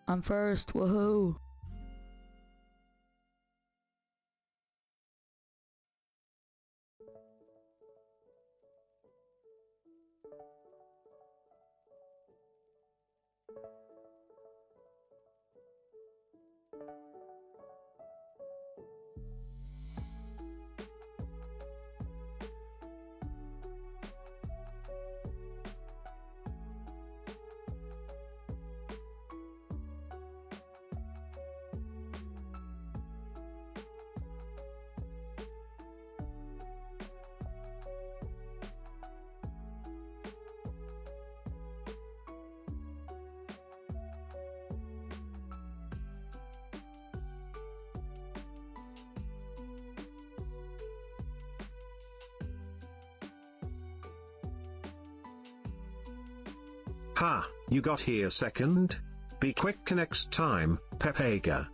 I'm first, woohoo! Ha, you got here second? Be quick next time, Pepega.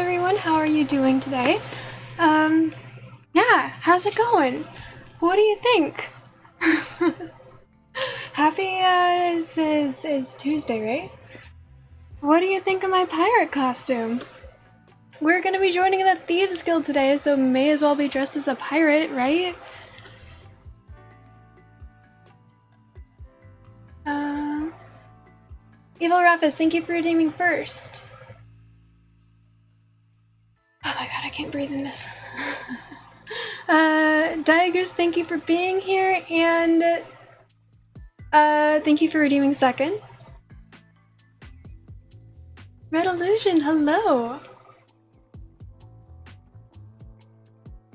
everyone. How are you doing today? Yeah, how's it going? What do you think? Happy, is Tuesday, right? What do you think of my pirate costume? We're gonna be joining the Thieves Guild today, so may as well be dressed as a pirate, right? Evil Raphis, thank you for redeeming first. Oh my god, I can't breathe in this. Diagoose, thank you for being here, and thank you for redeeming second. Red Illusion, hello!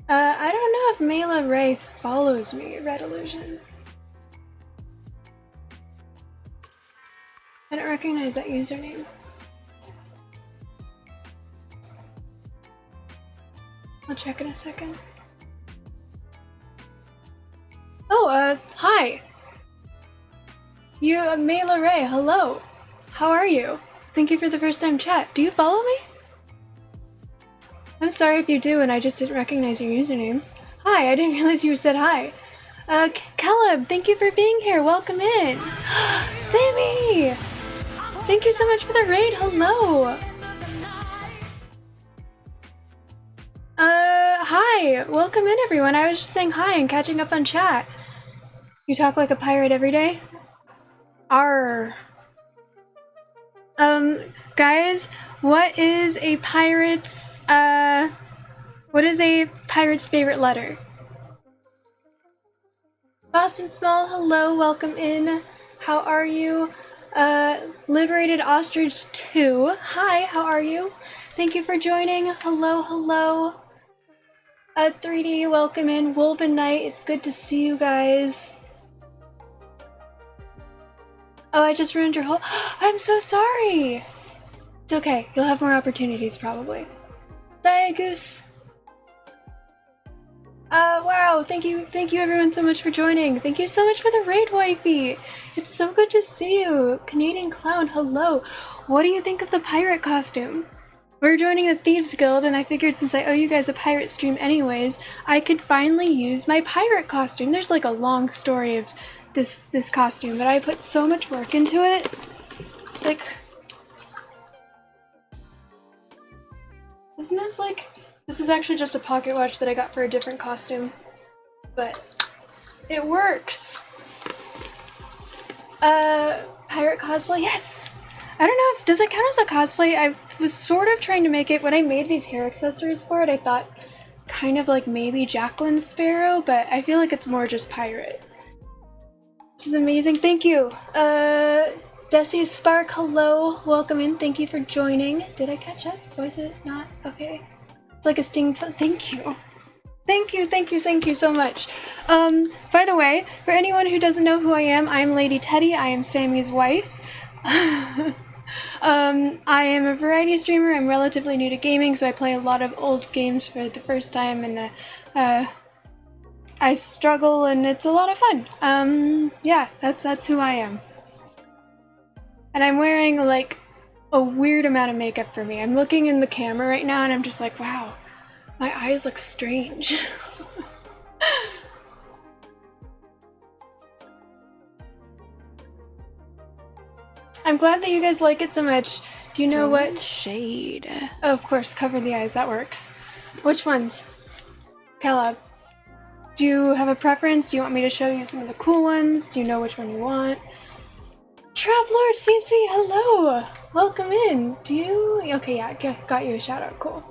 I don't know if Mela Ray follows me, Red Illusion. I don't recognize that username. I'll check in a second. Oh, hi! You, Mela Ray, hello! How are you? Thank you for the first time chat. Do you follow me? I'm sorry if you do and I just didn't recognize your username. Hi, I didn't realize you said hi. Caleb, thank you for being here. Welcome in. Sammy! Thank you so much for the raid. Hello! Hi! Welcome in, everyone. I was just saying hi and catching up on chat. You talk like a pirate every day? Arr. Guys, what is a pirate's favorite letter? Boston Small, hello, welcome in. How are you? Liberated Ostrich 2, hi, how are you? Thank you for joining. Hello, hello. 3D, welcome in. Wolven Knight, it's good to see you guys. Oh, I just ruined your whole— I'm so sorry! It's okay, you'll have more opportunities, probably. Diagoose! Wow, thank you everyone so much for joining. Thank you so much for the raid, wifey! It's so good to see you! Canadian Clown, hello! What do you think of the pirate costume? We're joining the Thieves Guild, and I figured since I owe you guys a pirate stream anyways, I could finally use my pirate costume. There's like a long story of this costume, but I put so much work into it. Like, isn't this like— this is actually just a pocket watch that I got for a different costume, but it works. Pirate cosplay, yes! I don't know if— does it count as a cosplay? I was sort of trying to make it— when I made these hair accessories for it, I thought kind of like maybe Jacqueline Sparrow, but I feel like it's more just pirate. This is amazing, thank you! Desi Spark, hello, welcome in, thank you for joining. Did I catch up? Was it not? Okay. It's like a sting— thank you. Thank you so much. By the way, for anyone who doesn't know who I am Lady Teddy, I am Sammy's wife. I am a variety streamer, I'm relatively new to gaming, so I play a lot of old games for the first time, and I struggle, and it's a lot of fun. Yeah, that's who I am. And I'm wearing, like, a weird amount of makeup for me. I'm looking in the camera right now, and I'm just like, wow, my eyes look strange. I'm glad that you guys like it so much. Do you know what— shade? Oh, of course, cover the eyes, that works. Which ones? Caleb, do you have a preference? Do you want me to show you some of the cool ones? Do you know which one you want? Trap Lord CC, hello! Welcome in. Do you— okay, yeah, got you a shout out, cool.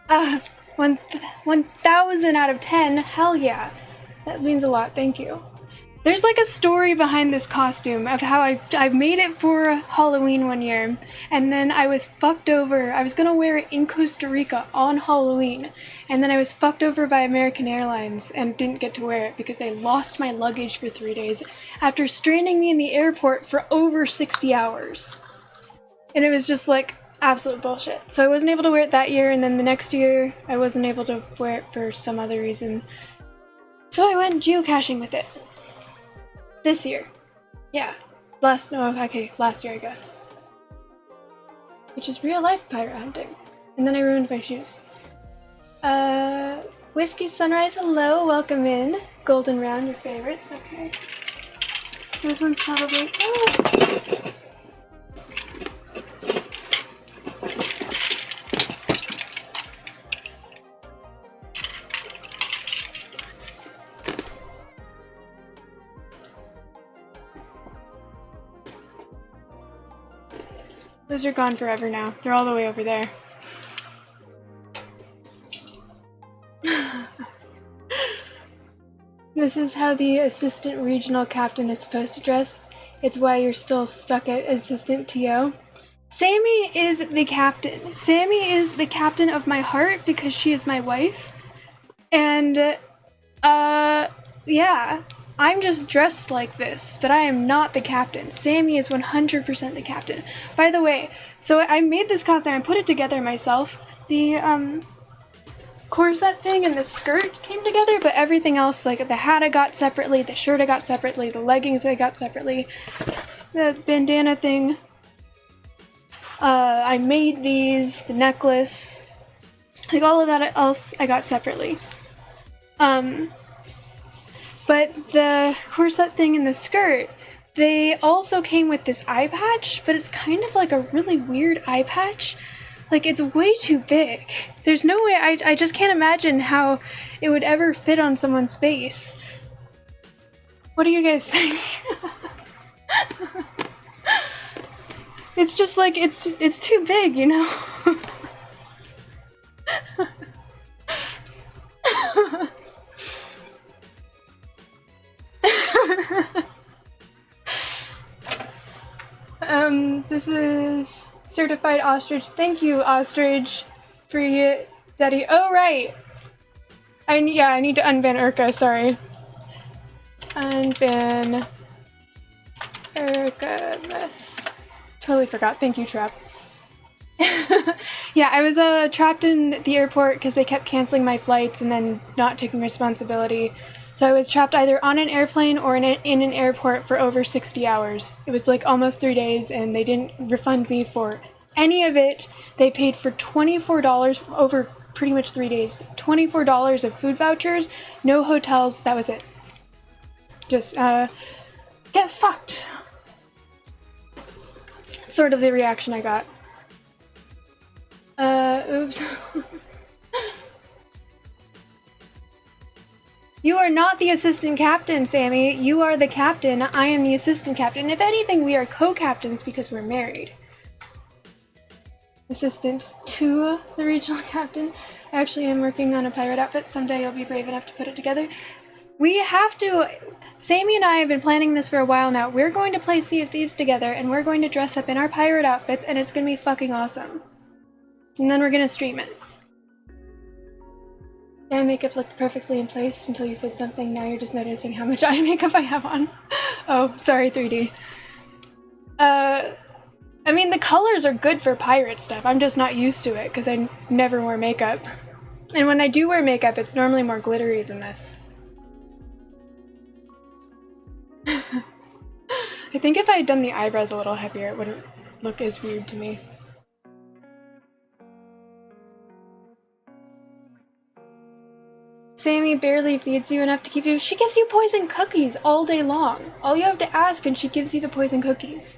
1000 out of 10, hell yeah. That means a lot, thank you. There's like a story behind this costume of how I made it for Halloween one year, and then I was fucked over. I was gonna wear it in Costa Rica on Halloween, and then I was fucked over by American Airlines and didn't get to wear it because they lost my luggage for 3 days after stranding me in the airport for over 60 hours. And it was just like absolute bullshit. So I wasn't able to wear it that year, and then the next year I wasn't able to wear it for some other reason. So I went geocaching with it. This year. Yeah. Last year, I guess. Which is real life pirate hunting. And then I ruined my shoes. Whiskey Sunrise, hello, welcome in. Golden Round, your favorites, okay. This one's probably... Oh. Those are gone forever now. They're all the way over there. This is how the assistant regional captain is supposed to dress. It's why you're still stuck at assistant TO. Sammy is the captain. Sammy is the captain of my heart because she is my wife. And, yeah. I'm just dressed like this, but I am not the captain. Sammy is 100% the captain. By the way, so I made this costume, I put it together myself. The, corset thing and the skirt came together, but everything else, like the hat I got separately, the shirt I got separately, the leggings I got separately, the bandana thing. I made these, the necklace, like all of that else I got separately. But the corset thing and the skirt, they also came with this eye patch, but it's kind of like a really weird eye patch. Like, it's way too big. There's no way, I just can't imagine how it would ever fit on someone's face. What do you guys think? It's just like, it's too big, you know? This is Certified Ostrich. Thank you, Ostrich, for you, Daddy. Oh, right. I need to unban Urka, sorry. Unban Urka mess. Totally forgot. Thank you, Trap. Yeah, I was trapped in the airport because they kept canceling my flights and then not taking responsibility. So I was trapped either on an airplane or in an airport for over 60 hours. It was like almost 3 days, and they didn't refund me for any of it. They paid for $24 over pretty much 3 days. $24 of food vouchers, no hotels, that was it. Just, get fucked. Sort of the reaction I got. Oops. You are not the assistant captain, Sammy. You are the captain. I am the assistant captain. If anything, we are co-captains because we're married. Assistant to the regional captain. I actually am working on a pirate outfit. Someday I'll be brave enough to put it together. We have to... Sammy and I have been planning this for a while now. We're going to play Sea of Thieves together, and we're going to dress up in our pirate outfits, and it's going to be fucking awesome. And then we're going to stream it. Eye makeup looked perfectly in place until you said something. Now you're just noticing how much eye makeup I have on. Oh, sorry, 3D. I mean, the colors are good for pirate stuff. I'm just not used to it because I never wear makeup. And when I do wear makeup, it's normally more glittery than this. I think if I had done the eyebrows a little heavier, it wouldn't look as weird to me. Sammy barely feeds you enough to keep you. She gives you poison cookies all day long. All you have to ask and she gives you the poison cookies.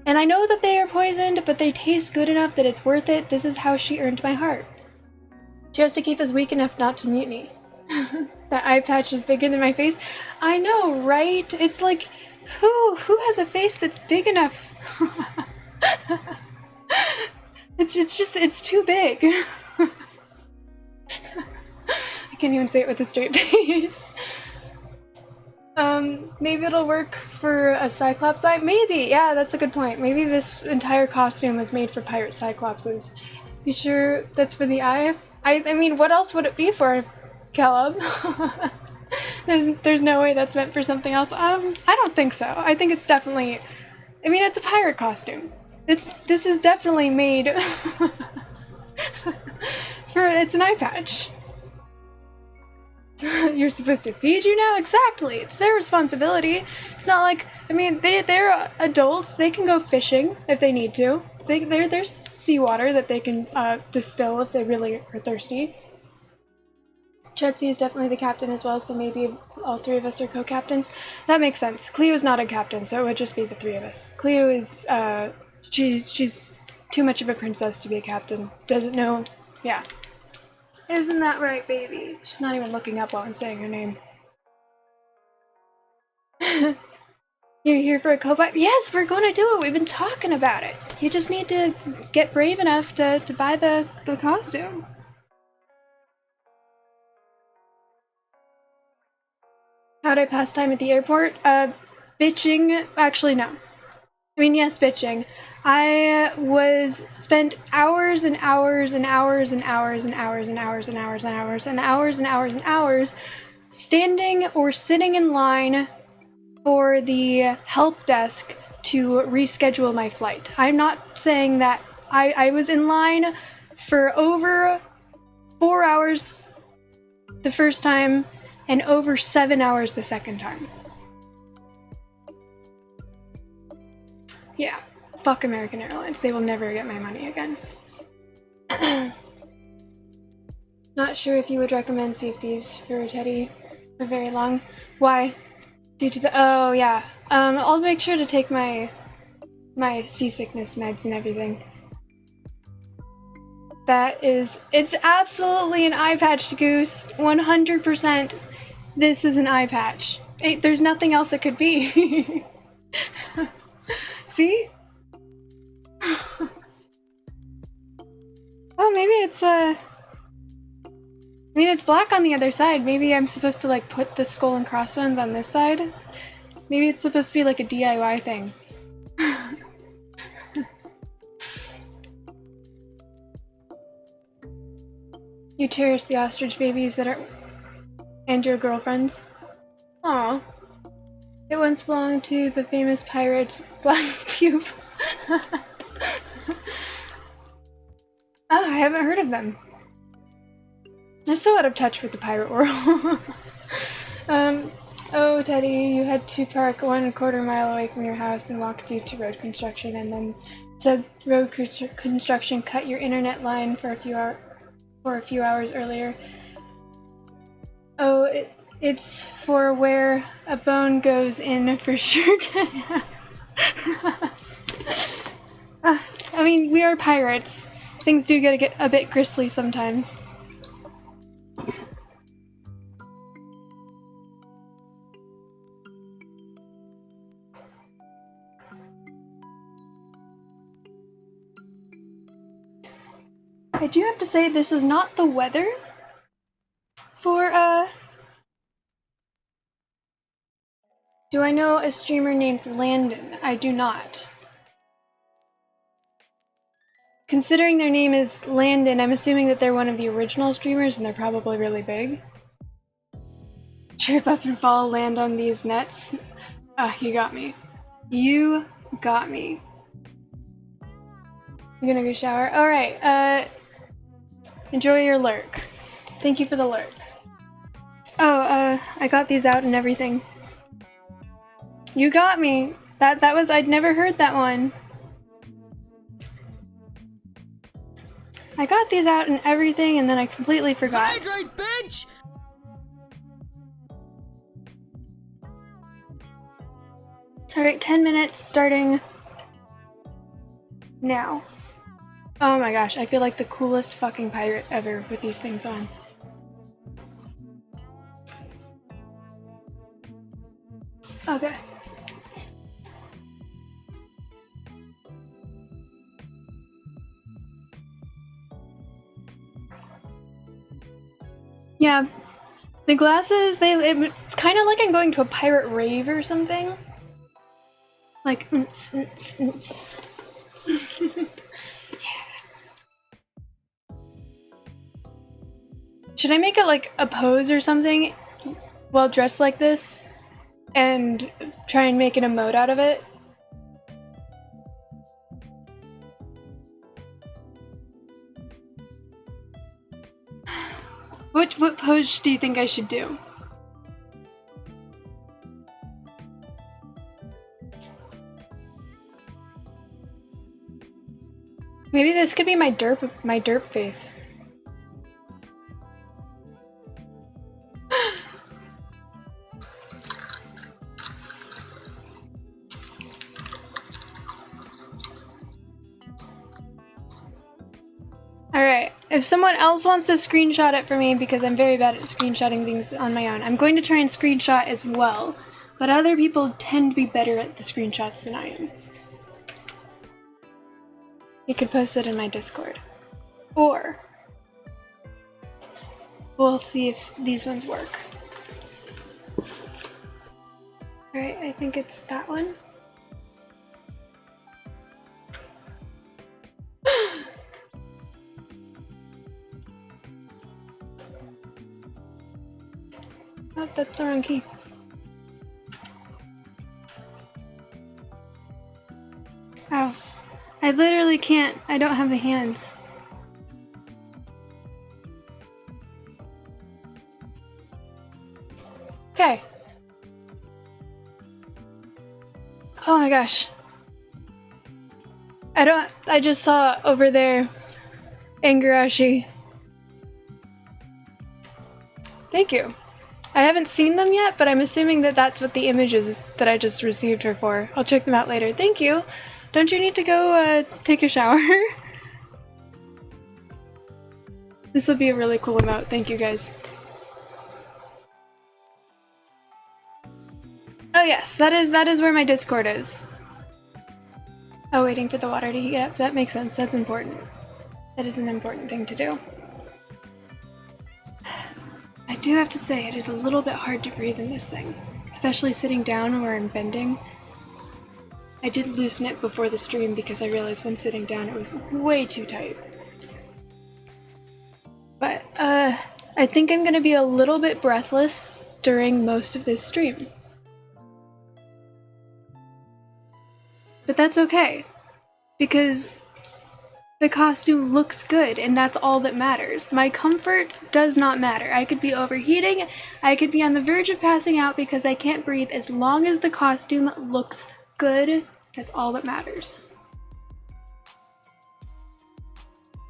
And I know that they are poisoned, but they taste good enough that it's worth it. This is how she earned my heart. She has to keep us weak enough not to mutiny. That eye patch is bigger than my face. I know, right? It's like, who has a face that's big enough? It's too big. I can't even say it with a straight face. Maybe it'll work for a Cyclops eye? Maybe, yeah, that's a good point. Maybe this entire costume was made for pirate Cyclopses. You sure that's for the eye? I mean, what else would it be for, Caleb? There's no way that's meant for something else. I don't think so. I think it's definitely... I mean, it's a pirate costume. This is definitely made for... It's an eye patch. You're supposed to feed you now? Exactly. It's their responsibility. It's not like, I mean, they're adults. They can go fishing if they need to. there's seawater that they can distill if they really are thirsty. Chetzi is definitely the captain as well, so maybe all three of us are co-captains. That makes sense. Cleo's not a captain, so it would just be the three of us. Cleo is, she's too much of a princess to be a captain. Doesn't know, yeah. Isn't that right, baby? She's not even looking up while I'm saying her name. You're here for a co-buy? Yes, we're gonna do it! We've been talking about it! You just need to get brave enough to buy the costume. How'd I pass time at the airport? Bitching. Actually, no. I mean, yes, bitching. I spent hours and hours and hours and hours and hours and hours and hours and hours and hours and hours and hours standing or sitting in line for the help desk to reschedule my flight. I'm not saying that I was in line for over 4 hours the first time and over 7 hours the second time. Yeah, fuck American Airlines. They will never get my money again. Not sure if you would recommend Sea of Thieves for Teddy for very long. Why? Due to the— oh yeah. I'll make sure to take my seasickness meds and everything. It's absolutely an eye patch, Goose. 100%. This is an eye patch. There's nothing else it could be. See? Oh, maybe it's I mean, it's black on the other side. Maybe I'm supposed to like put the skull and crossbones on this side. Maybe it's supposed to be like a DIY thing. You cherish the ostrich babies that are— and your girlfriends. Aw. It once belonged to the famous pirate Black Pube. Oh, I haven't heard of them. They're so out of touch with the pirate world. Oh, Teddy, you had to park 1/4 mile away from your house and walk due to road construction, and then said road construction cut your internet line for a few hours earlier. Oh, it's for where a bone goes in for sure. I mean, we are pirates. Things do get a bit grisly sometimes. I do have to say, this is not the weather for, do I know a streamer named Landon? I do not. Considering their name is Landon, I'm assuming that they're one of the original streamers and they're probably really big. Trip up and fall, land on these nets. Ah, you got me. You got me. I'm gonna go shower. Alright, enjoy your lurk. Thank you for the lurk. Oh, I got these out and everything. You got me. That was— I'd never heard that one. I got these out and everything, and then I completely forgot. Hydrate, bitch! Alright, 10 minutes starting now. Oh my gosh, I feel like the coolest fucking pirate ever with these things on. Okay. Yeah, the glasses, it's kind of like I'm going to a pirate rave or something. Like, yeah. Should I make it like a pose or something while dressed like this and try and make an emote out of it? What pose do you think I should do? this could be my derp face. Alright, if someone else wants to screenshot it for me, because I'm very bad at screenshotting things on my own, I'm going to try and screenshot as well, but other people tend to be better at the screenshots than I am. You could post it in my Discord. Or, we'll see if these ones work. Alright, I think it's that one. Oh, that's the wrong key. Oh, I literally can't. I don't have the hands. Okay. Oh my gosh. I just saw over there Angarashi. Thank you. I haven't seen them yet, but I'm assuming that that's what the image is that I just received her for. I'll check them out later. Thank you. Don't you need to go take a shower? This would be a really cool emote. Thank you guys. Oh yes, that is where my Discord is. Oh, waiting for the water to heat up. That makes sense. That's important. That is an important thing to do. I do have to say, it is a little bit hard to breathe in this thing, especially sitting down where I'm bending. I did loosen it before the stream because I realized when sitting down it was way too tight. But, I think I'm gonna be a little bit breathless during most of this stream. But that's okay, because the costume looks good, and that's all that matters. My comfort does not matter. I could be overheating, I could be on the verge of passing out because I can't breathe. As long as the costume looks good, that's all that matters.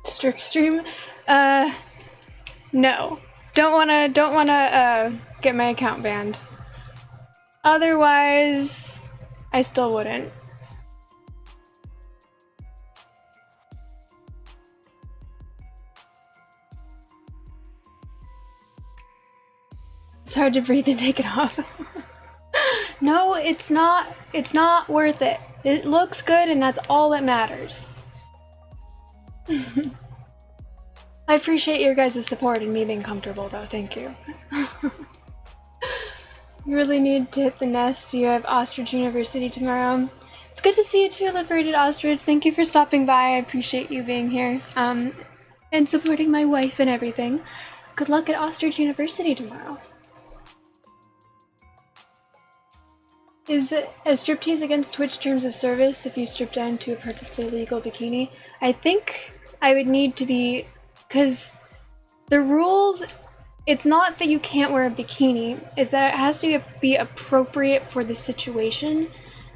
Strip stream? No. Don't wanna get my account banned. Otherwise, I still wouldn't. It's hard to breathe and take it off. No, it's not worth it. It looks good and that's all that matters. I appreciate your guys' support and me being comfortable though, thank you. You really need to hit the nest. You have Ostrich University tomorrow. It's good to see you too, Liberated Ostrich. Thank you for stopping by. I appreciate you being here. And supporting my wife and everything. Good luck at Ostrich University tomorrow. Is a striptease against Twitch terms of service if you strip down to a perfectly legal bikini? I think I would need to be, because the rules, it's not that you can't wear a bikini, it's that it has to be appropriate for the situation.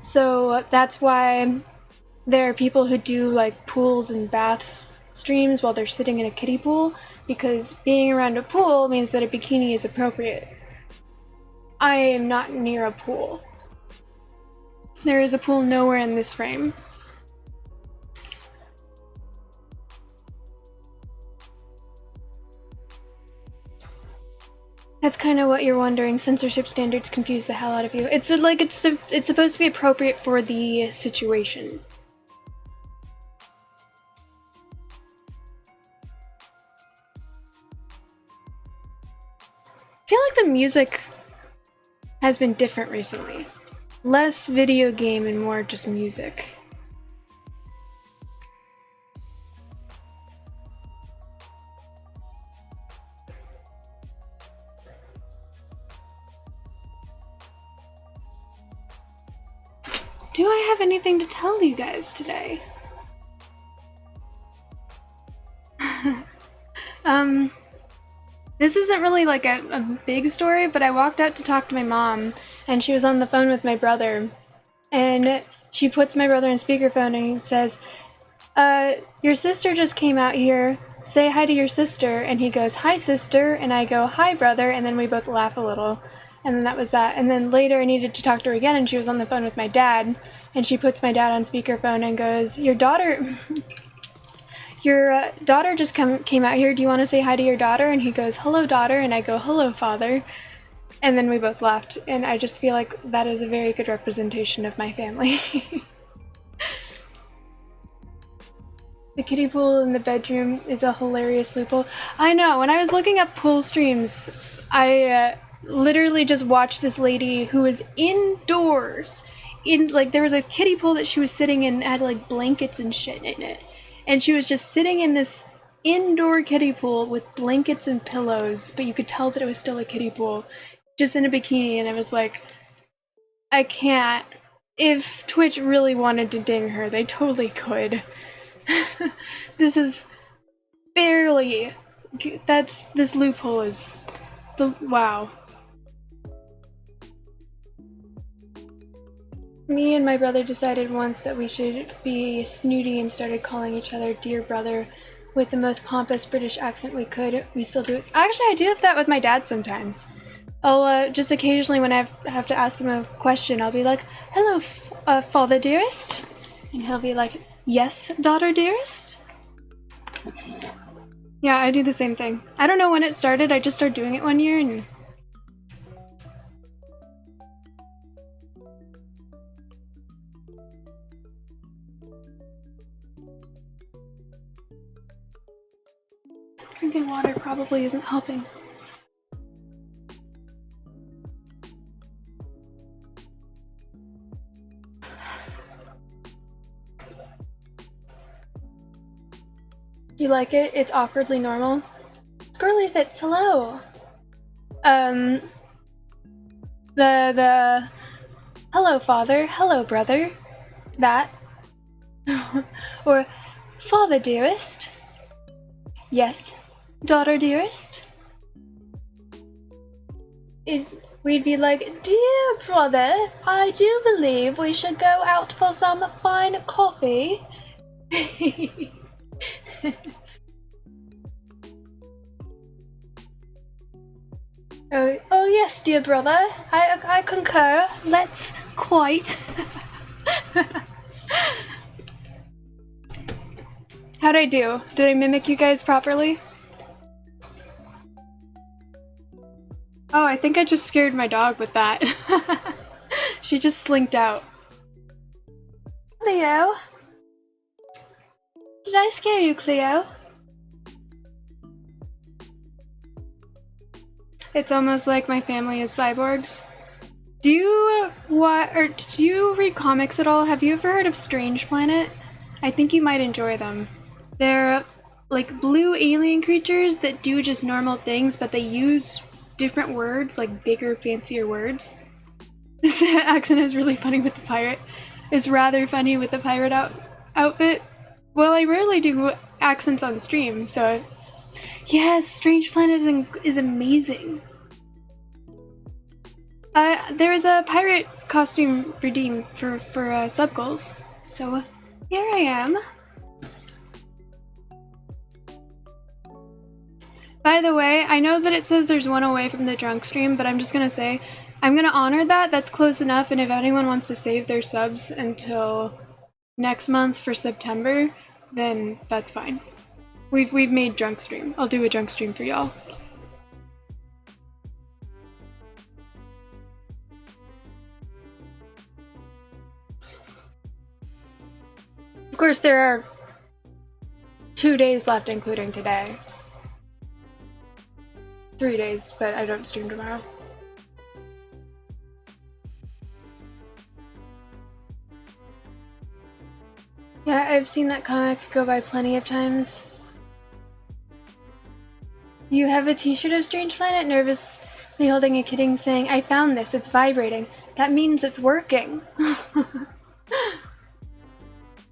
So that's why there are people who do like pools and baths streams while they're sitting in a kiddie pool, because being around a pool means that a bikini is appropriate. I am not near a pool. There is a pool nowhere in this frame. That's kind of what you're wondering. Censorship standards confuse the hell out of you. It's like it's supposed to be appropriate for the situation. I feel like the music has been different recently. Less video game and more just music. Do I have anything to tell you guys today? This isn't really like a big story, but I walked out to talk to my mom, and she was on the phone with my brother, and she puts my brother on speakerphone and says, Your sister just came out here. Say hi to your sister. And he goes, hi, sister. And I go, hi, brother. And then we both laugh a little. And then that was that. And then later I needed to talk to her again, and she was on the phone with my dad. And she puts my dad on speakerphone and goes, your daughter just came out here. Do you want to say hi to your daughter? And he goes, hello, daughter. And I go, hello, father. And then we both laughed. And I just feel like that is a very good representation of my family. The kiddie pool in the bedroom is a hilarious loophole. I know, when I was looking up pool streams, I literally just watched this lady who was indoors. There was a kiddie pool that she was sitting in that had like blankets and shit in it. And she was just sitting in this indoor kiddie pool with blankets and pillows, but you could tell that it was still a kiddie pool, just in a bikini, and I was like, I can't. If Twitch really wanted to ding her, they totally could. This is barely. This loophole is. Wow. Me and my brother decided once that we should be snooty and started calling each other dear brother with the most pompous British accent we could. We still do it. Actually, I do that with my dad sometimes. I'll just occasionally, when I have to ask him a question, I'll be like, hello, father dearest. And he'll be like, yes, daughter dearest? Yeah, I do the same thing. I don't know when it started, I just started doing it one year and... Drinking water probably isn't helping. You like it? It's awkwardly normal. Squirrely Fits, hello! The hello father, hello brother. That. Or, father dearest. Yes, daughter dearest. We'd be like, dear brother, I do believe we should go out for some fine coffee. Oh yes, dear brother, I concur. Let's quite. How'd I do? Did I mimic you guys properly? Oh, I think I just scared my dog with that. She just slinked out. Cleo? Did I scare you, Cleo? It's almost like my family is cyborgs. Do you read comics at all? Have you ever heard of Strange Planet? I think you might enjoy them. They're like blue alien creatures that do just normal things, but they use different words, like bigger, fancier words. This accent is really funny with the pirate. It's rather funny with the pirate outfit. Well, I rarely do accents on stream, so... Yes, Strange Planet is amazing. There is a pirate costume redeemed for sub goals. So, here I am. By the way, I know that it says there's one away from the drunk stream, but I'm just gonna say, I'm gonna honor that. That's close enough, and if anyone wants to save their subs until next month for September, then that's fine. We've made drunk stream. I'll do a drunk stream for y'all. Of course, there are 2 days left, including today. 3 days, but I don't stream tomorrow. Yeah, I've seen that comic go by plenty of times. You have a t-shirt of Strange Planet, nervously holding a kitten, saying, I found this, it's vibrating. That means it's working.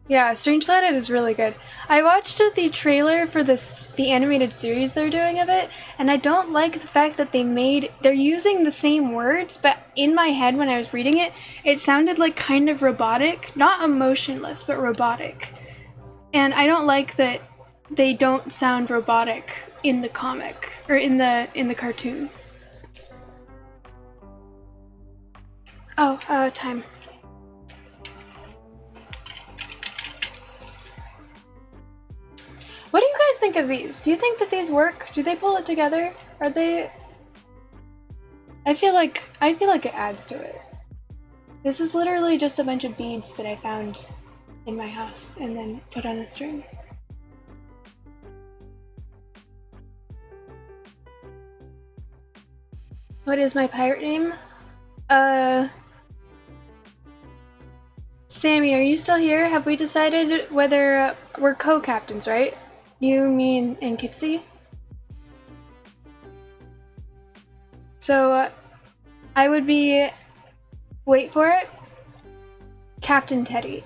Yeah, Strange Planet is really good. I watched the trailer for the animated series they're doing of it, and I don't like the fact that they're using the same words, but in my head when I was reading it, it sounded like kind of robotic. Not emotionless, but robotic. And I don't like that they don't sound robotic in the comic or in the cartoon. Oh, time. What do you guys think of these? Do you think that these work? Do they pull it together? Are they... I feel like it adds to it. This is literally just a bunch of beads that I found in my house and then put on a string. What is my pirate name? Sammy, are you still here? Have we decided whether we're co-captains, right? You, me, and Kitsy? So, I would be... Wait for it. Captain Teddy.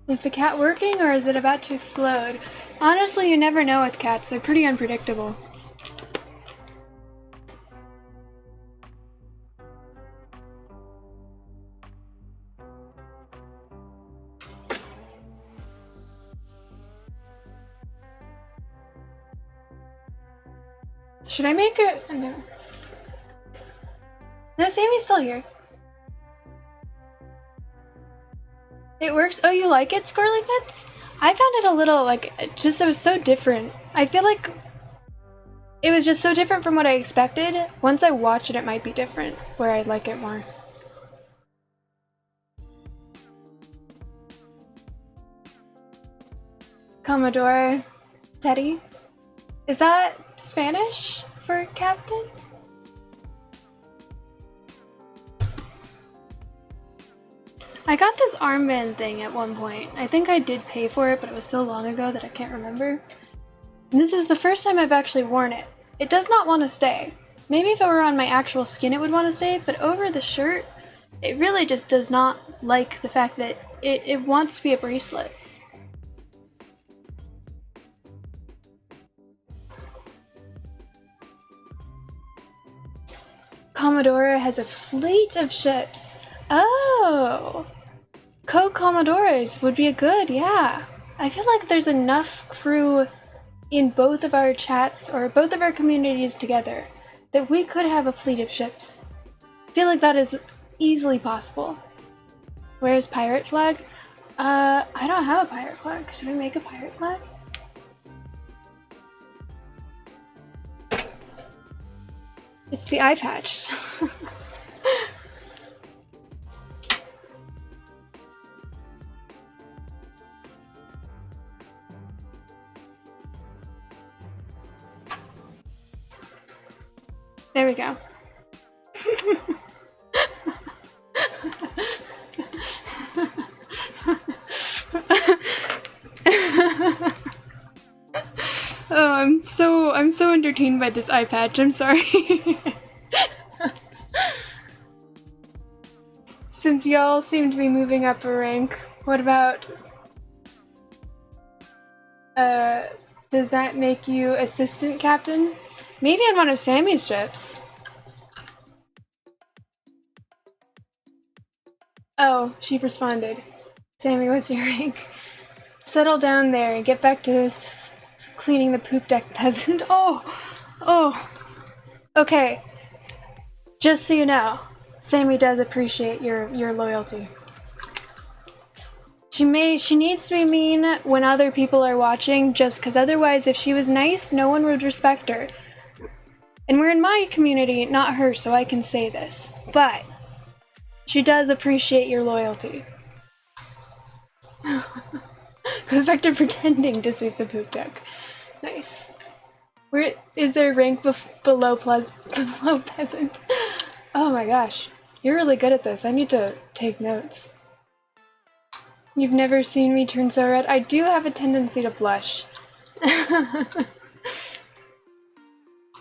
Is the cat working or is it about to explode? Honestly, you never know with cats. They're pretty unpredictable. Should I make it? No. No, Sammy's still here. It works? Oh, you like it, Squirrely Pets? I found it a little, like, it was so different. I feel like it was just so different from what I expected. Once I watch it, it might be different, where I like it more. Commodore Teddy? Is that Spanish for captain? I got this armband thing at one point. I think I did pay for it, but it was so long ago that I can't remember. And this is the first time I've actually worn it. It does not want to stay. Maybe if it were on my actual skin it would want to stay, but over the shirt, it really just does not like the fact that it wants to be a bracelet. Commodore has a fleet of ships. Oh! Co-Commodores would be a good, yeah. I feel like there's enough crew in both of our chats, or both of our communities together, that we could have a fleet of ships. I feel like that is easily possible. Where's pirate flag? I don't have a pirate flag. Should I make a pirate flag? It's the eye patch. There we go. Oh, I'm so entertained by this eye patch. I'm sorry. Since y'all seem to be moving up a rank, what about does that make you assistant captain? Maybe on one of Sammy's ships. Oh, she responded. Sammy, what's your rank? Settle down there and get back to cleaning the poop deck, peasant. Oh. Okay. Just so you know, Sammy does appreciate your loyalty. She needs to be mean when other people are watching, just because otherwise if she was nice, no one would respect her. And we're in my community, not her, so I can say this. But she does appreciate your loyalty. Goes back to pretending to sweep the poop deck. Nice. Where is there rank below peasant? Oh my gosh. You're really good at this. I need to take notes. You've never seen me turn so red? I do have a tendency to blush.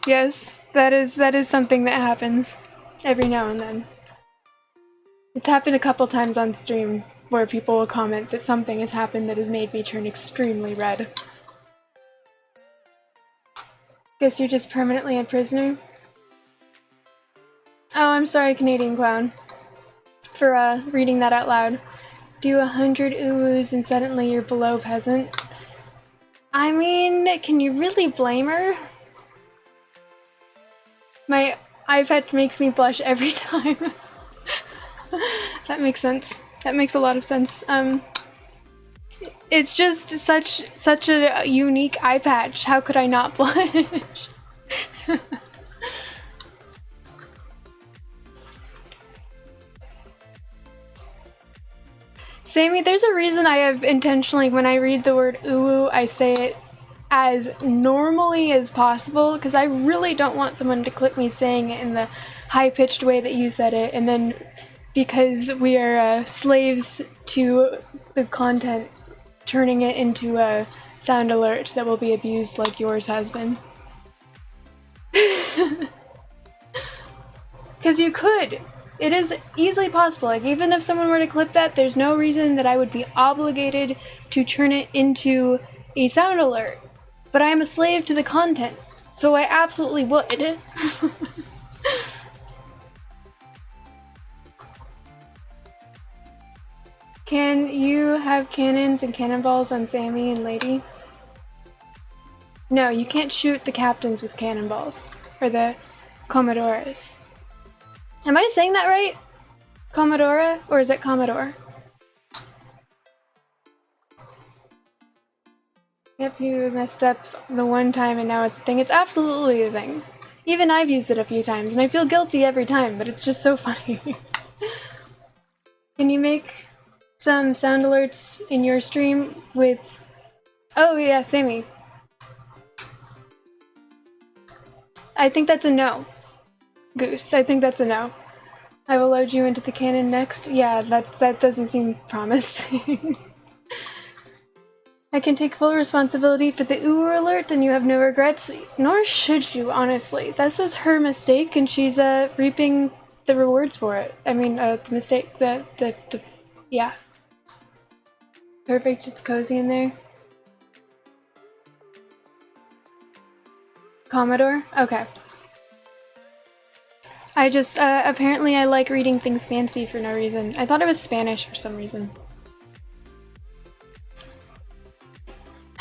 Yes, that is something that happens every now and then. It's happened a couple times on stream where people will comment that something has happened that has made me turn extremely red. Guess you're just permanently a prisoner. Oh, I'm sorry, Canadian Clown, for reading that out loud. Do 100 oohs and suddenly you're below peasant. I mean, can you really blame her? My iPad makes me blush every time. That makes sense. That makes a lot of sense. It's just such a unique eye patch. How could I not blush? Sammy, there's a reason I have intentionally, when I read the word uwu, I say it as normally as possible, because I really don't want someone to clip me saying it in the high-pitched way that you said it, and then because we are slaves to the content, turning it into a sound alert that will be abused like yours has been. Because you could. It is easily possible. Like, even if someone were to clip that, there's no reason that I would be obligated to turn it into a sound alert. But I am a slave to the content, so I absolutely would. Can you have cannons and cannonballs on Sammy and Lady? No, you can't shoot the captains with cannonballs. Or the Commodores. Am I saying that right? Commodore? Or is it Commodore? Yep, you messed up the one time and now it's a thing. It's absolutely a thing. Even I've used it a few times and I feel guilty every time, but it's just so funny. Can you make some sound alerts in your stream with... Oh yeah, Sammy. I think that's a no. Goose, I think that's a no. I will load you into the cannon next. Yeah, that doesn't seem promising. I can take full responsibility for the ooh alert and you have no regrets, nor should you, honestly. That's just her mistake and she's reaping the rewards for it. I mean, the mistake, yeah. Perfect, it's cozy in there. Commodore? Okay. I just, apparently I like reading things fancy for no reason. I thought it was Spanish for some reason.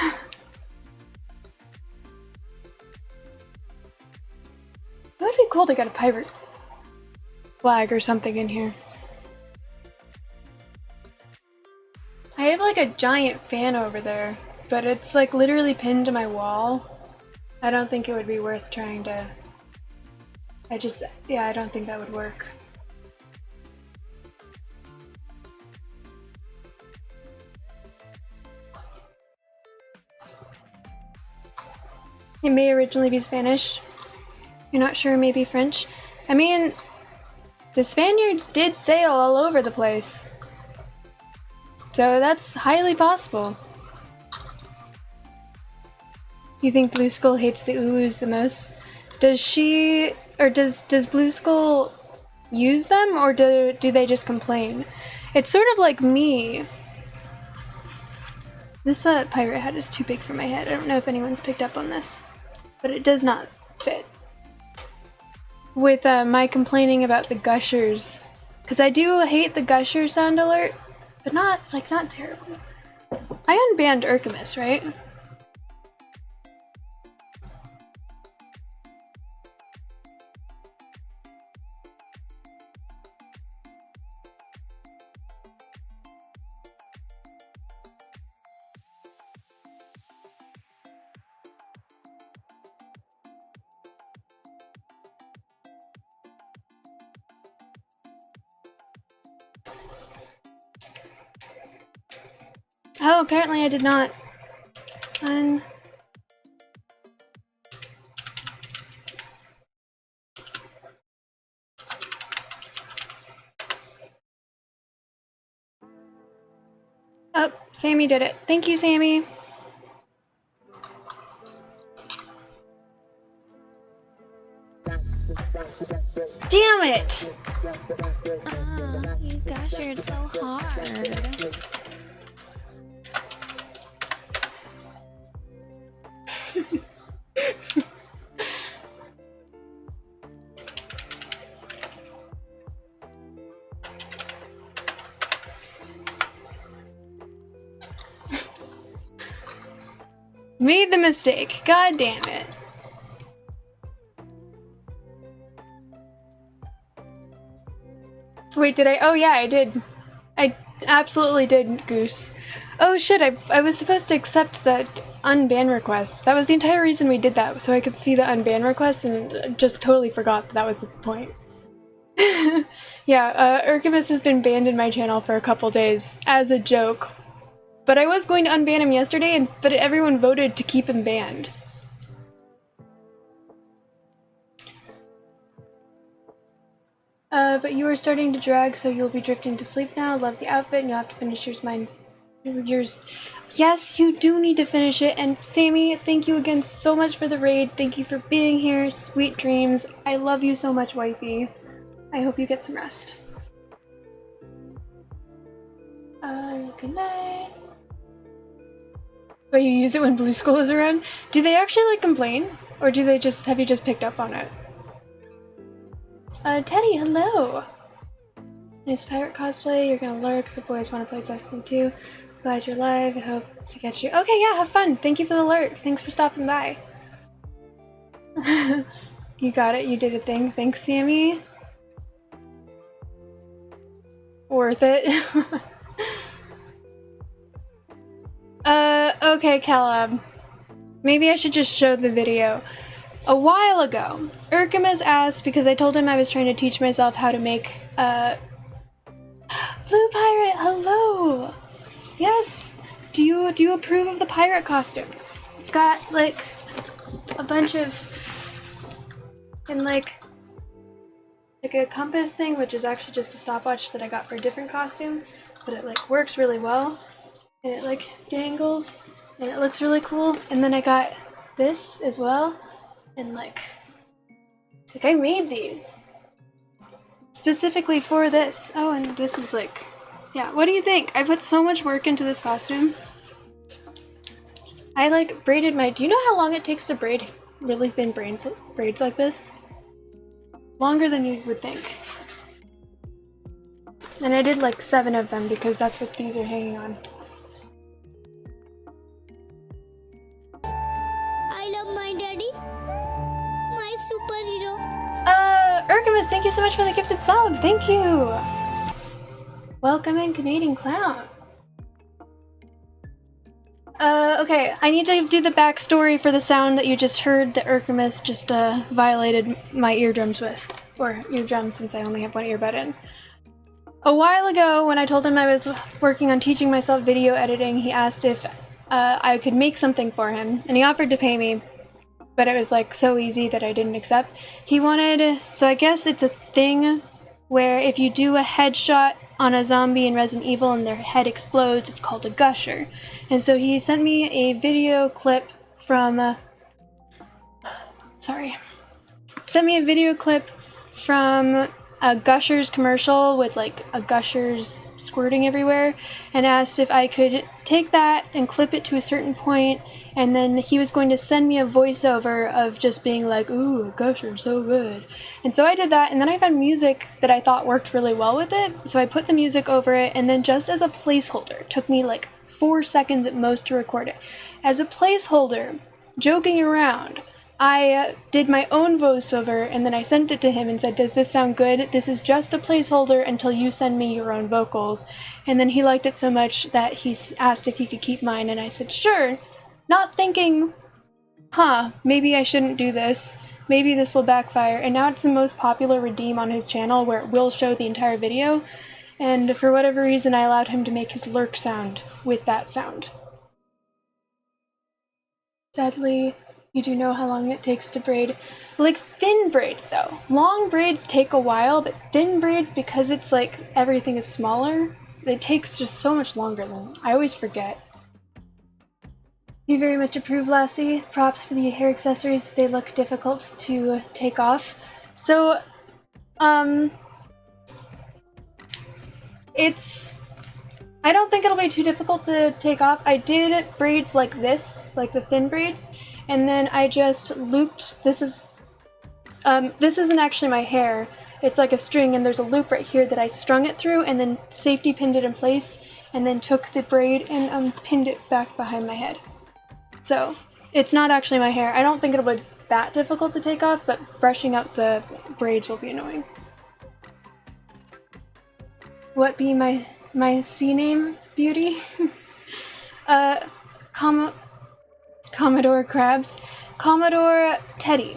It would be cool to get a pirate flag or something in here. I have like a giant fan over there, but it's like literally pinned to my wall. I don't think it would be worth trying to... yeah, I don't think that would work. It may originally be Spanish. You're not sure, maybe French? I mean, the Spaniards did sail all over the place. So that's highly possible. You think Blue Skull hates the oohs the most? Does she, or does Blue Skull use them, or do they just complain? It's sort of like me. This pirate hat is too big for my head. I don't know if anyone's picked up on this, but it does not fit. With my complaining about the gushers, because I do hate the gusher sound alert, but not terribly. I unbanned Urkamus, right? Oh, apparently I did not. Oh, Sammy did it. Thank you, Sammy. Damn it! You gushered so hard. Made the mistake. God damn it. Wait, did I? Oh yeah, I did. I absolutely did, Goose. Oh shit, I was supposed to accept the unban request. That was the entire reason we did that, so I could see the unban request, and just totally forgot that was the point. Yeah, Urkamus has been banned in my channel for a couple days, as a joke. But I was going to unban him yesterday, but everyone voted to keep him banned. But you are starting to drag, so you'll be drifting to sleep now. Love the outfit, and you'll have to finish yours. Yes, you do need to finish it, and Sammy, thank you again so much for the raid. Thank you for being here. Sweet dreams. I love you so much, wifey. I hope you get some rest. Good night. But you use it when Blue Skull is around? Do they actually, like, complain? Or do they just, have you just picked up on it? Teddy, hello! Nice pirate cosplay, you're gonna lurk, the boys want to play Destiny 2. Glad you're live, I hope to catch you. Okay, yeah, have fun! Thank you for the lurk, thanks for stopping by. You got it, you did a thing. Thanks, Sammy. Worth it. Okay, Caleb. Maybe I should just show the video. A while ago, Urkamas asked, because I told him I was trying to teach myself how to make, Blue Pirate, hello! Yes! Do you approve of the pirate costume? It's got, like, a bunch of, and like a compass thing, which is actually just a stopwatch that I got for a different costume, but it, like, works really well, and it, like, dangles, and it looks really cool, and then I got this as well. And like I made these specifically for this. Oh, and this is like, yeah, what do you think? I put so much work into this costume. I like braided do you know how long it takes to braid really thin braids like this? Longer than you would think. And I did like 7 of them because that's what these are hanging on. I love my daddy. My superhero. Urkamus, thank you so much for the gifted sub. Thank you. Welcome in, Canadian Clown. Okay, I need to do the backstory for the sound that you just heard that Urkamus just violated my eardrums with. Or eardrums, since I only have one earbud in. A while ago, when I told him I was working on teaching myself video editing, he asked if I could make something for him, and he offered to pay me. But it was like so easy that I didn't accept. He wanted, so I guess it's a thing where if you do a headshot on a zombie in Resident Evil and their head explodes, it's called a gusher. And so he sent me a video clip from, sent me a video clip from a Gushers commercial with like a Gushers squirting everywhere, and asked if I could take that and clip it to a certain point, and then he was going to send me a voiceover of just being like, ooh, Gusher, so good. And so I did that, and then I found music that I thought worked really well with it, so I put the music over it, and then just as a placeholder, it took me like 4 seconds at most to record it. As a placeholder, joking around, I did my own voiceover, and then I sent it to him and said, does this sound good? This is just a placeholder until you send me your own vocals. And then he liked it so much that he asked if he could keep mine, and I said, sure, not thinking, maybe I shouldn't do this. Maybe this will backfire. And now it's the most popular redeem on his channel, where it will show the entire video. And for whatever reason, I allowed him to make his lurk sound with that sound. Sadly, you do know how long it takes to braid. Like, thin braids, though. Long braids take a while, but thin braids, because it's like everything is smaller, it takes just so much longer than I always forget. You very much approve, Lassie. Props for the hair accessories. They look difficult to take off. So, I don't think it'll be too difficult to take off. I did braids like this, like the thin braids, and then I just looped, this isn't actually my hair, it's like a string, and there's a loop right here that I strung it through, and then safety pinned it in place, and then took the braid and pinned it back behind my head. So, It's not actually my hair. I don't think it'll be that difficult to take off, but brushing out the braids will be annoying. What be my C name, beauty? uh, Commodore Crabs. Commodore Teddy.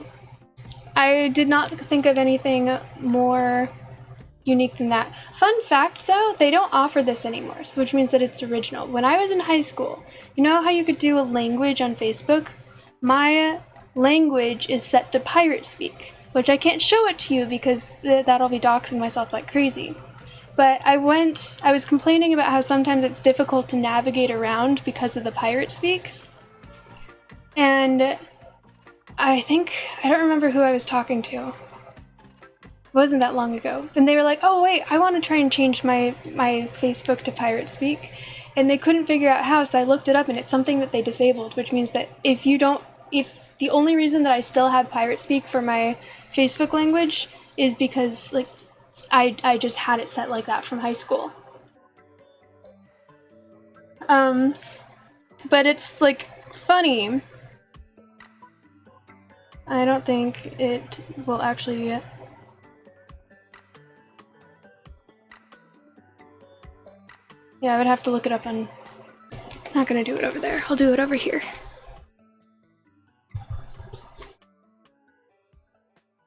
I did not think of anything more unique than that. Fun fact though, they don't offer this anymore, which means that it's original. When I was in high school, you know how you could do a language on Facebook? My language is set to pirate speak, which I can't show it to you because that'll be doxing myself like crazy. But I was complaining about how sometimes it's difficult to navigate around because of the pirate speak. And I don't remember who I was talking to. It wasn't that long ago. And they were like, oh wait, I want to try and change my Facebook to pirate speak. And they couldn't figure out how, so I looked it up and it's something that they disabled, which means that if the only reason that I still have pirate speak for my Facebook language is because like I just had it set like that from high school. But it's like funny. I don't think it will actually yeah, I would have to look it up on... Not gonna do it over there. I'll do it over here.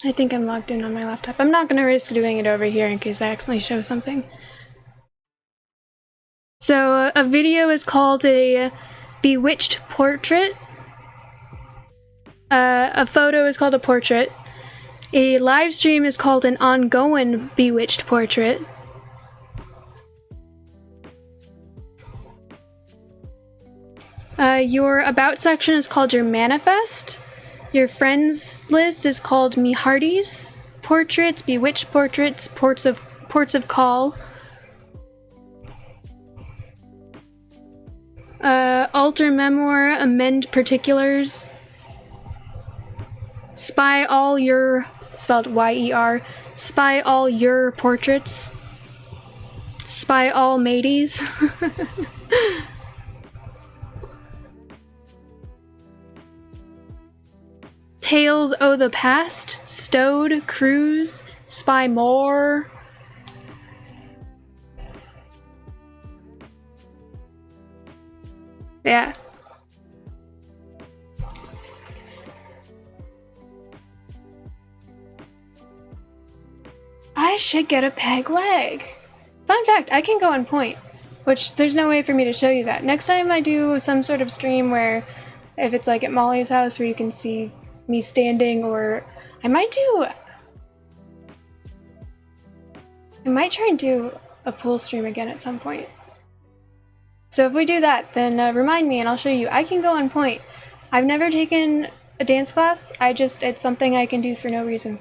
I think I'm logged in on my laptop. I'm not gonna risk doing it over here in case I accidentally show something. So a video is called a bewitched portrait. A photo is called a portrait. A live stream is called an ongoing bewitched portrait. Your about section is called your manifest. Your friends list is called me hearties. Portraits, bewitched portraits, ports of call. Alter memoir, amend particulars. Spy all your, spelled Y-E-R, spy all your portraits. Spy all mateys. Tales o' the past, stowed, cruise, spy more. Yeah. I should get a peg leg. Fun fact, I can go on point, which there's no way for me to show you that. Next time I do some sort of stream where, if it's like at Molly's house where you can see me standing, or I might try and do a pool stream again at some point. So if we do that, then remind me and I'll show you. I can go on point. I've never taken a dance class, it's something I can do for no reason.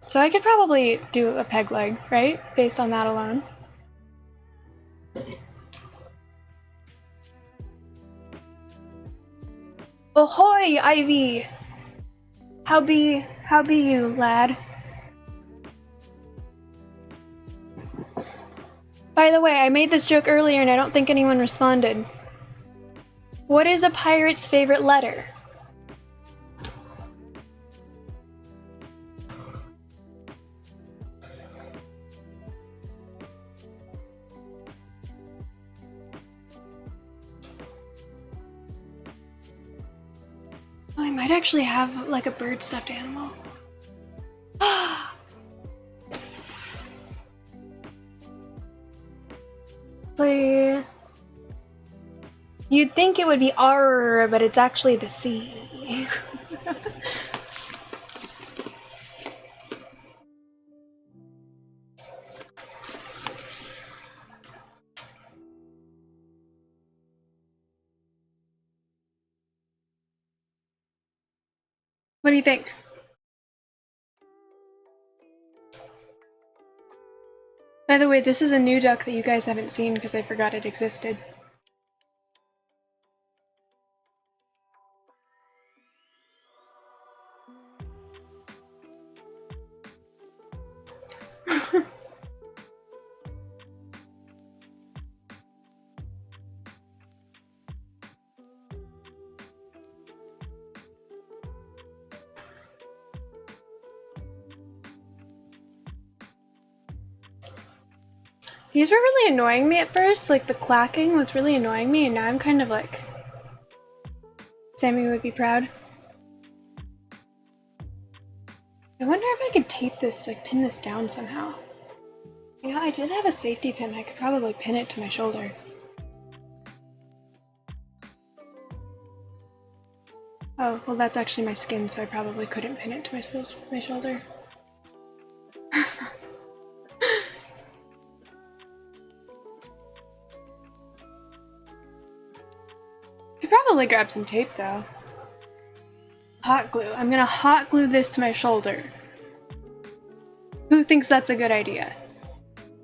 So I could probably do a peg leg, right? Based on that alone. Ahoy, Ivy! How be you, lad? By the way, I made this joke earlier and I don't think anyone responded. What is a pirate's favorite letter? Oh, I might actually have like a bird stuffed animal. Play. You'd think it would be R, but it's actually the C. What do you think? By the way, this is a new duck that you guys haven't seen because I forgot it existed. These were really annoying me at first, like the clacking was really annoying me, and now I'm kind of like... Sammy would be proud. I wonder if I could tape this, like pin this down somehow. You know, I did have a safety pin, I could probably pin it to my shoulder. Oh, well that's actually my skin, so I probably couldn't pin it to my shoulder. Could probably grab some tape though. Hot glue. I'm gonna hot glue this to my shoulder. Who thinks that's a good idea?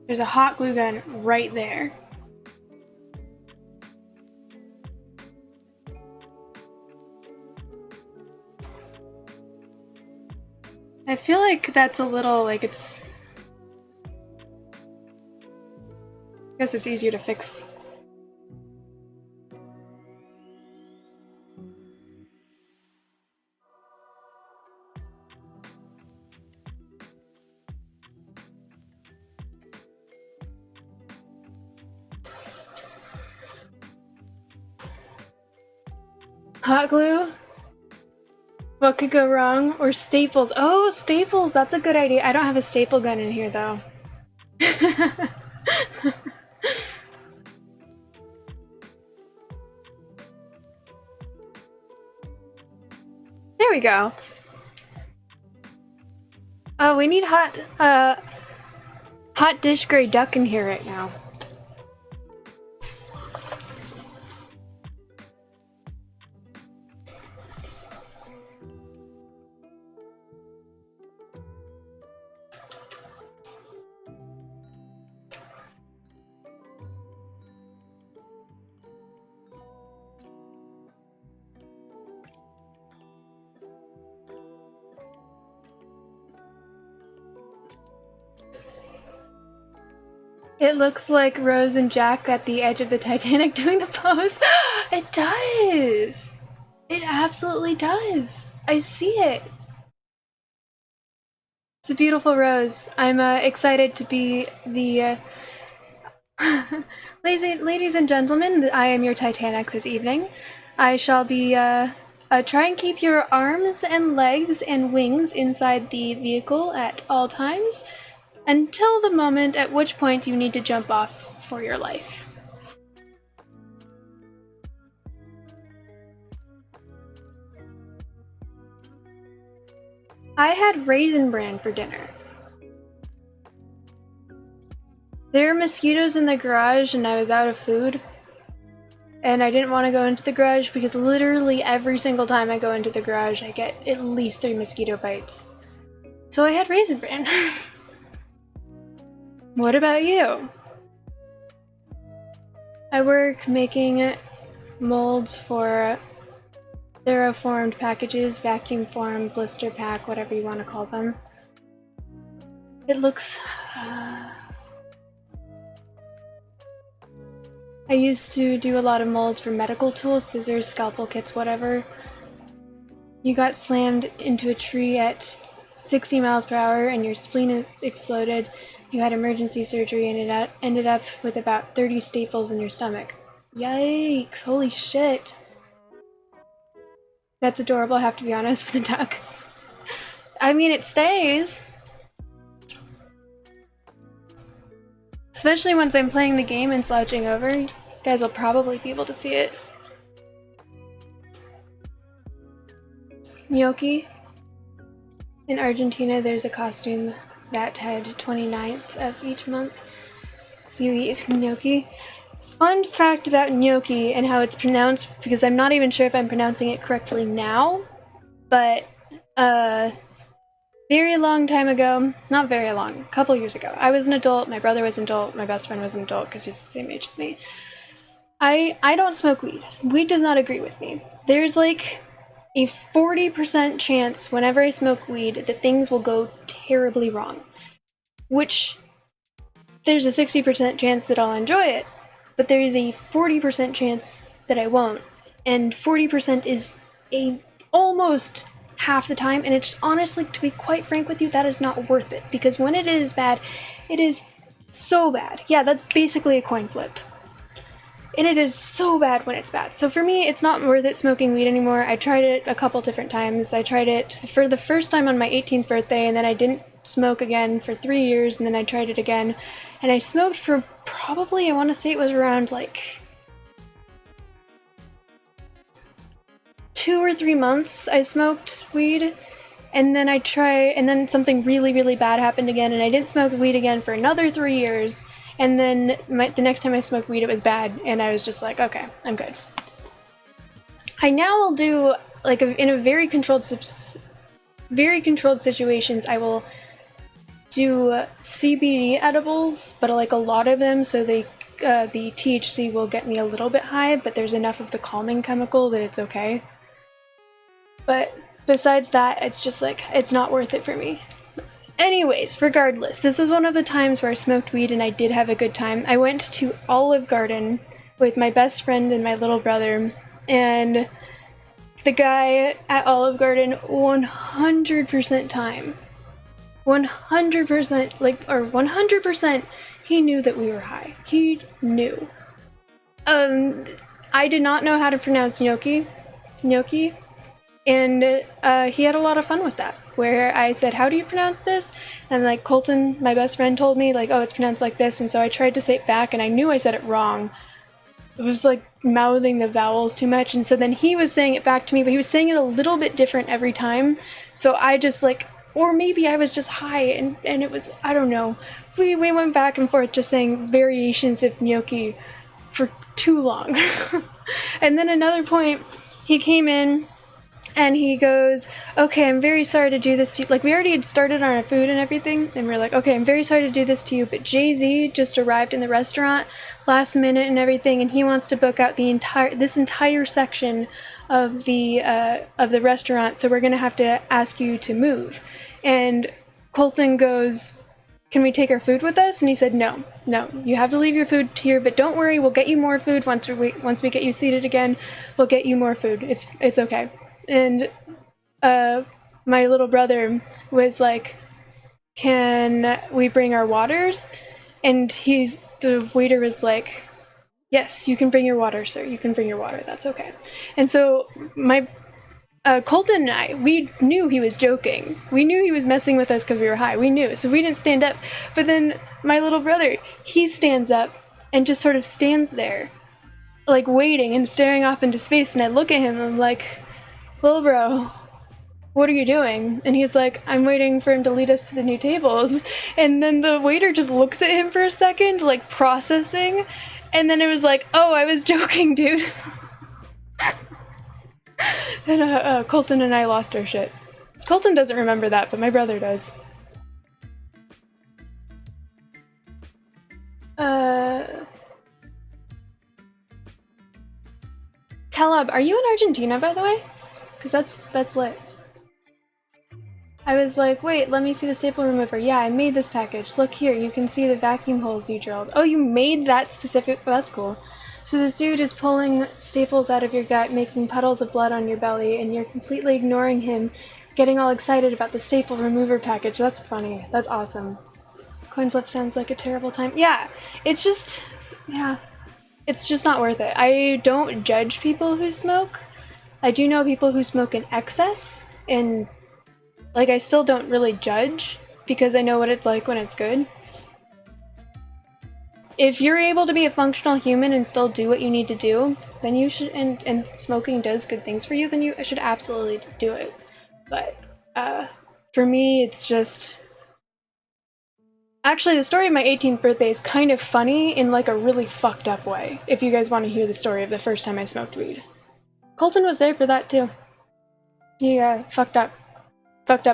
There's a hot glue gun right there. I feel like that's a little, like it's... I guess it's easier to fix. Hot glue? What could go wrong? Or staples. Oh, staples! That's a good idea. I don't have a staple gun in here, though. There we go. Oh, we need hot dish gray duck in here right now. It looks like Rose and Jack at the edge of the Titanic doing the pose. It does! It absolutely does! I see it! It's a beautiful rose. I'm excited to be the... Ladies and gentlemen, I am your Titanic this evening. I shall be try and keep your arms and legs and wings inside the vehicle at all times, until the moment at which point you need to jump off for your life. I had Raisin Bran for dinner. There are mosquitoes in the garage and I was out of food. And I didn't want to go into the garage because literally every single time I go into the garage I get at least 3 mosquito bites. So I had Raisin Bran. What about you? I work making molds for Theraformed packages, vacuum form, blister pack, whatever you want to call them. It looks... I used to do a lot of molds for medical tools, scissors, scalpel kits, whatever. You got slammed into a tree at 60 miles per hour and your spleen exploded. You had emergency surgery and it ended up with about 30 staples in your stomach. Yikes, holy shit. That's adorable, I have to be honest, with the duck. I mean, it stays. Especially once I'm playing the game and slouching over, you guys will probably be able to see it. Gnocchi. In Argentina, there's a costume that had 29th of each month. You eat gnocchi. Fun fact about gnocchi and how it's pronounced, because I'm not even sure if I'm pronouncing it correctly now, but very long time ago, not very long, a couple years ago, I was an adult, my brother was an adult, my best friend was an adult because he's the same age as me. I don't smoke weed. Weed does not agree with me. There's like a 40% chance whenever I smoke weed that things will go terribly wrong, which there's a 60% chance that I'll enjoy it, but there is a 40% chance that I won't, and 40% is almost half the time, and it's honestly, to be quite frank with you, that is not worth it, because when it is bad, it is So bad. Yeah, that's basically a coin flip. And it is so bad when it's bad. So for me, it's not worth it smoking weed anymore. I tried it a couple different times. I tried it for the first time on my 18th birthday, and then I didn't smoke again for 3 years, and then I tried it again. And I smoked for probably, I want to say it was around like 2 or 3 months I smoked weed. And then something really, really bad happened again, and I didn't smoke weed again for another 3 years. And then the next time I smoked weed, it was bad, and I was just like, okay, I'm good. I now will do, like, in a very controlled situations, I will do CBD edibles, but like a lot of them, so the THC will get me a little bit high, but there's enough of the calming chemical that it's okay. But besides that, it's just like, it's not worth it for me. Anyways, regardless, this was one of the times where I smoked weed and I did have a good time. I went to Olive Garden with my best friend and my little brother, and the guy at Olive Garden 100% time, 100%, he knew that we were high. He knew. I did not know how to pronounce gnocchi, and he had a lot of fun with that, where I said, how do you pronounce this? And like Colton, my best friend, told me like, oh, it's pronounced like this, and so I tried to say it back, and I knew I said it wrong. It was like mouthing the vowels too much, and so then he was saying it back to me, but he was saying it a little bit different every time, so I just like, or maybe I was just high, and it was, I don't know. We went back and forth just saying variations of gnocchi for too long. And then another point, he came in, and he goes, okay, I'm very sorry to do this to you. Like, we already had started on our food and everything, and we are like, okay, I'm very sorry to do this to you, but Jay-Z just arrived in the restaurant last minute and everything, and he wants to book out this entire section of the restaurant, so we're gonna have to ask you to move. And Colton goes, can we take our food with us? And he said, no, you have to leave your food here, but don't worry, we'll get you more food once we get you seated again. We'll get you more food. It's okay. And my little brother was like, can we bring our waters? And the waiter was like, yes, you can bring your water, sir. You can bring your water. That's okay. And so my Colton and I, we knew he was joking. We knew he was messing with us because we were high. We knew. So we didn't stand up. But then my little brother, he stands up and just sort of stands there, like waiting and staring off into space. And I look at him and I'm like, little bro, what are you doing? And he's like, I'm waiting for him to lead us to the new tables. And then the waiter just looks at him for a second, like processing. And then it was like, oh, I was joking, dude. And Colton and I lost our shit. Colton doesn't remember that, but my brother does. Caleb, are you in Argentina, by the way? Because that's lit. I was like, wait, let me see the staple remover. Yeah, I made this package. Look here, you can see the vacuum holes you drilled. Oh, you made that specific? Well, that's cool. So this dude is pulling staples out of your gut, making puddles of blood on your belly, and you're completely ignoring him, getting all excited about the staple remover package. That's funny. That's awesome. Coin flip sounds like a terrible time. Yeah, it's just not worth it. I don't judge people who smoke. I do know people who smoke in excess, and like I still don't really judge because I know what it's like when it's good. If you're able to be a functional human and still do what you need to do, then you should, and smoking does good things for you, then you should absolutely do it. But for me, it's just... Actually, the story of my 18th birthday is kind of funny in like a really fucked up way, if you guys want to hear the story of the first time I smoked weed. Colton was there for that too. He fucked up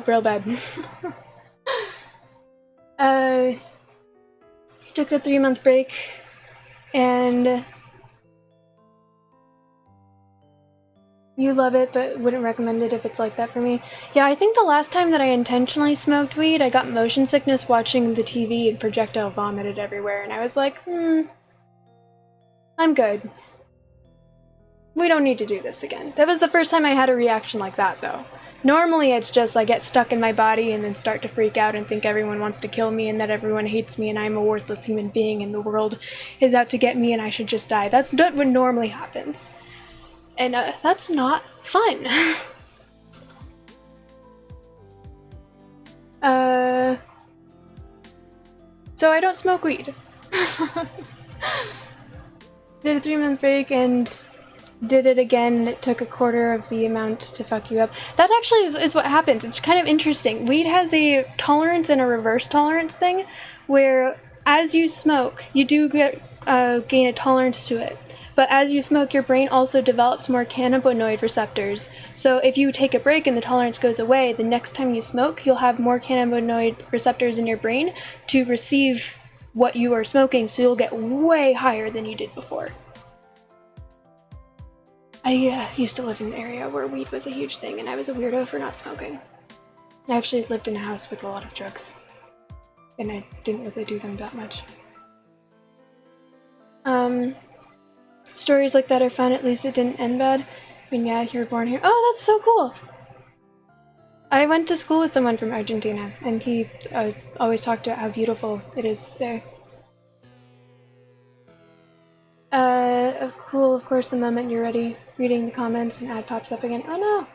real bad. Took a 3-month break, and you love it, but wouldn't recommend it if it's like that for me. Yeah, I think the last time that I intentionally smoked weed, I got motion sickness watching the TV and projectile vomited everywhere, and I was like, I'm good. We don't need to do this again. That was the first time I had a reaction like that, though. Normally it's just I get stuck in my body and then start to freak out and think everyone wants to kill me and that everyone hates me and I'm a worthless human being and the world is out to get me and I should just die. That's not what normally happens. And that's not fun. So I don't smoke weed. Did a 3-month break and did it again, and it took a quarter of the amount to fuck you up. That actually is what happens. It's kind of interesting. Weed has a tolerance and a reverse tolerance thing, where as you smoke, you do get gain a tolerance to it. But as you smoke, your brain also develops more cannabinoid receptors. So if you take a break and the tolerance goes away, the next time you smoke, you'll have more cannabinoid receptors in your brain to receive what you are smoking, so you'll get way higher than you did before. I used to live in an area where weed was a huge thing, and I was a weirdo for not smoking. I actually lived in a house with a lot of drugs, and I didn't really do them that much. Stories like that are fun, at least it didn't end bad. I mean, yeah, you were born here. Oh, that's so cool! I went to school with someone from Argentina, and he always talked about how beautiful it is there. Cool, of course, the moment you're ready, reading the comments, an ad pops up again. Oh no!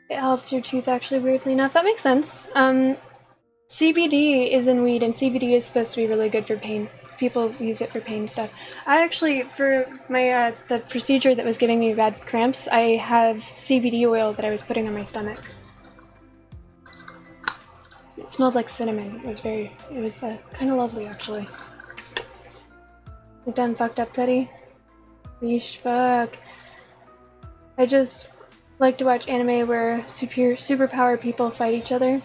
It helped your tooth, actually, weirdly enough. That makes sense. CBD is in weed, and CBD is supposed to be really good for pain. People use it for pain stuff. I actually, for my, the procedure that was giving me bad cramps, I have CBD oil that I was putting on my stomach. It smelled like cinnamon. It was kind of lovely, actually. You done fucked up, Teddy? Yeesh, fuck. I just like to watch anime where superpower people fight each other.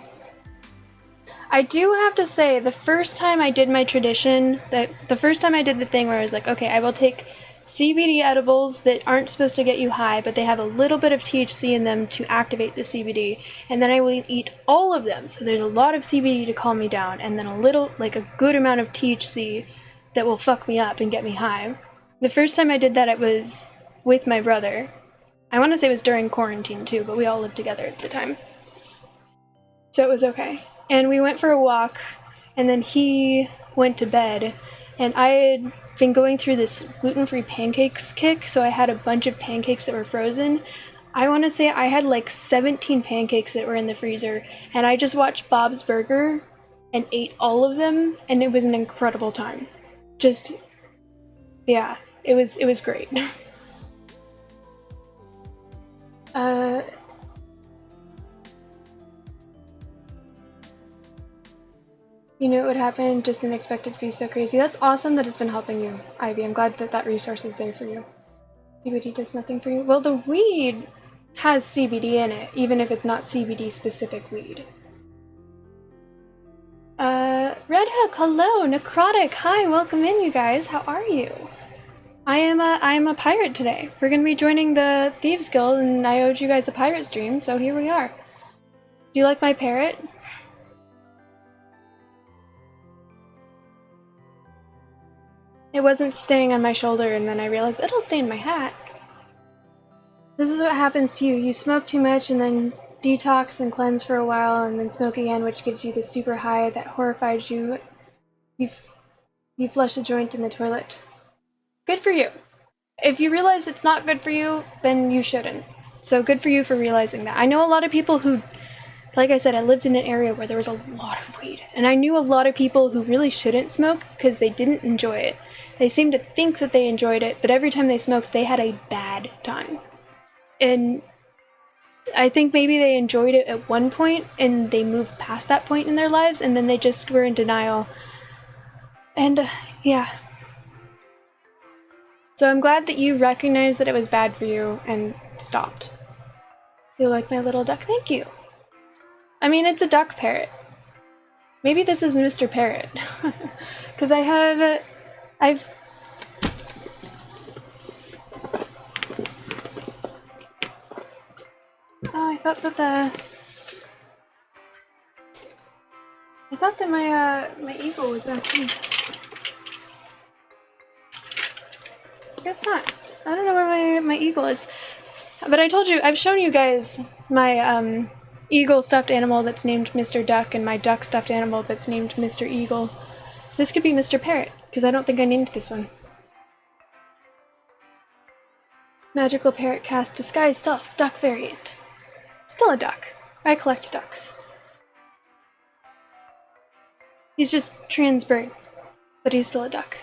I do have to say, the first time I did my tradition, the first time I did the thing where I was like, okay, I will take CBD edibles that aren't supposed to get you high, but they have a little bit of THC in them to activate the CBD, and then I will eat all of them. So there's a lot of CBD to calm me down, and then a little, like a good amount of THC that will fuck me up and get me high. The first time I did that, it was with my brother. I want to say it was during quarantine too, but we all lived together at the time. So it was okay. And we went for a walk, and then he went to bed, and I had been going through this gluten-free pancakes kick, so I had a bunch of pancakes that were frozen. I want to say I had like 17 pancakes that were in the freezer, and I just watched Bob's Burger and ate all of them, and it was an incredible time. Just, yeah, it was great. You knew it would happen, just didn't expect it to be so crazy. That's awesome that it's been helping you, Ivy. I'm glad that that resource is there for you. CBD does nothing for you? Well, the weed has CBD in it, even if it's not CBD-specific weed. Red Hook, hello! Necrotic, hi, welcome in, you guys. How are you? I am a pirate today. We're gonna be joining the Thieves Guild, and I owed you guys a pirate stream, so here we are. Do you like my parrot? It wasn't staying on my shoulder, and then I realized it'll stay in my hat. This is what happens to you. You smoke too much, and then detox and cleanse for a while, and then smoke again, which gives you the super high that horrifies you. You flush a joint in the toilet. Good for you. If you realize it's not good for you, then you shouldn't. So good for you for realizing that. I know a lot of people who, like I said, I lived in an area where there was a lot of weed, and I knew a lot of people who really shouldn't smoke because they didn't enjoy it. They seemed to think that they enjoyed it, but every time they smoked, they had a bad time. And I think maybe they enjoyed it at one point, and they moved past that point in their lives, and then they just were in denial. And, yeah. So I'm glad that you recognized that it was bad for you and stopped. You like my little duck? Thank you. I mean, it's a duck parrot. Maybe this is Mr. Parrot. Because I've... Oh, I thought that my eagle was back here. Guess not. I don't know where my eagle is. But I told you, I've shown you guys my eagle stuffed animal that's named Mr. Duck and my duck stuffed animal that's named Mr. Eagle. This could be Mr. Parrot, because I don't think I named this one. Magical Parrot cast Disguise Self, Duck variant. Still a duck. I collect ducks. He's just trans bird, but he's still a duck.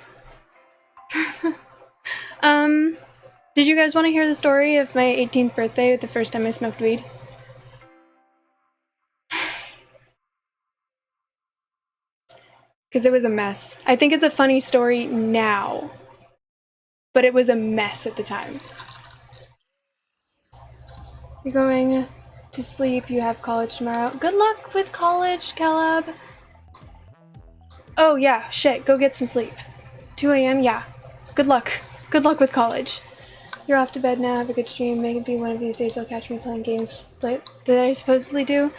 Did you guys want to hear the story of my 18th birthday, the first time I smoked weed? Because it was a mess. I think it's a funny story now, but it was a mess at the time. You're going to sleep, you have college tomorrow. Good luck with college, Caleb. Oh yeah, shit, go get some sleep. 2 a.m., yeah. Good luck. Good luck with college. You're off to bed now, have a good stream. Maybe one of these days you'll catch me playing games that I supposedly do.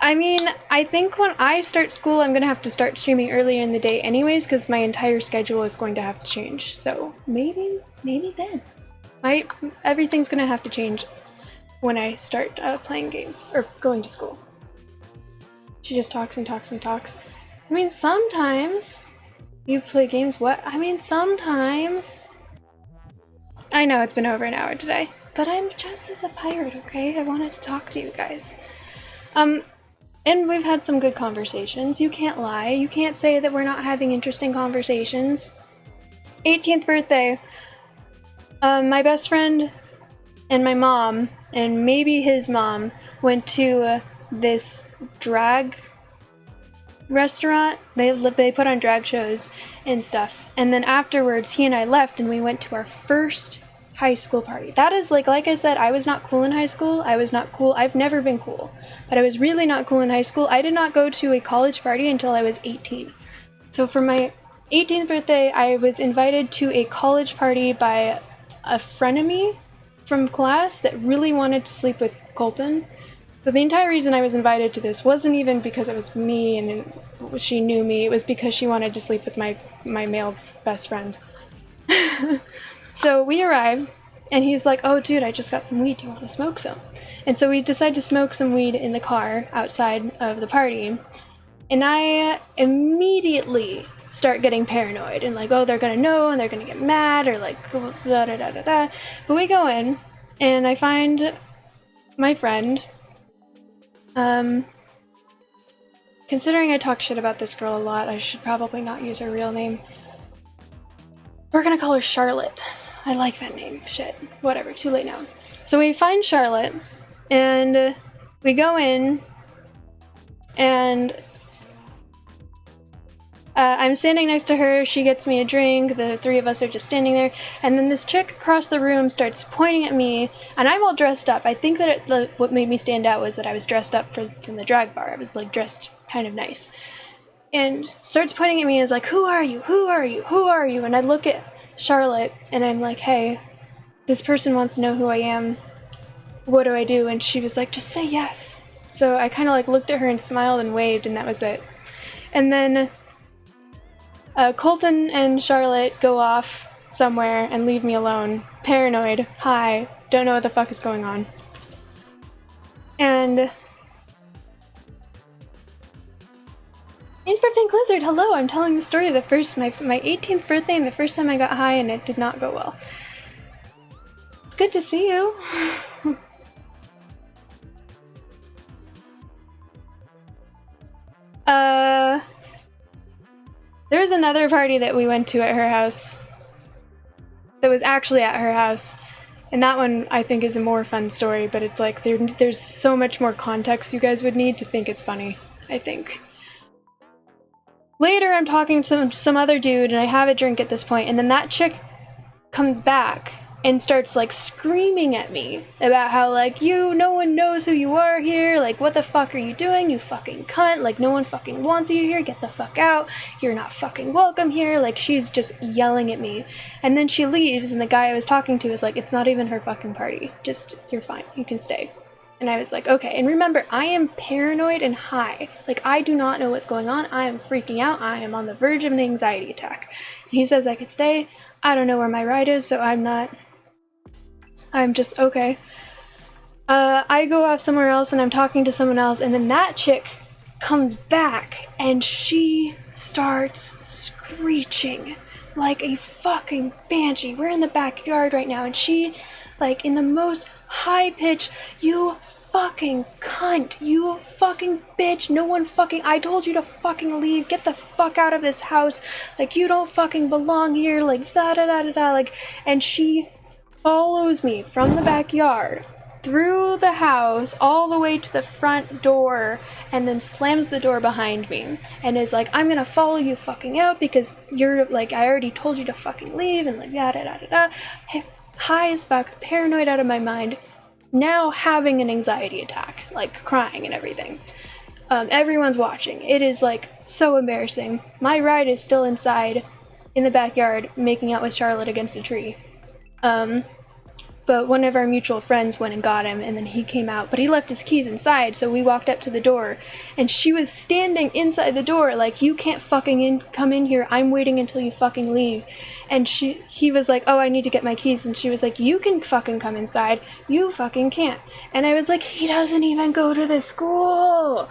I mean, I think when I start school, I'm gonna have to start streaming earlier in the day anyways, because my entire schedule is going to have to change. So maybe then. Everything's gonna have to change when I start playing games, or going to school. She just talks and talks and talks. I mean, sometimes you play games, what? I mean, sometimes. I know it's been over an hour today, but I'm just as a pirate, okay? I wanted to talk to you guys. And we've had some good conversations. You can't lie. You can't say that we're not having interesting conversations. 18th birthday. My best friend and my mom, and maybe his mom, went to this drag restaurant. They put on drag shows and stuff. And then afterwards, he and I left and we went to our first high school party. That is like I said, I was not cool in high school. I was not cool. I've never been cool. But I was really not cool in high school. I did not go to a college party until I was 18. So for my 18th birthday, I was invited to a college party by a frenemy from class that really wanted to sleep with Colton. But the entire reason I was invited to this wasn't even because it was me and she knew me. It was because she wanted to sleep with my male best friend. So we arrive, and he's like, oh dude, I just got some weed, do you want to smoke some? And so we decide to smoke some weed in the car outside of the party, and I immediately start getting paranoid, and like, oh, they're gonna know, and they're gonna get mad, or like, da da da da da. But we go in, and I find my friend, considering I talk shit about this girl a lot, I should probably not use her real name. We're gonna call her Charlotte. I like that name. Shit. Whatever. Too late now. So we find Charlotte, and we go in, and I'm standing next to her. She gets me a drink. The three of us are just standing there, and then this chick across the room starts pointing at me, and I'm all dressed up. I think that what made me stand out was that I was dressed up from the drag bar. I was like dressed kind of nice. And starts pointing at me and is like, who are you? Who are you? Who are you? And I look at Charlotte and I'm like, hey, this person wants to know who I am. What do I do? And she was like, just say yes. So I kind of like looked at her and smiled and waved, and that was it. And then Colton and Charlotte go off somewhere and leave me alone. Paranoid. Hi. Don't know what the fuck is going on. And Infrared Pink Lizard, hello! I'm telling the story of my 18th birthday and the first time I got high, and it did not go well. It's good to see you. There was another party that we went to at her house that was actually at her house, and that one I think is a more fun story, but it's like there's so much more context you guys would need to think it's funny, I think. Later, I'm talking to some other dude, and I have a drink at this point, and then that chick comes back and starts, like, screaming at me about how, like, no one knows who you are here, like, what the fuck are you doing, you fucking cunt, like, no one fucking wants you here, get the fuck out, you're not fucking welcome here, like, she's just yelling at me. And then she leaves, and the guy I was talking to is like, it's not even her fucking party, just, you're fine, you can stay. And I was like, okay. And remember, I am paranoid and high. Like, I do not know what's going on. I am freaking out. I am on the verge of an anxiety attack. And he says I could stay. I don't know where my ride is, so I'm just, okay. I go off somewhere else and I'm talking to someone else, and then that chick comes back and she starts screeching like a fucking banshee. We're in the backyard right now, and she, like, in the most high pitch, "You fucking cunt, you fucking bitch, no one fucking, I told you to fucking leave, get the fuck out of this house, like, you don't fucking belong here, like, da da da da da," like, and she follows me from the backyard through the house all the way to the front door, and then slams the door behind me and is like, "I'm gonna follow you fucking out because you're like, I already told you to fucking leave," and like da da da da da. High as fuck, paranoid out of my mind, now having an anxiety attack, like crying and everything. Everyone's watching. It is like so embarrassing. My ride is still inside in the backyard making out with Charlotte against a tree. But one of our mutual friends went and got him, and then he came out, but he left his keys inside, so we walked up to the door, and she was standing inside the door like, "You can't fucking come in here, I'm waiting until you fucking leave." And he was like, "Oh, I need to get my keys," and she was like, "You can fucking come inside, you fucking can't." And I was like, "He doesn't even go to this school!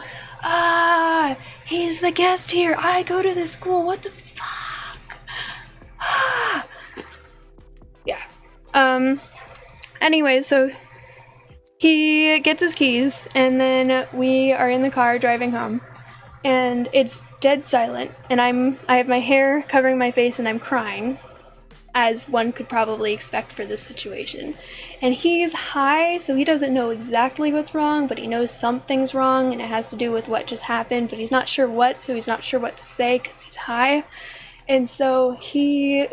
He's the guest here, I go to this school, what the fuck?" Yeah. Anyway, so he gets his keys, and then we are in the car driving home, and it's dead silent, and I have my hair covering my face, and I'm crying, as one could probably expect for this situation. And he's high, so he doesn't know exactly what's wrong, but he knows something's wrong, and it has to do with what just happened, but he's not sure what, so he's not sure what to say because he's high. And so he,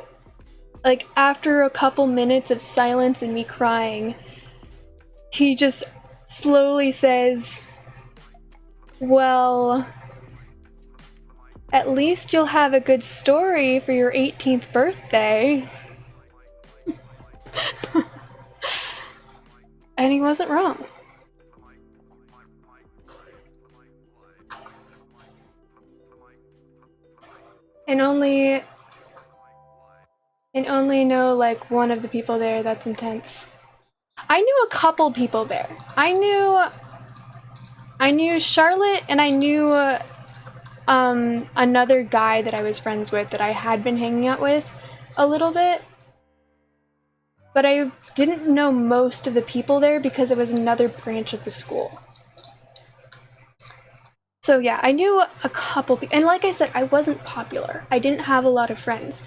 like, after a couple minutes of silence and me crying, he just slowly says, "Well, at least you'll have a good story for your 18th birthday." And he wasn't wrong. And only know like one of the people there. That's intense. I knew a couple people there. I knew Charlotte, and I knew another guy that I was friends with that I had been hanging out with a little bit. But I didn't know most of the people there because it was another branch of the school. So yeah, I knew a couple people, and like I said, I wasn't popular. I didn't have a lot of friends.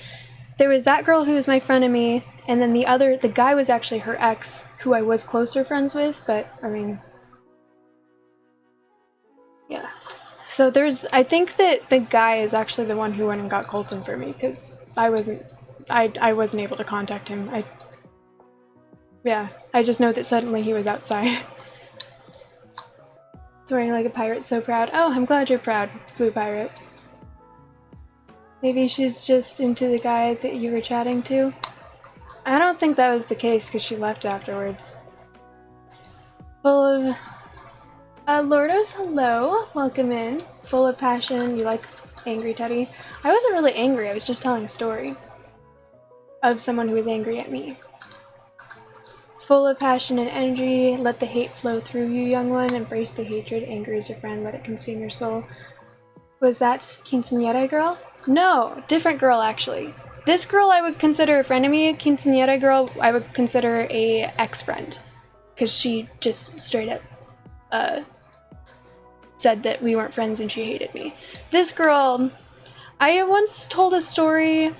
There was that girl who was my frenemy, and then the guy was actually her ex, who I was closer friends with, but, I mean, yeah. So I think that the guy is actually the one who went and got Colton for me, because I wasn't able to contact him. I just know that suddenly he was outside. Swearing like a pirate, so proud. Oh, I'm glad you're proud, Blue Pirate. Maybe she's just into the guy that you were chatting to? I don't think that was the case because she left afterwards. Full of... Lordos, hello. Welcome in. Full of passion. You like angry Teddy? I wasn't really angry, I was just telling a story of someone who was angry at me. Full of passion and energy. Let the hate flow through you, young one. Embrace the hatred. Anger is your friend. Let it consume your soul. Was that Quinceañera girl? No, different girl actually. This girl I would consider a friend of me. Quinceañera girl I would consider a ex-friend, because she just straight up said that we weren't friends and she hated me. This girl, I once told a story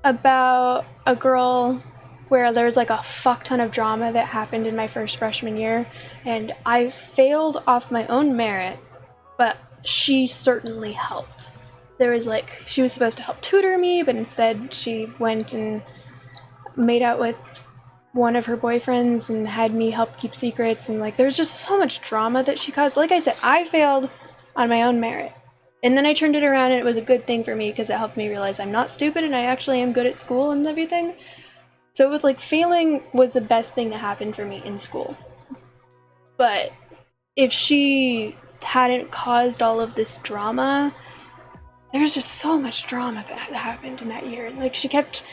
about a girl where there's like a fuck ton of drama that happened in my first freshman year, and I failed off my own merit, but she certainly helped. There was like, she was supposed to help tutor me, but instead she went and made out with one of her boyfriends and had me help keep secrets, and like there's just so much drama that she caused. Like I said, I failed on my own merit. And then I turned it around and it was a good thing for me because it helped me realize I'm not stupid and I actually am good at school and everything. So it was like failing was the best thing that happened for me in school. But if she hadn't caused all of this drama, there was just so much drama that happened in that year. Like she kept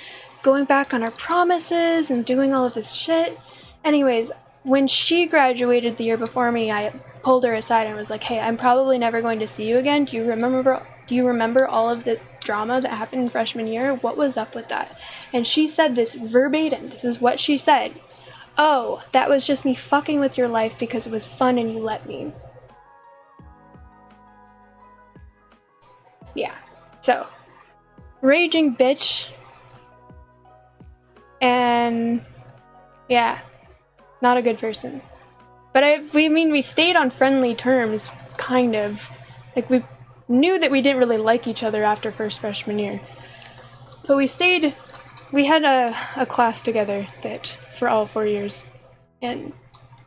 going back on her promises and doing all of this shit. Anyways, when she graduated the year before me, I pulled her aside and was like, hey, I'm probably never going to see you again. Do you remember all of the drama that happened in freshman year? What was up with that? And she said this verbatim. This is what she said. Oh, that was just me fucking with your life because it was fun and you let me. Yeah. So, raging bitch. And yeah, not a good person. But we stayed on friendly terms, kind of. Like, we knew that we didn't really like each other after first freshman year. But we had a class together that for all 4 years. And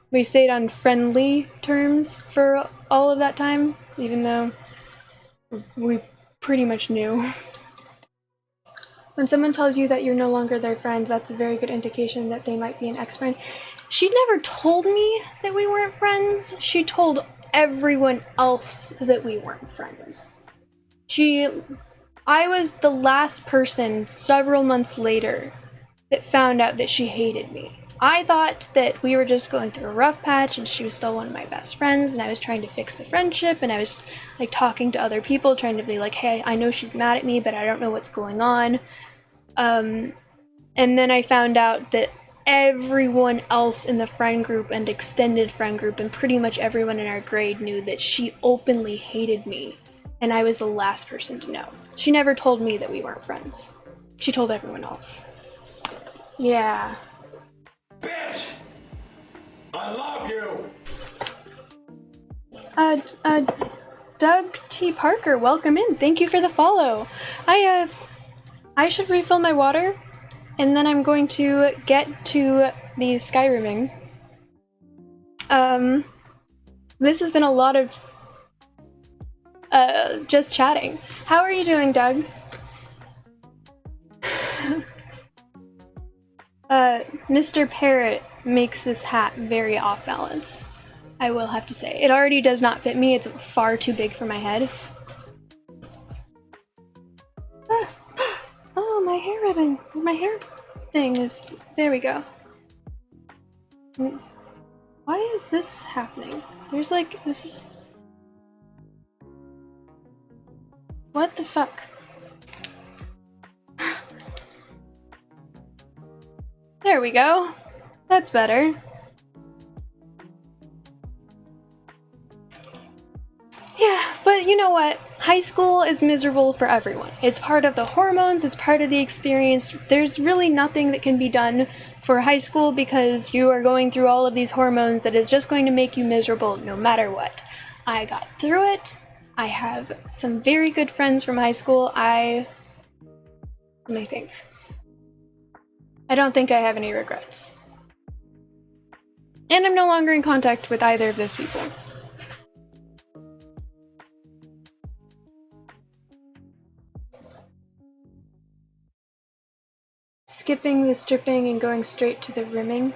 we stayed on friendly terms for all of that time, even though we pretty much knew. When someone tells you that you're no longer their friend, that's a very good indication that they might be an ex-friend. She never told me that we weren't friends. She told everyone else that we weren't friends. I was the last person several months later that found out that she hated me. I thought that we were just going through a rough patch and she was still one of my best friends and I was trying to fix the friendship and I was like talking to other people trying to be like, hey, I know she's mad at me, but I don't know what's going on. And then I found out that everyone else in the friend group and extended friend group and pretty much everyone in our grade knew that she openly hated me, and I was the last person to know. She never told me that we weren't friends. She told everyone else. Yeah. Bitch! I love you! Doug T. Parker, welcome in. Thank you for the follow. I should refill my water, and then I'm going to get to the Skyriming. This has been a lot of, just chatting. How are you doing, Doug? Mr. Parrot makes this hat very off balance, I will have to say. It already does not fit me, it's far too big for my head. Oh, my hair ribbon. My hair thing is... There we go. Why is this happening? There's like... This is... What the fuck? There we go. That's better. Yeah, but you know what? High school is miserable for everyone. It's part of the hormones, it's part of the experience. There's really nothing that can be done for high school because you are going through all of these hormones that is just going to make you miserable no matter what. I got through it. I have some very good friends from high school. Let me think. I don't think I have any regrets. And I'm no longer in contact with either of those people. Skipping the stripping and going straight to the rimming.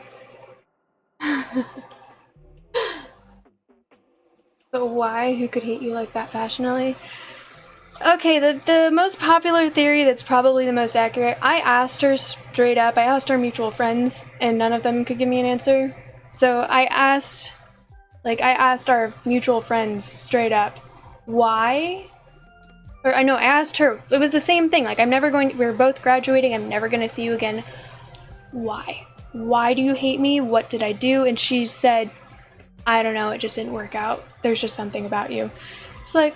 But why? Who could hate you like that passionately? Okay, the most popular theory that's probably the most accurate, I asked her straight up, I asked our mutual friends, and none of them could give me an answer. So I asked our mutual friends straight up, why? Or I asked her, it was the same thing, like we're both graduating, I'm never gonna see you again. Why? Why do you hate me? What did I do? And she said, I don't know, it just didn't work out. There's just something about you. It's like,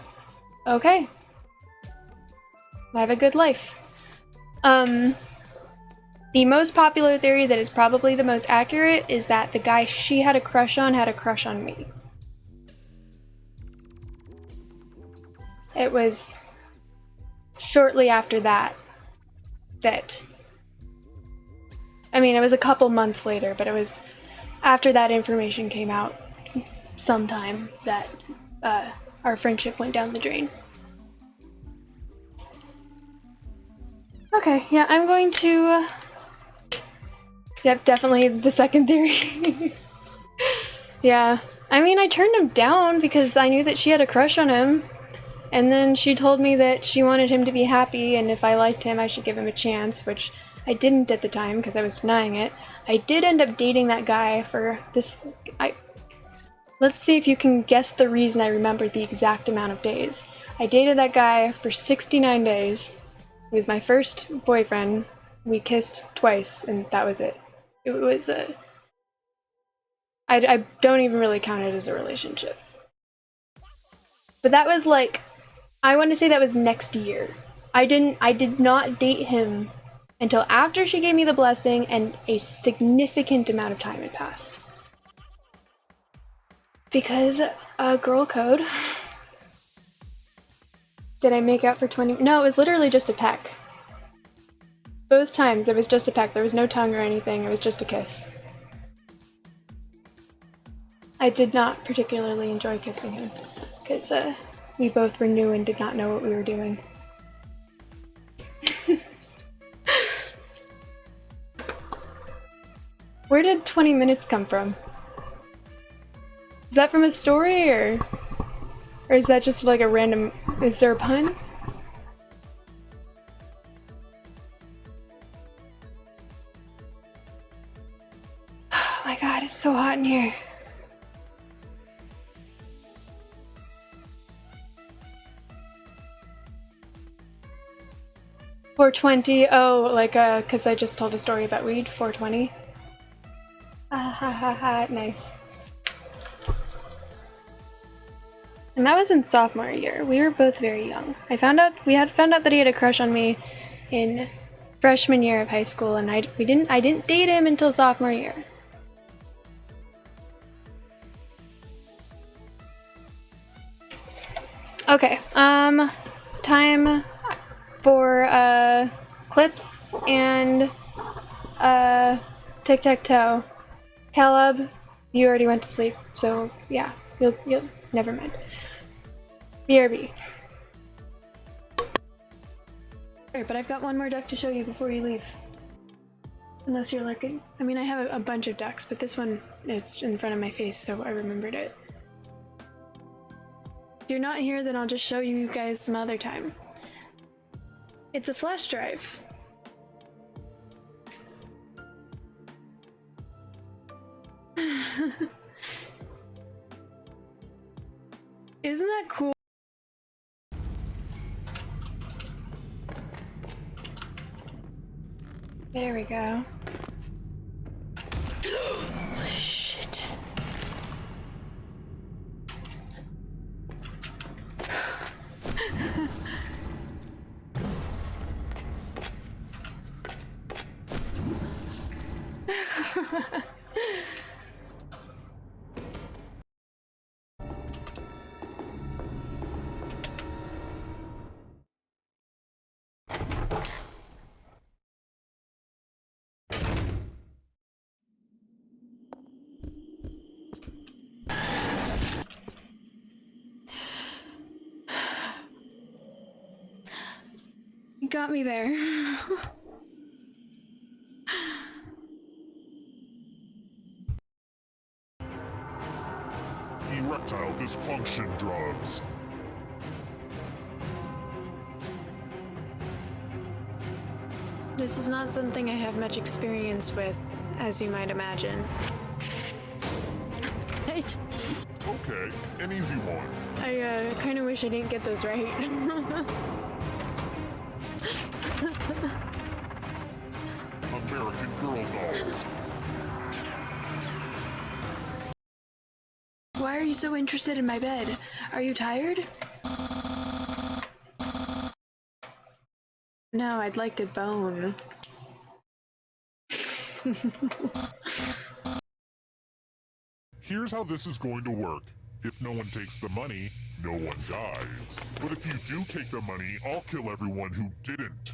okay. I have a good life. The most popular theory that is probably the most accurate is that the guy she had a crush on me. It was shortly after that, I mean, it was a couple months later, but it was after that information came out sometime that our friendship went down the drain. Okay, yeah, I'm going to... Yep, definitely the second theory. Yeah, I mean, I turned him down because I knew that she had a crush on him. And then she told me that she wanted him to be happy, and if I liked him, I should give him a chance, which I didn't at the time because I was denying it. I did end up dating that guy for this. Let's see if you can guess the reason I remember the exact amount of days. I dated that guy for 69 days. He was my first boyfriend. We kissed twice, and that was it. It was a. I don't even really count it as a relationship. But that was like, I want to say that was next year. I did not date him until after she gave me the blessing and a significant amount of time had passed. Because girl code. Did I make out for 20? No, it was literally just a peck. Both times it was just a peck. There was no tongue or anything. It was just a kiss. I did not particularly enjoy kissing him because we both were new and did not know what we were doing. Where did 20 minutes come from? Is that from a story or is that just like a random, is there a pun? Oh my god, it's so hot in here. $4.20, oh, like, cause I just told a story about weed, $4.20. Ha ha ha, nice. And that was in sophomore year. We were both very young. We had found out that he had a crush on me in freshman year of high school, and I didn't date him until sophomore year. Okay, time for clips and tic-tac-toe. Caleb, you already went to sleep, so yeah, you'll never mind. BRB. But I've got one more duck to show you before you leave. Unless you're lurking. I mean, I have a bunch of ducks, but this one is in front of my face, so I remembered it. If you're not here, then I'll just show you guys some other time. It's a flash drive. Isn't that cool? There we go. Holy shit. You got me there. Erectile dysfunction drugs. This is not something I have much experience with, as you might imagine. Okay, an easy one. I kind of wish I didn't get those right. American Girl dolls. Why are you so interested in my bed? Are you tired? No, I'd like to bone. Here's how this is going to work. If no one takes the money, no one dies. But if you do take the money, I'll kill everyone who didn't.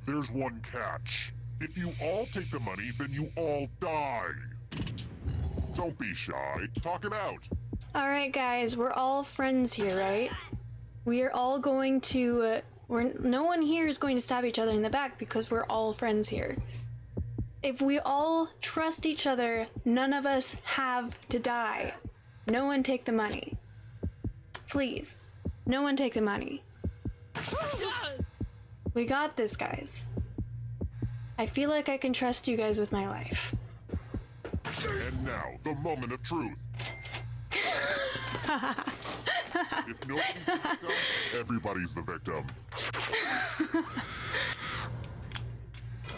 There's one catch. If you all take the money, then you all die. Don't be shy. Talk it out. Alright guys, we're all friends here, right? We are all going to, no one here is going to stab each other in the back because we're all friends here. If we all trust each other, none of us have to die. No one take the money. Please, no one take the money. We got this, guys. I feel like I can trust you guys with my life. And now, the moment of truth. If nobody's the victim, everybody's the victim.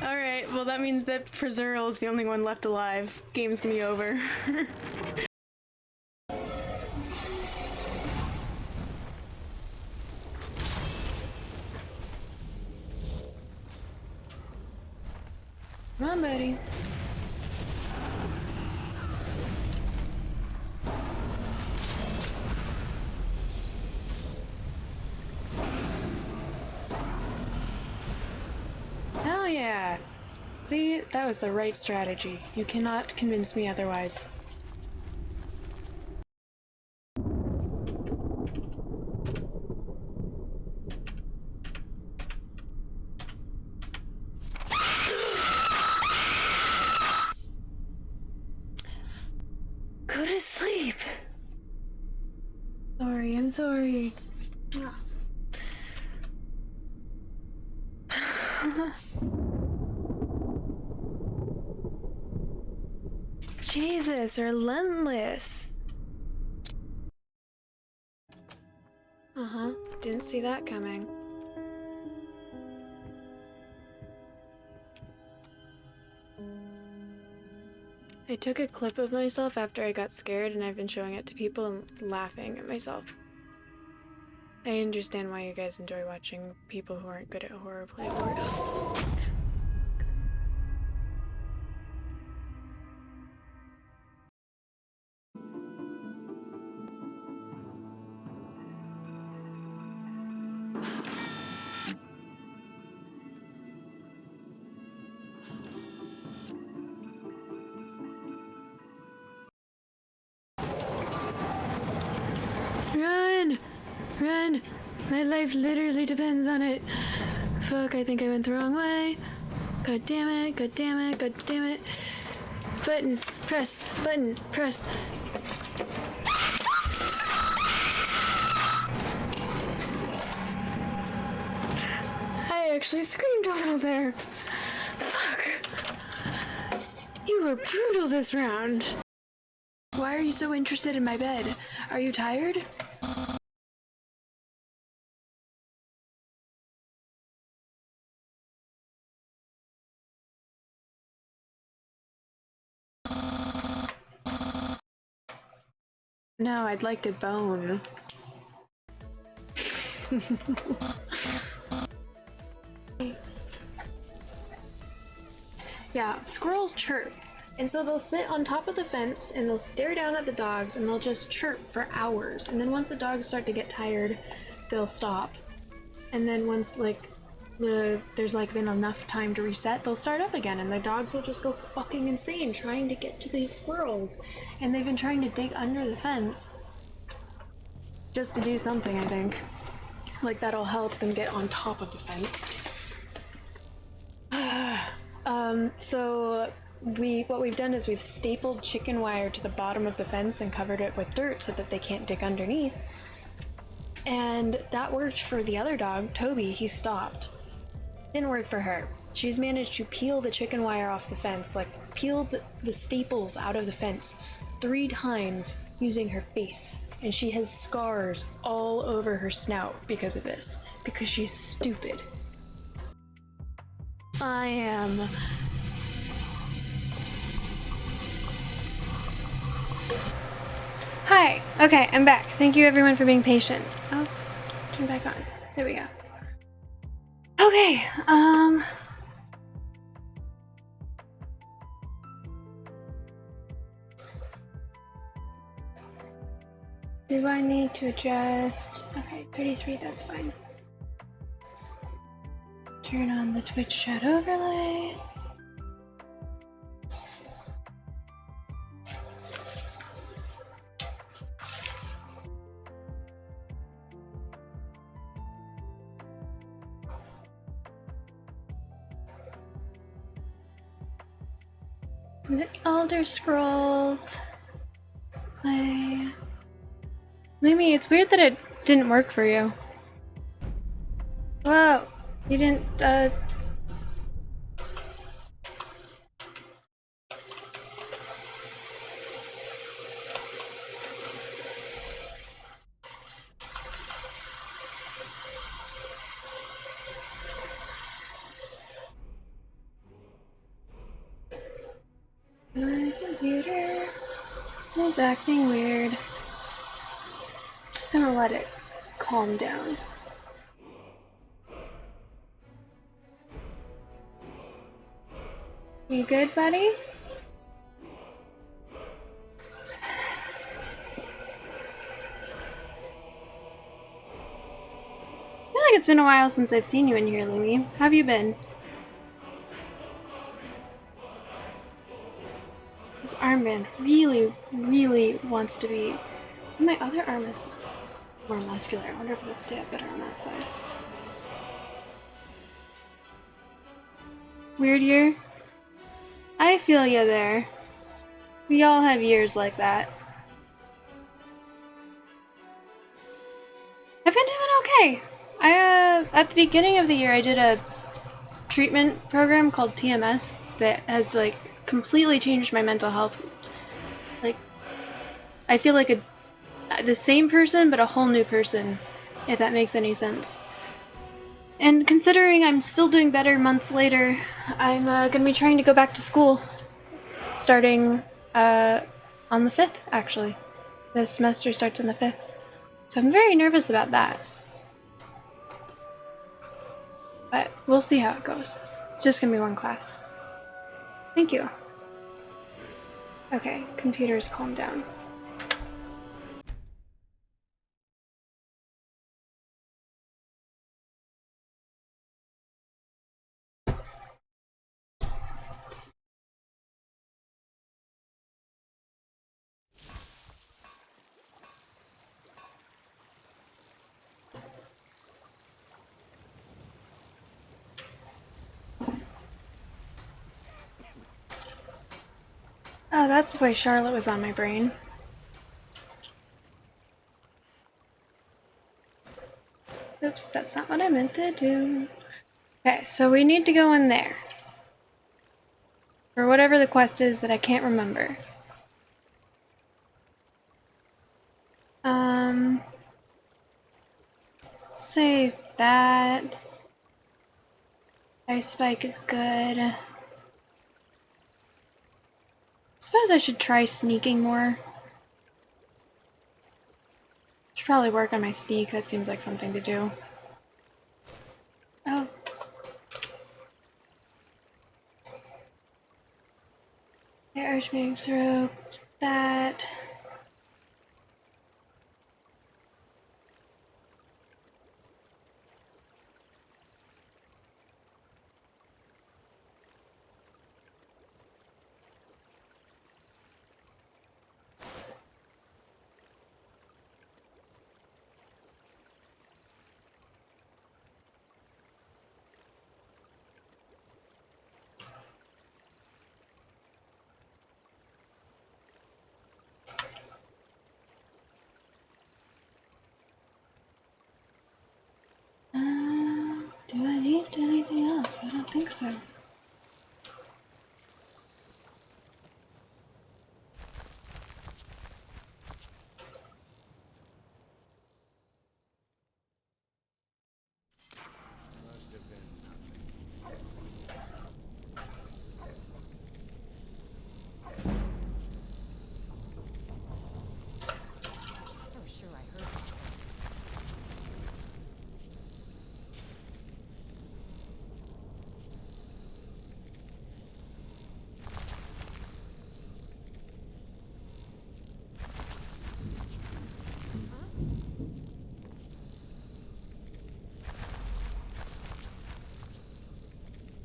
Alright, well that means that Prezerl is the only one left alive. Game's gonna be over. Come on, buddy. Hell yeah! See, that was the right strategy. You cannot convince me otherwise. Go to sleep! Sorry, I'm sorry. Jesus, relentless. Uh-huh, didn't see that coming. I took a clip of myself after I got scared and I've been showing it to people and laughing at myself. I understand why you guys enjoy watching people who aren't good at horror play horror. Run! Run! My life literally depends on it. Fuck, I think I went the wrong way. God damn it, god damn it, god damn it. Button, press, button, press. I actually screamed a little there. Fuck. You were brutal this round. Why are you so interested in my bed? Are you tired? No, I'd like to bone. Yeah, squirrels chirp. And so they'll sit on top of the fence and they'll stare down at the dogs and they'll just chirp for hours. And then once the dogs start to get tired, they'll stop. And then once there's been enough time to reset, they'll start up again and the dogs will just go fucking insane trying to get to these squirrels. And they've been trying to dig under the fence just to do something, I think. Like that'll help them get on top of the fence. So what we've done is we've stapled chicken wire to the bottom of the fence and covered it with dirt so that they can't dig underneath. And that worked for the other dog, Toby. He stopped. Didn't work for her. She's managed to peel the chicken wire off the fence, like peel the staples out of the fence 3 times using her face. And she has scars all over her snout because of this. Because she's stupid. I am. Hi. Okay, I'm back. Thank you everyone for being patient. Oh, turn back on. There we go. Okay, do I need to adjust? Okay, 33, that's fine. Turn on the Twitch chat overlay. The Elder Scrolls play. Lumi, it's weird that it didn't work for you. Whoa, you didn't, computer is acting weird. Just gonna let it calm down. You good, buddy? I feel like it's been a while since I've seen you in here, Louie. How have you been? This armband really, really wants to be... My other arm is more muscular. I wonder if it'll stay up better on that side. Weird year? I feel ya there. We all have years like that. I've been doing okay. At the beginning of the year, I did a treatment program called TMS that has, like, completely changed my mental health. Like, I feel like the same person, but a whole new person, if that makes any sense. And considering I'm still doing better months later, I'm gonna be trying to go back to school, starting on the 5th, actually. The semester starts on the 5th. So I'm very nervous about that. But we'll see how it goes. It's just gonna be one class. Thank you. Okay, computers, calm down. Oh, that's why Charlotte was on my brain. Oops, that's not what I meant to do. Okay, so we need to go in there. For whatever the quest is that I can't remember. Say that. Ice Spike is good. Suppose I should try sneaking more. Should probably work on my sneak, that seems like something to do. Oh. The Archmage throw that. Do I need anything else? I don't think so.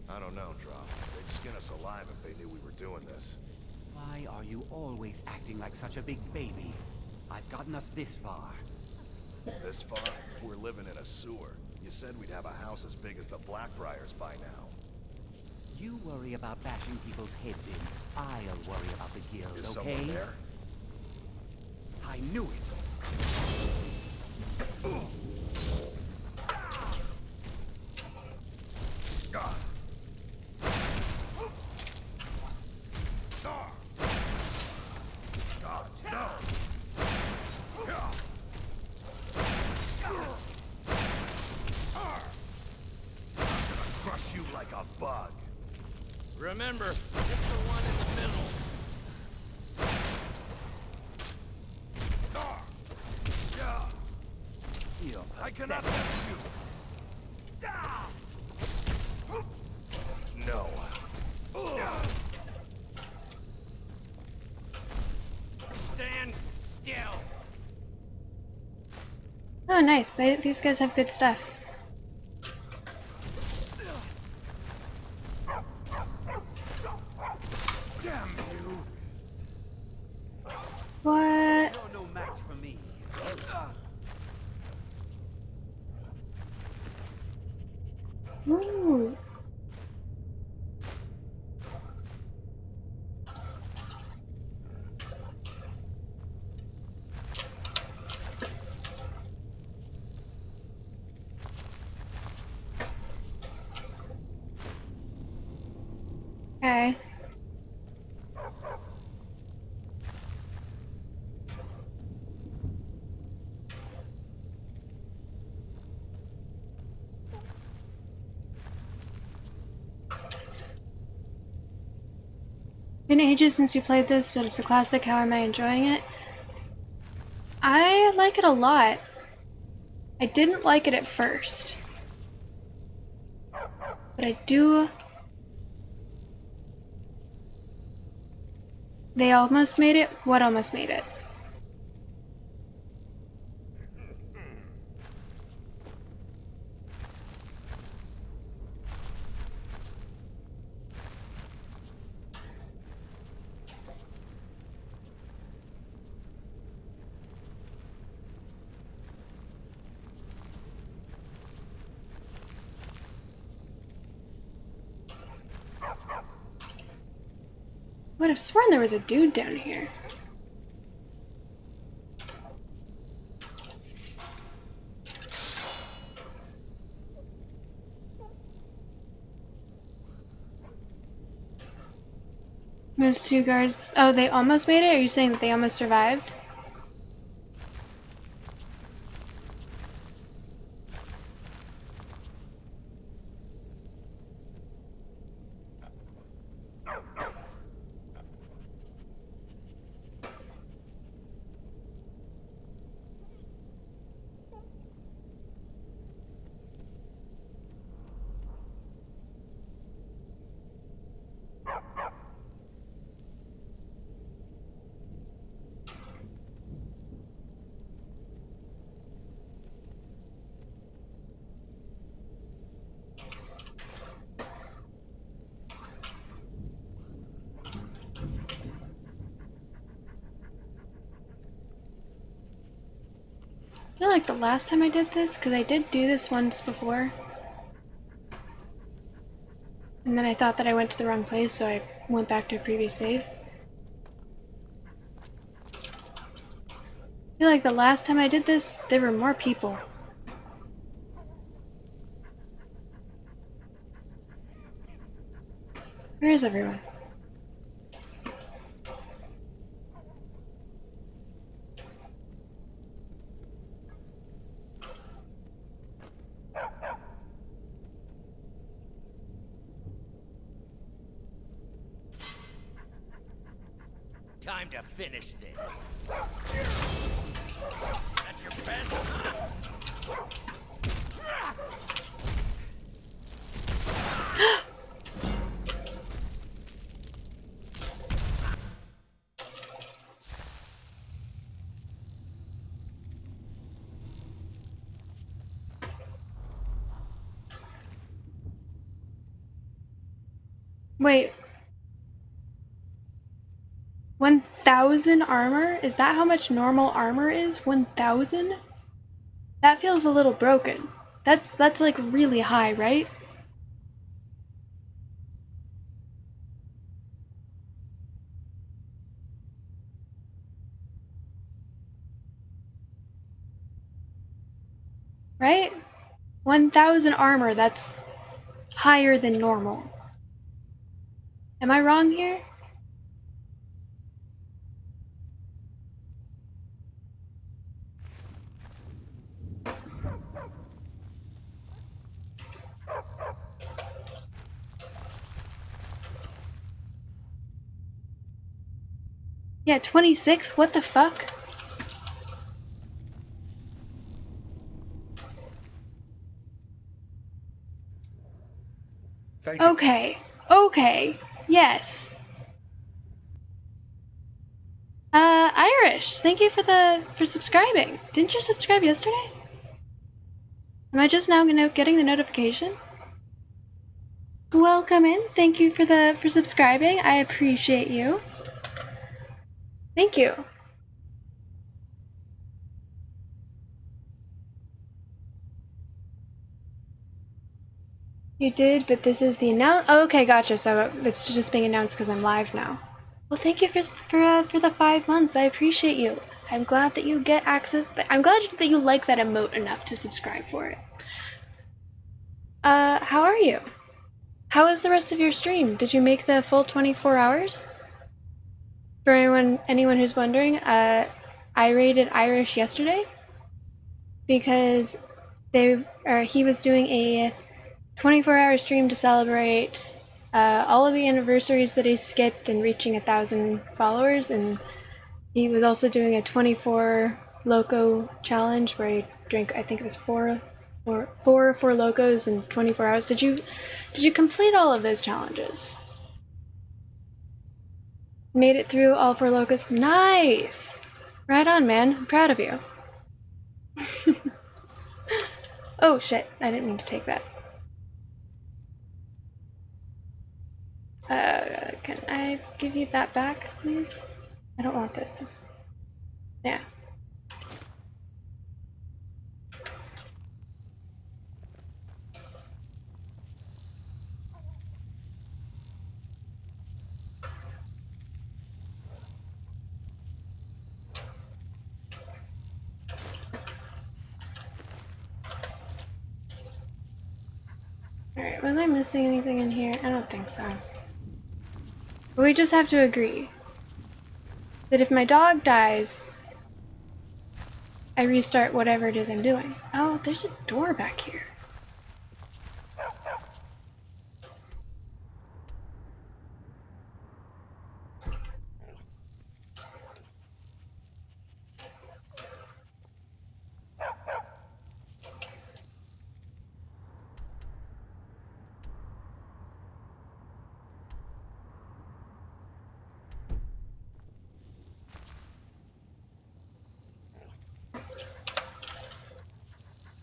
I don't know, Drop. They'd skin us alive if they knew we were doing this. Why are you always acting like such a big baby? I've gotten us this far. This far? We're living in a sewer. You said we'd have a house as big as the Blackbriars by now. You worry about bashing people's heads in. I'll worry about the guild, Is okay? someone there? I knew it! God. No! I'm gonna crush you like a bug. Remember, it's the one in the middle. I cannot let you. No. Stand still. Oh, nice. These guys have good stuff. Damn you. What? You're no match for me. Ooh. Okay. Been ages since you played this, but it's a classic. How am I enjoying it? I like it a lot. I didn't like it at first, but I do. They almost made it? What almost made it? Would have sworn there was a dude down here. Those two guards. Oh, they almost made it? Are you saying that they almost survived? I feel like the last time I did this, because I did do this once before. And then I thought that I went to the wrong place, so I went back to a previous save. I feel like the last time I did this, there were more people. Where is everyone? Time to finish this. That's your best. Wait. 1,000 armor? Is that how much normal armor is? 1,000? That feels a little broken. That's like really high, right? Right? 1,000 armor, that's higher than normal. Am I wrong here? Yeah, 26? What the fuck? Thank you. Okay. Okay. Yes. Irish, thank you for subscribing. Didn't you subscribe yesterday? Am I just now getting the notification? Welcome in. Thank you for subscribing. I appreciate you. Thank you. You did, but this is the oh, okay, gotcha. So it's just being announced because I'm live now. Well, thank you for the 5 months. I appreciate you. I'm glad that you get access. I'm glad that you like that emote enough to subscribe for it. How are you? How was the rest of your stream? Did you make the full 24 hours? For anyone who's wondering, I rated Irish yesterday because he was doing a 24-hour stream to celebrate all of the anniversaries that he skipped and reaching 1,000 followers, and he was also doing a 24 loco challenge where he drank, I think it was four locos in 24 hours. Did you complete all of those challenges? Made it through all 4 locos? Nice! Right on, man. I'm proud of you. Oh shit, I didn't mean to take that. Can I give you that back, please? I don't want this. Yeah. Alright, was I missing anything in here? I don't think so. But we just have to agree that if my dog dies, I restart whatever it is I'm doing. Oh, there's a door back here.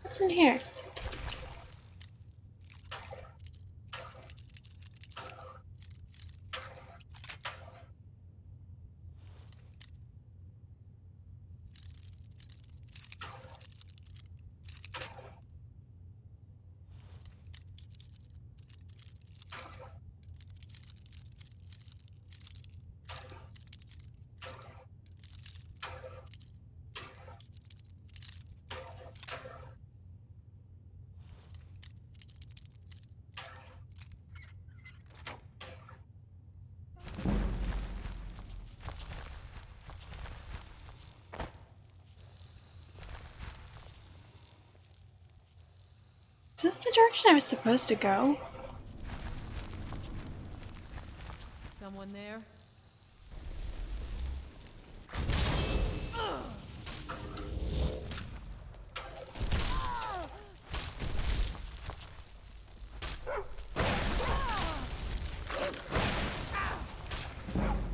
What's in here? Is this the direction I was supposed to go? Someone there?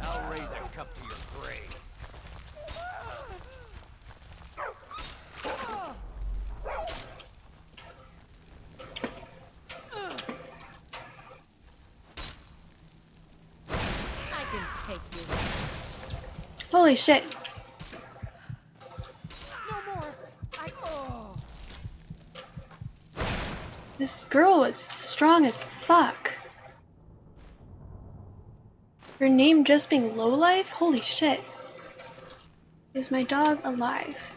I'll raise a cup to your grave. I can take you. Holy shit. No more. This girl was strong as fuck. Her name just being Lowlife? Holy shit. Is my dog alive?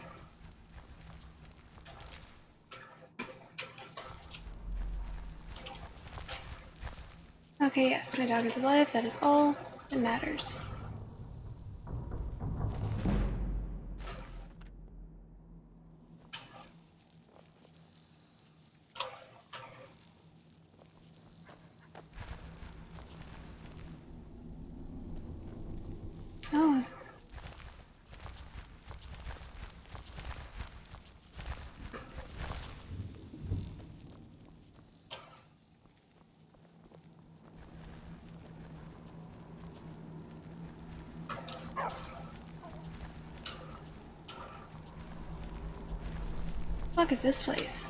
Okay, yes, my dog is alive. That is all that matters. Oh. Fuck is this place?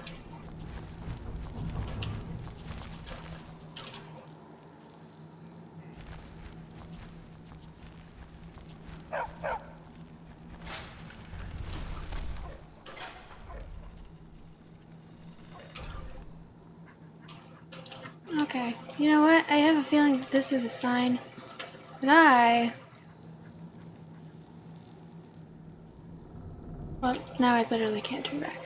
Okay, you know what? I have a feeling that this is a sign that well, now I literally can't turn back.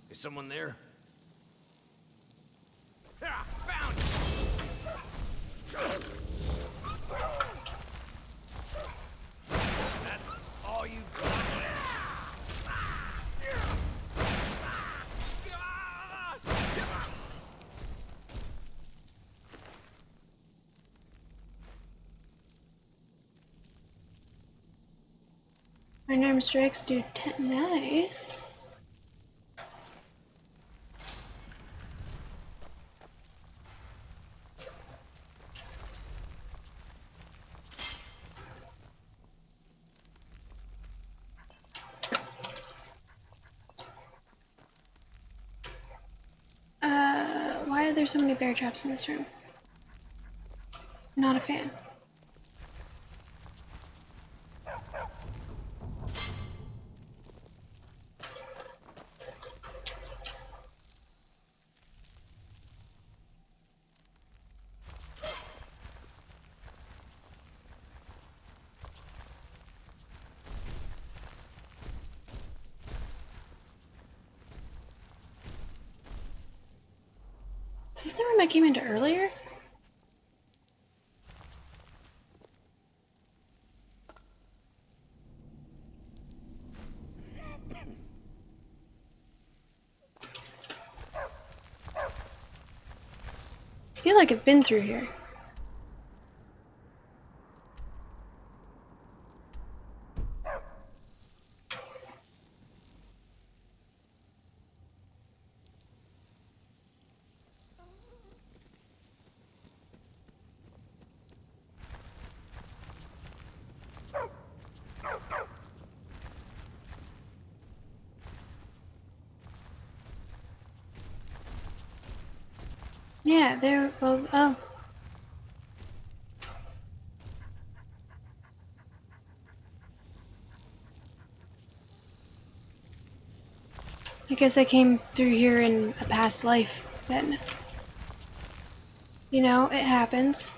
Is someone there? Ah, found it! That's all you got? Unarmed strikes do 10. Nice. Why are there so many bear traps in this room? Not a fan. Is this the room I came into earlier? I feel like I've been through here. Yeah, there. Well, oh. I guess I came through here in a past life, then. You know, it happens.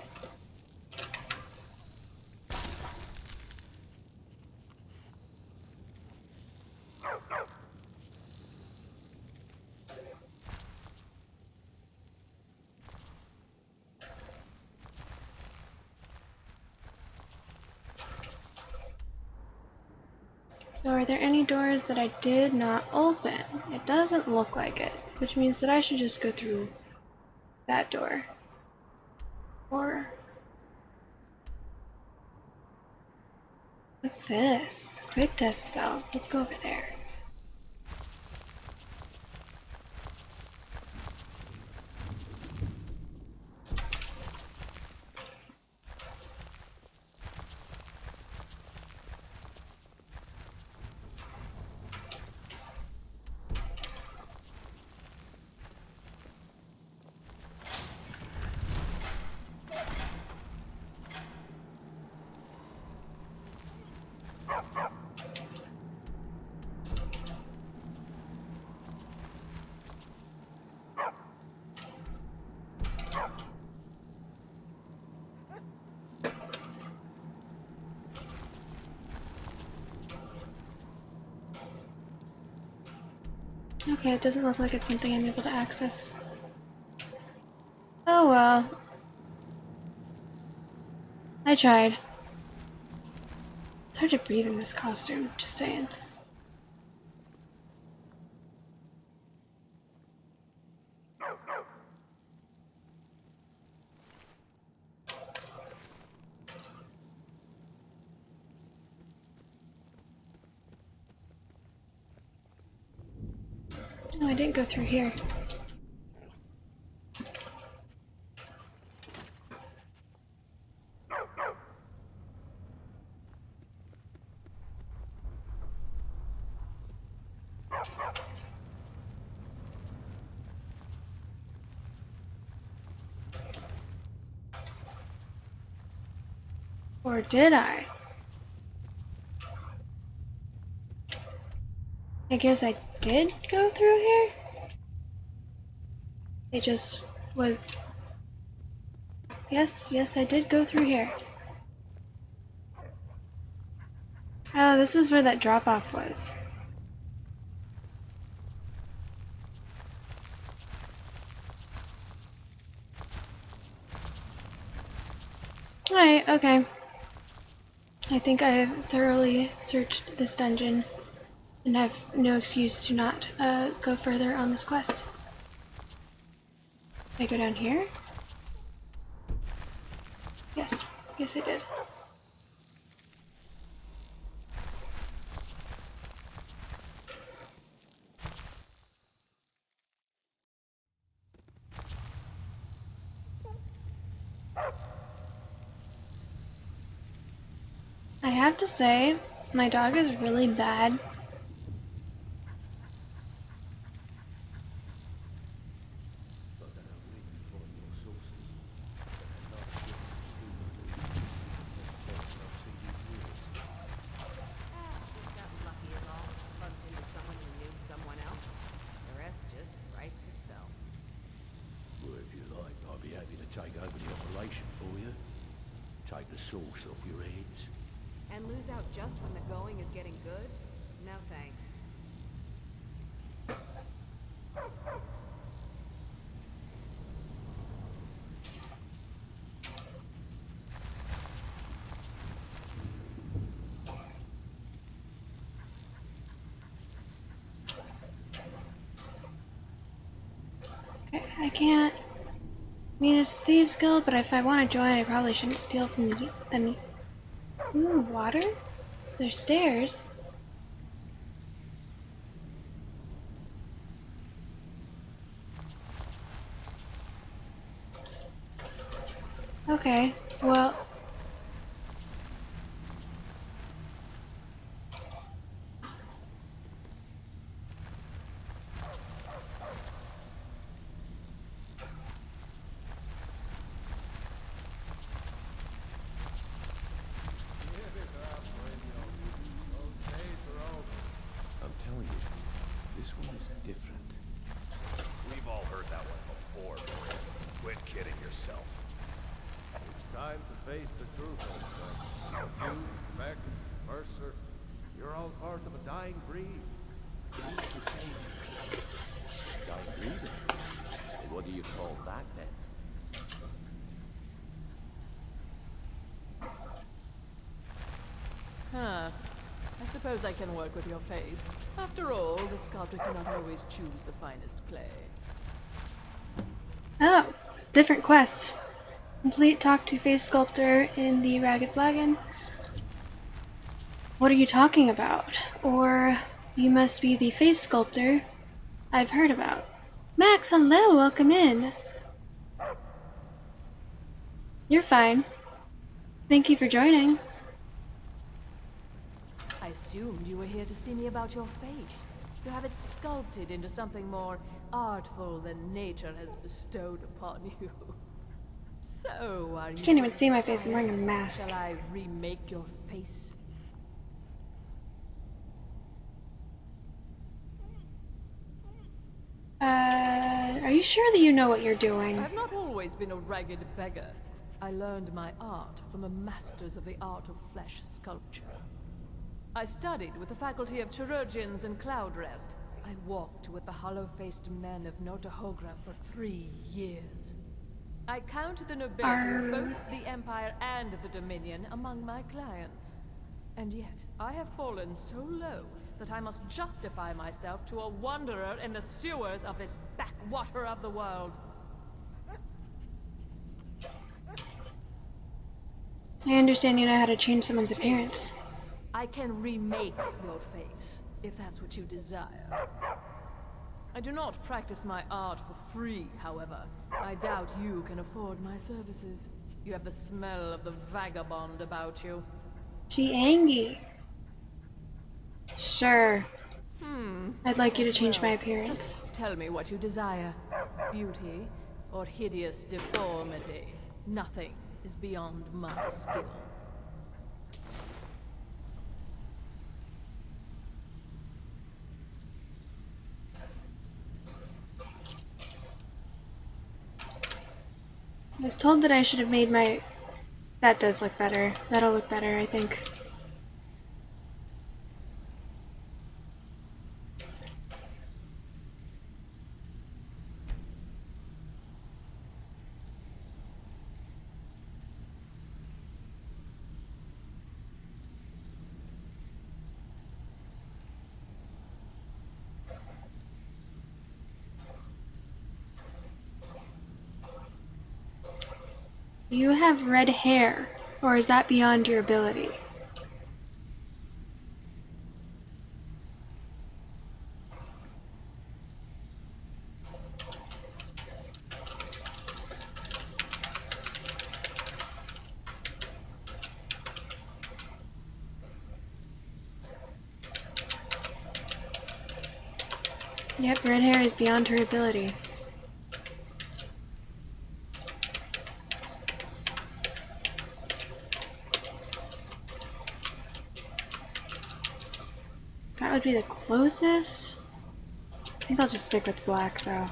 So are there any doors that I did not open? It doesn't look like it, which means that I should just go through that door. Or... what's this? Quick test cell. Let's go over there. Okay, it doesn't look like it's something I'm able to access. Oh well. I tried. It's hard to breathe in this costume, just saying. Oh, I didn't go through here. Or did I? I guess I did go through here? It just was... Yes, I did go through here. Oh, this was where that drop-off was. Alright, okay. I think I have thoroughly searched this dungeon and have no excuse to not go further on this quest. Did I go down here? Yes, I did. I have to say, my dog is really bad. Take over the operation for you. Take the sauce off your heads. And lose out just when the going is getting good? No thanks. Okay, I can't. I mean, it's Thieves Guild, but if I want to join, I probably shouldn't steal from them. Ooh, water? So there's stairs. Okay, well... I'm telling you, this one is different. We've all heard that one before, Maria. Quit kidding yourself. It's time to face the truth, old friend. You, Vex, Mercer, you're all part of a dying breed. Dying breed? And what do you call that then? Huh. I suppose I can work with your face. After all, the sculptor cannot always choose the finest clay. Oh, different quest. Complete talk to face sculptor in the Ragged Flagon. What are you talking about? Or you must be the face sculptor I've heard about. Max, hello, welcome in. You're fine. Thank you for joining. I assumed you were here to see me about your face. To have it sculpted into something more artful than nature has bestowed upon you. So, are you... Can't even see my face, I'm wearing a mask. Shall I remake your face? Are you sure that you know what you're doing? I've not always been a ragged beggar. I learned my art from the masters of the art of flesh sculpture. I studied with the faculty of chirurgeons and Cloudrest. I walked with the hollow-faced men of Notahogra for 3 years. I count the nobility of both the Empire and the Dominion among my clients. And yet, I have fallen so low that I must justify myself to a wanderer in the sewers of this backwater of the world. I understand you know how to change someone's appearance. I can remake your face, if that's what you desire. I do not practice my art for free, however. I doubt you can afford my services. You have the smell of the vagabond about you. Jiangi. Sure. I'd like you to change my Well, appearance. just tell me what you desire. Beauty or hideous deformity. Nothing is beyond my skill. I was told that I should have made my... That does look better. That'll look better, I think. You have red hair, or is that beyond your ability? Yep, red hair is beyond her ability. That would be the closest. I think I'll just stick with black though.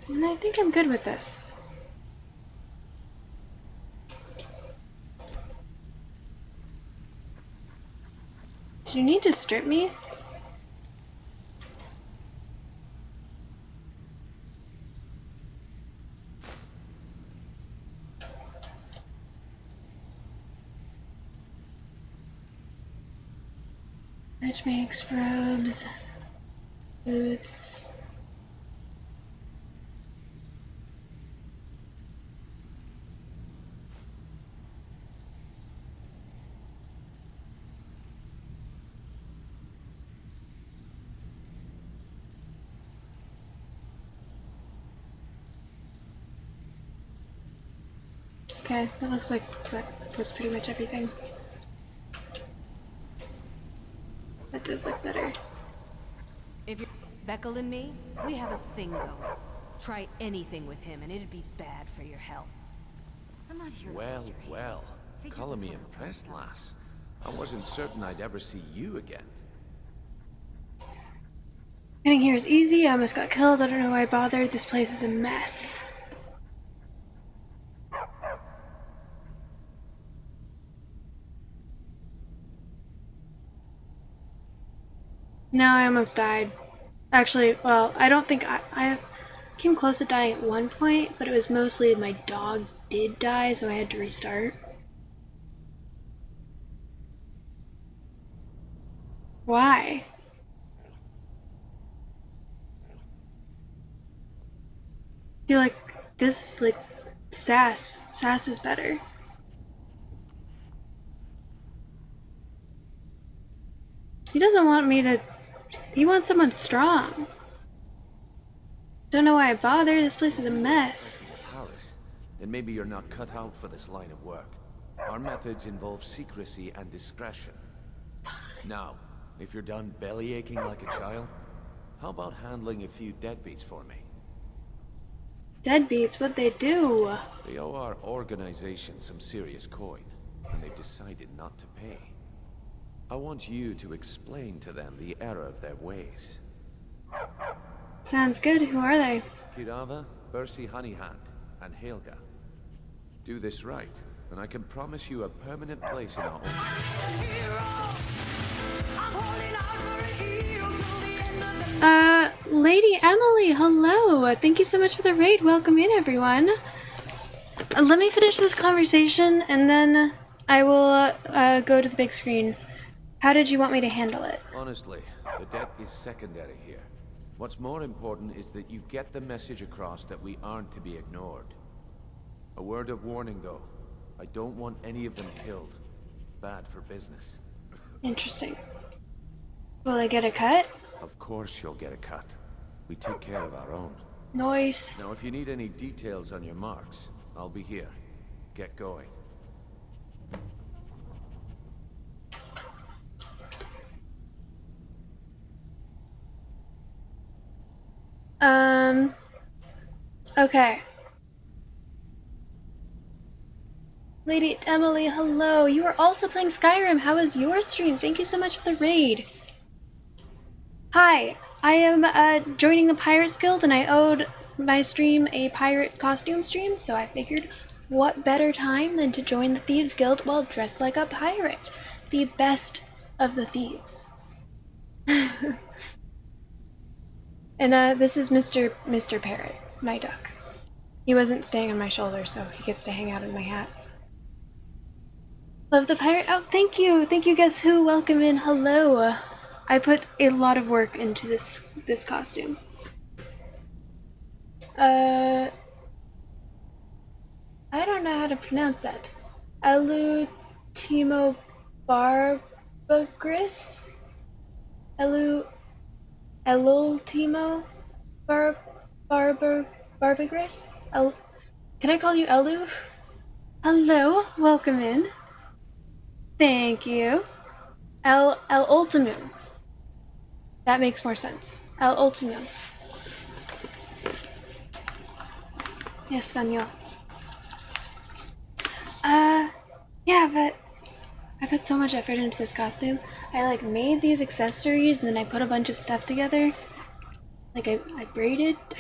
And I think I'm good with this. Do you need to strip me? Which makes robes, boots. Okay, that looks like that was pretty much everything. That does look better. If you're Beckel and me, we have a thing going. Try anything with him and it'd be bad for your health. I'm not here. Well. Color me impressed, lass. I wasn't certain I'd ever see you again. Getting here is easy. I almost got killed. I don't know why I bothered. This place is a mess. No, I almost died. Actually, well, I don't think I came close to dying at one point, but it was mostly my dog did die, so I had to restart. Why? I feel like this, like, Sass is better. He doesn't want me to... He wants someone strong. Don't know why I bother. This place is a mess. Paris, then maybe you're not cut out for this line of work. Our methods involve secrecy and discretion. Now, if you're done belly aching like a child, how about handling a few deadbeats for me? Deadbeats? What'd they do? They owe our organization some serious coin, and they've decided not to pay. I want you to explain to them the error of their ways. Sounds good. Who are they? Kirava, Bercy Honeyhand, and Helga. Do this right, and I can promise you a permanent place in our Lady Emily, hello! Thank you so much for the raid. Welcome in, everyone. Let me finish this conversation, and then I will go to the big screen. How did you want me to handle it? Honestly, the debt is secondary here. What's more important is that you get the message across that we aren't to be ignored. A word of warning, though. I don't want any of them killed. Bad for business. Interesting. Will I get a cut? Of course you'll get a cut. We take care of our own. Nice. Now, if you need any details on your marks, I'll be here. Get going. Okay. Lady Emily, hello. You are also playing Skyrim. How was your stream? Thank you so much for the raid. Hi, I am joining the Pirates Guild, and I owed my stream a pirate costume stream, so I figured what better time than to join the Thieves Guild while dressed like a pirate. The best of the thieves. And this is Mr. Parrot, my duck. He wasn't staying on my shoulder, so he gets to hang out in my hat. Love the pirate. Oh, thank you. Thank you, guess who? Welcome in. Hello. I put a lot of work into this costume. I don't know how to pronounce that. Timo Barbagris? Timo Barbagris? Can I call you Elu? Hello, welcome in. Thank you. El Ultimum. That makes more sense. El Ultimum. Espanol. Yeah, but I put so much effort into this costume. I like made these accessories and then I put a bunch of stuff together. Like I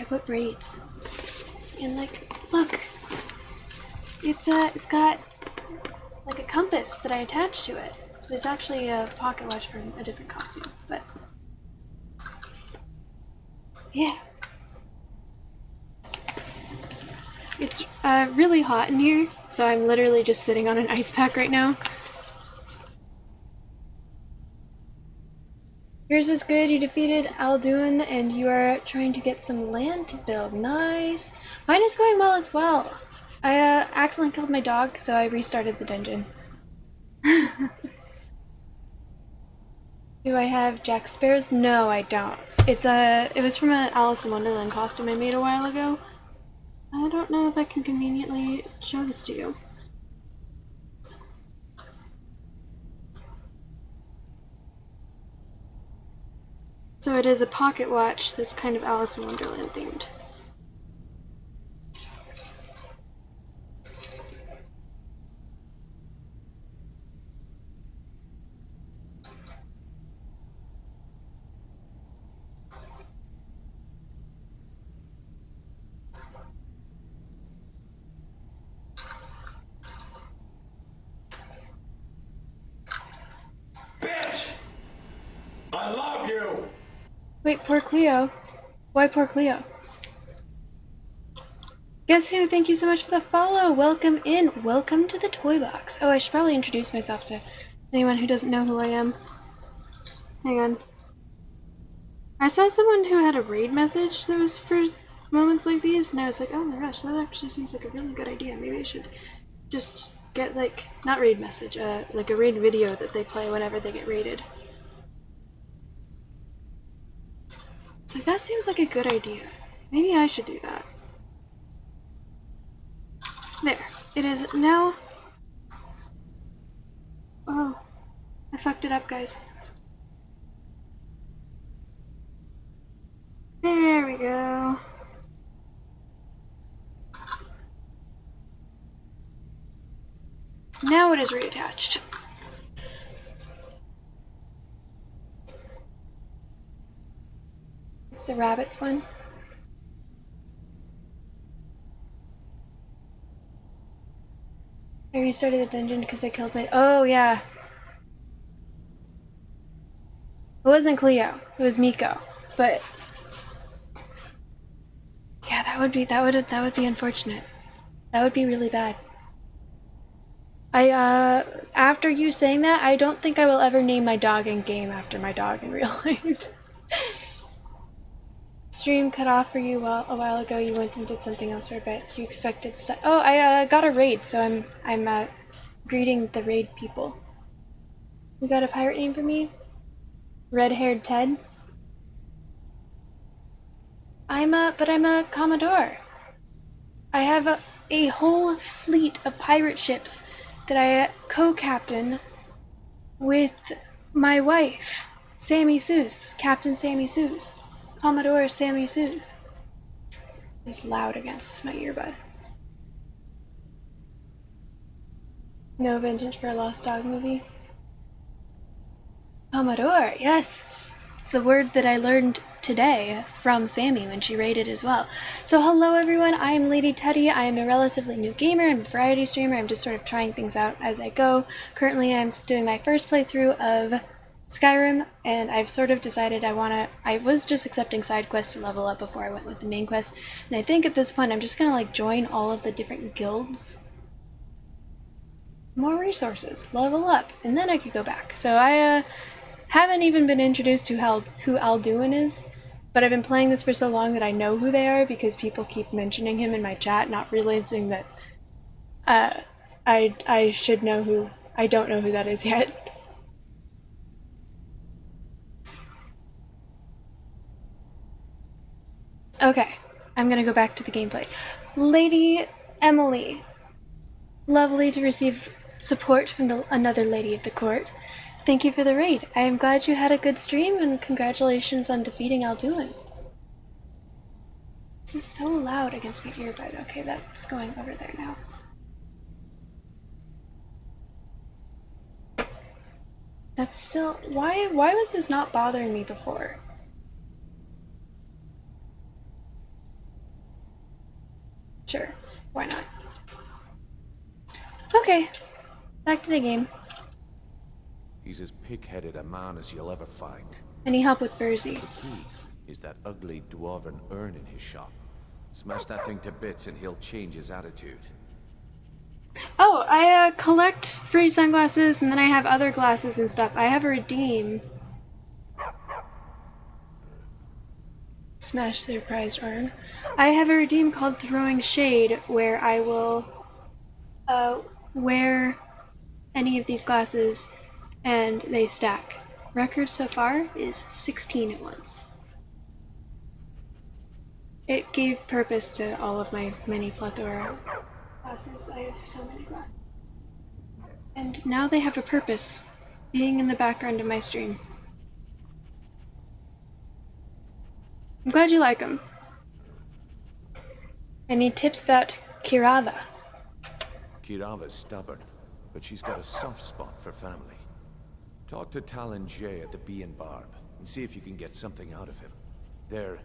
put braids. And like, look. It's got like a compass that I attached to it. There's actually a pocket watch from a different costume, but yeah. It's really hot in here, so I'm literally just sitting on an ice pack right now. Yours was good, you defeated Alduin, and you are trying to get some land to build. Nice! Mine is going well as well. I accidentally killed my dog, so I restarted the dungeon. Do I have Jack Sparrow's? No, I don't. It was from an Alice in Wonderland costume I made a while ago. I don't know if I can conveniently show this to you. So it is a pocket watch that's kind of Alice in Wonderland themed. Bitch! I love you! Wait, poor Cleo. Why poor Cleo? Guess who? Thank you so much for the follow. Welcome in. Welcome to the toy box. Oh, I should probably introduce myself to anyone who doesn't know who I am. Hang on. I saw someone who had a raid message that was for moments like these, and I was like, oh my gosh, that actually seems like a really good idea. Maybe I should just get, like, not raid message, like a raid video that they play whenever they get raided. Like, that seems like a good idea. Maybe I should do that. There. It is now. Oh. I fucked it up, guys. There we go. Now it is reattached. It's the rabbits one. I restarted the dungeon because I killed my— oh yeah. It wasn't Cleo, it was Miko. But yeah, that would be unfortunate. That would be really bad. After you saying that, I don't think I will ever name my dog in game after my dog in real life. Stream cut off for you a while ago. You went and did something else for a bit. You expected stuff. Oh, I got a raid, so I'm greeting the raid people. You got a pirate name for me? Red-haired Ted? I'm a Commodore. I have a whole fleet of pirate ships that I co-captain with my wife, Sammy Seuss, Captain Sammy Seuss, Commodore Sammy Seuss. This is loud against my earbud. No Vengeance for a Lost Dog movie? Commodore, yes! It's the word that I learned today from Sammy when she raided as well. So hello everyone, I am Lady Teddy. I am a relatively new gamer. I'm a variety streamer. I'm just sort of trying things out as I go. Currently I'm doing my first playthrough of Skyrim, and I've sort of decided I was just accepting side quests to level up before I went with the main quest, and I think at this point I'm just gonna like join all of the different guilds. More resources, level up, and then I could go back. So I haven't even been introduced to who Alduin is, but I've been playing this for so long that I know who they are because people keep mentioning him in my chat, not realizing that I should know who. I don't know who that is yet. Okay, I'm gonna go back to the gameplay. Lady Emily. Lovely to receive support from another lady of the court. Thank you for the raid. I am glad you had a good stream, and congratulations on defeating Alduin. This is so loud against my earbud. Okay, that's going over there now. That's still... Why was this not bothering me before? Sure, why not? Okay, back to the game. He's as pig-headed a man as you'll ever find. Any help with Burzy? The key is that ugly dwarven urn in his shop. Smash that thing to bits and he'll change his attitude. Oh, I collect free sunglasses, and then I have other glasses and stuff. I have a redeem. Smash the prized urn. I have a redeem called Throwing Shade, where I will wear any of these glasses and they stack. Record so far is 16 at once. It gave purpose to all of my many plethora glasses. I have so many glasses. And now they have a purpose, being in the background of my stream. I'm glad you like them. I need tips about Kirava. Kirava's stubborn, but she's got a soft spot for family. Talk to Talon Jay at the Bee and Barb, and see if you can get something out of him. They're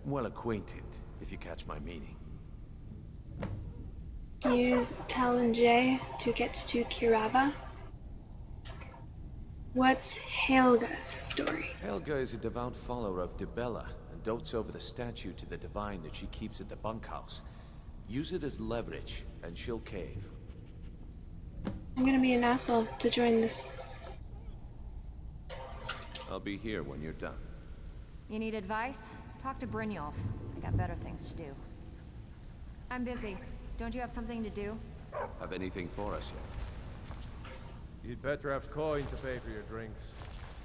well acquainted, if you catch my meaning. Use Talon Jay to get to Kirava. What's Helga's story? Helga is a devout follower of Dibella, and dotes over the statue to the divine that she keeps at the bunkhouse. Use it as leverage, and she'll cave. I'm gonna be an asshole to join this. I'll be here when you're done. You need advice? Talk to Brynjolf. I got better things to do. I'm busy. Don't you have something to do? Have anything for us yet? You'd better have coin to pay for your drinks.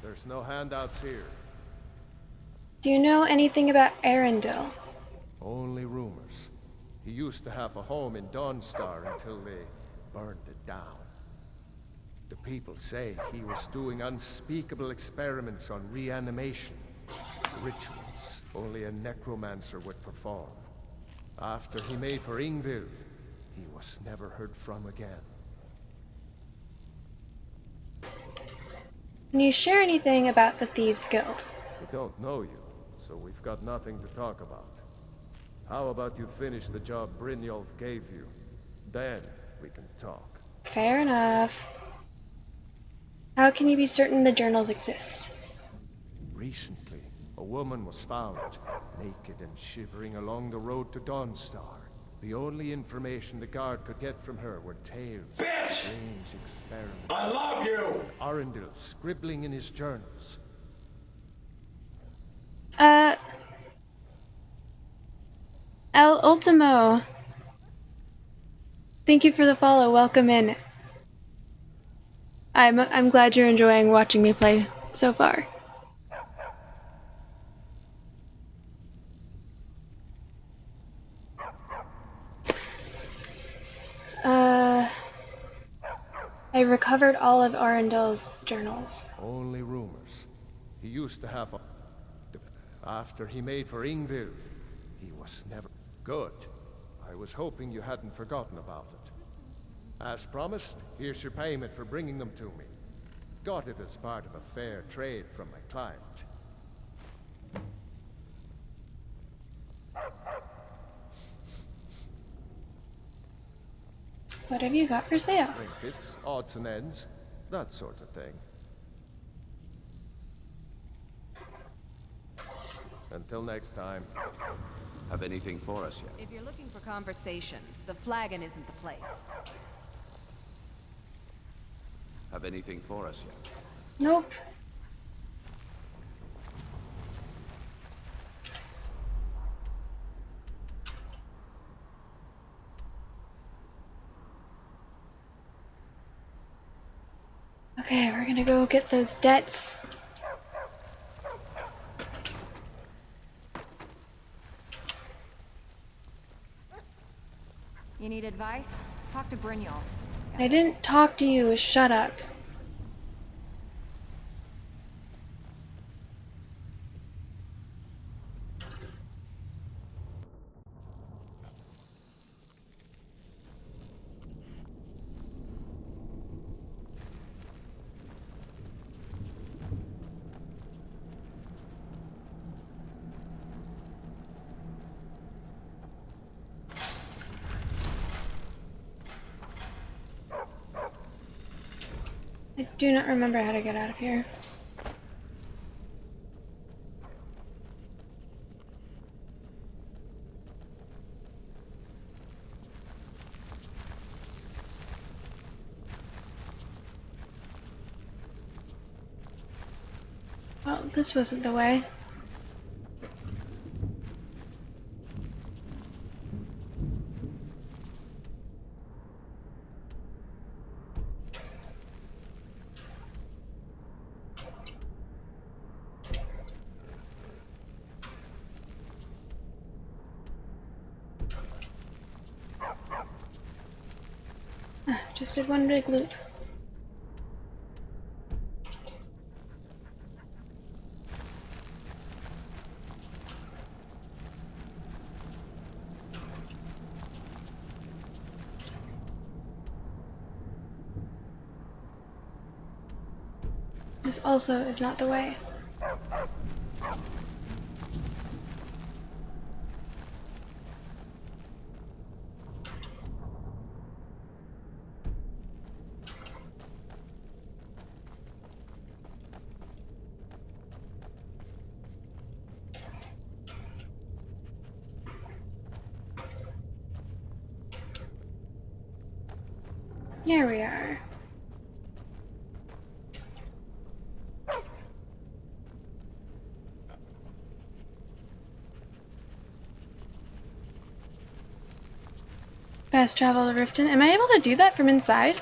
There's no handouts here. Do you know anything about Arundel? Only rumors. He used to have a home in Dawnstar until they burned it down. The people say he was doing unspeakable experiments on reanimation. Rituals only a necromancer would perform. After he made for Ingvild, he was never heard from again. Can you share anything about the Thieves Guild? We don't know you, so we've got nothing to talk about. How about you finish the job Brynjolf gave you? Then we can talk. Fair enough. How can you be certain the journals exist? Recently, a woman was found, naked and shivering along the road to Dawnstar. The only information the guard could get from her were tales Bitch! of strange experiments. I love you! Arundel scribbling in his journals. El Ultimo. Thank you for the follow. Welcome in. I'm glad you're enjoying watching me play so far. I recovered all of Arendel's journals. Only rumors. He used to have a... After he made for Ingvild, he was never... Good. I was hoping you hadn't forgotten about it. As promised, here's your payment for bringing them to me. Got it as part of a fair trade from my client. What have you got for sale? Trinkets, odds and ends, that sort of thing. Until next time. Have anything for us yet? If you're looking for conversation, the flagon isn't the place. Have anything for us yet? Nope. Okay, we're gonna go get those debts. You need advice? Talk to Brynjolf. I didn't talk to you, shut up. I do not remember how to get out of here. Well, this wasn't the way. Just did one big loop. This also is not the way. Here we are. Fast travel to Riften. Am I able to do that from inside?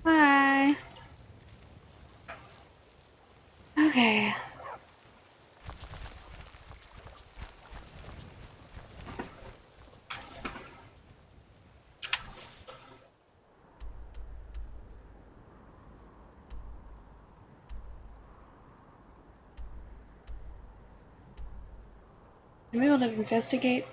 Hi. Okay. I'm able to investigate.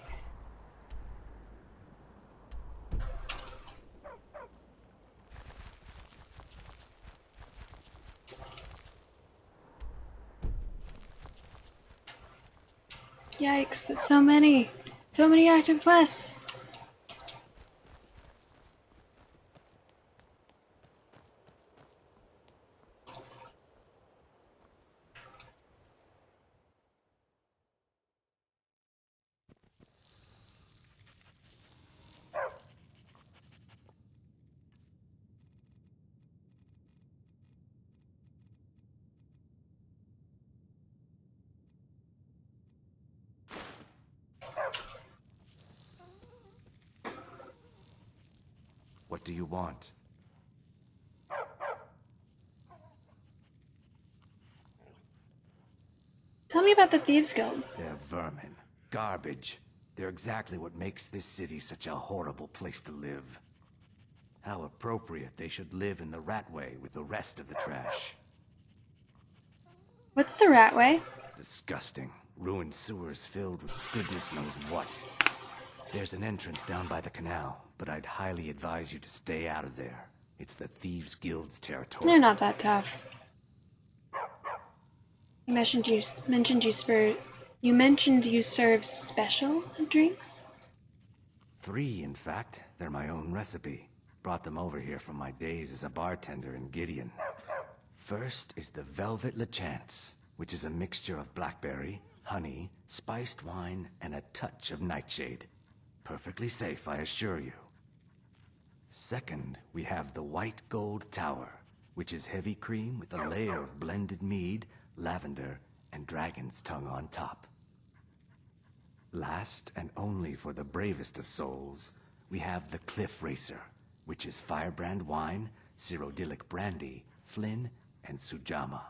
Yikes, that's so many. So many active quests. What do you want? Tell me about the Thieves Guild. They're vermin. Garbage. They're exactly what makes this city such a horrible place to live. How appropriate they should live in the Ratway with the rest of the trash. What's the Ratway? Disgusting. Ruined sewers filled with goodness knows what. There's an entrance down by the canal, but I'd highly advise you to stay out of there. It's the Thieves Guild's territory. They're not that tough. You mentioned you serve special drinks? 3, in fact. They're my own recipe. Brought them over here from my days as a bartender in Gideon. First is the Velvet LeChance, which is a mixture of blackberry, honey, spiced wine, and a touch of nightshade. Perfectly safe, I assure you. Second, we have the White Gold Tower, which is heavy cream with a layer of blended mead, lavender, and dragon's tongue on top. Last, and only for the bravest of souls, we have the Cliff Racer, which is firebrand wine, cyrodiilic brandy, Flynn, and Sujama.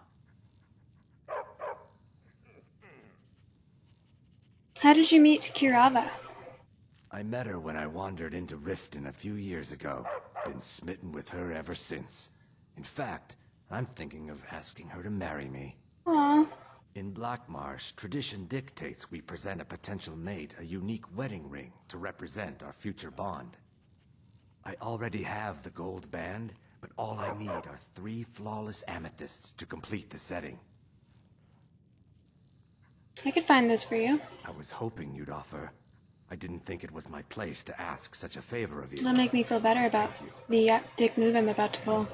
How did you meet Kirava? I met her when I wandered into Riften a few years ago. Been smitten with her ever since. In fact, I'm thinking of asking her to marry me. Aww. In Blackmarsh, tradition dictates we present a potential mate a unique wedding ring to represent our future bond. I already have the gold band, but all I need are 3 flawless amethysts to complete the setting. I could find this for you. I was hoping you'd offer. I didn't think it was my place to ask such a favor of you. It'll make me feel better about the dick move I'm about to pull.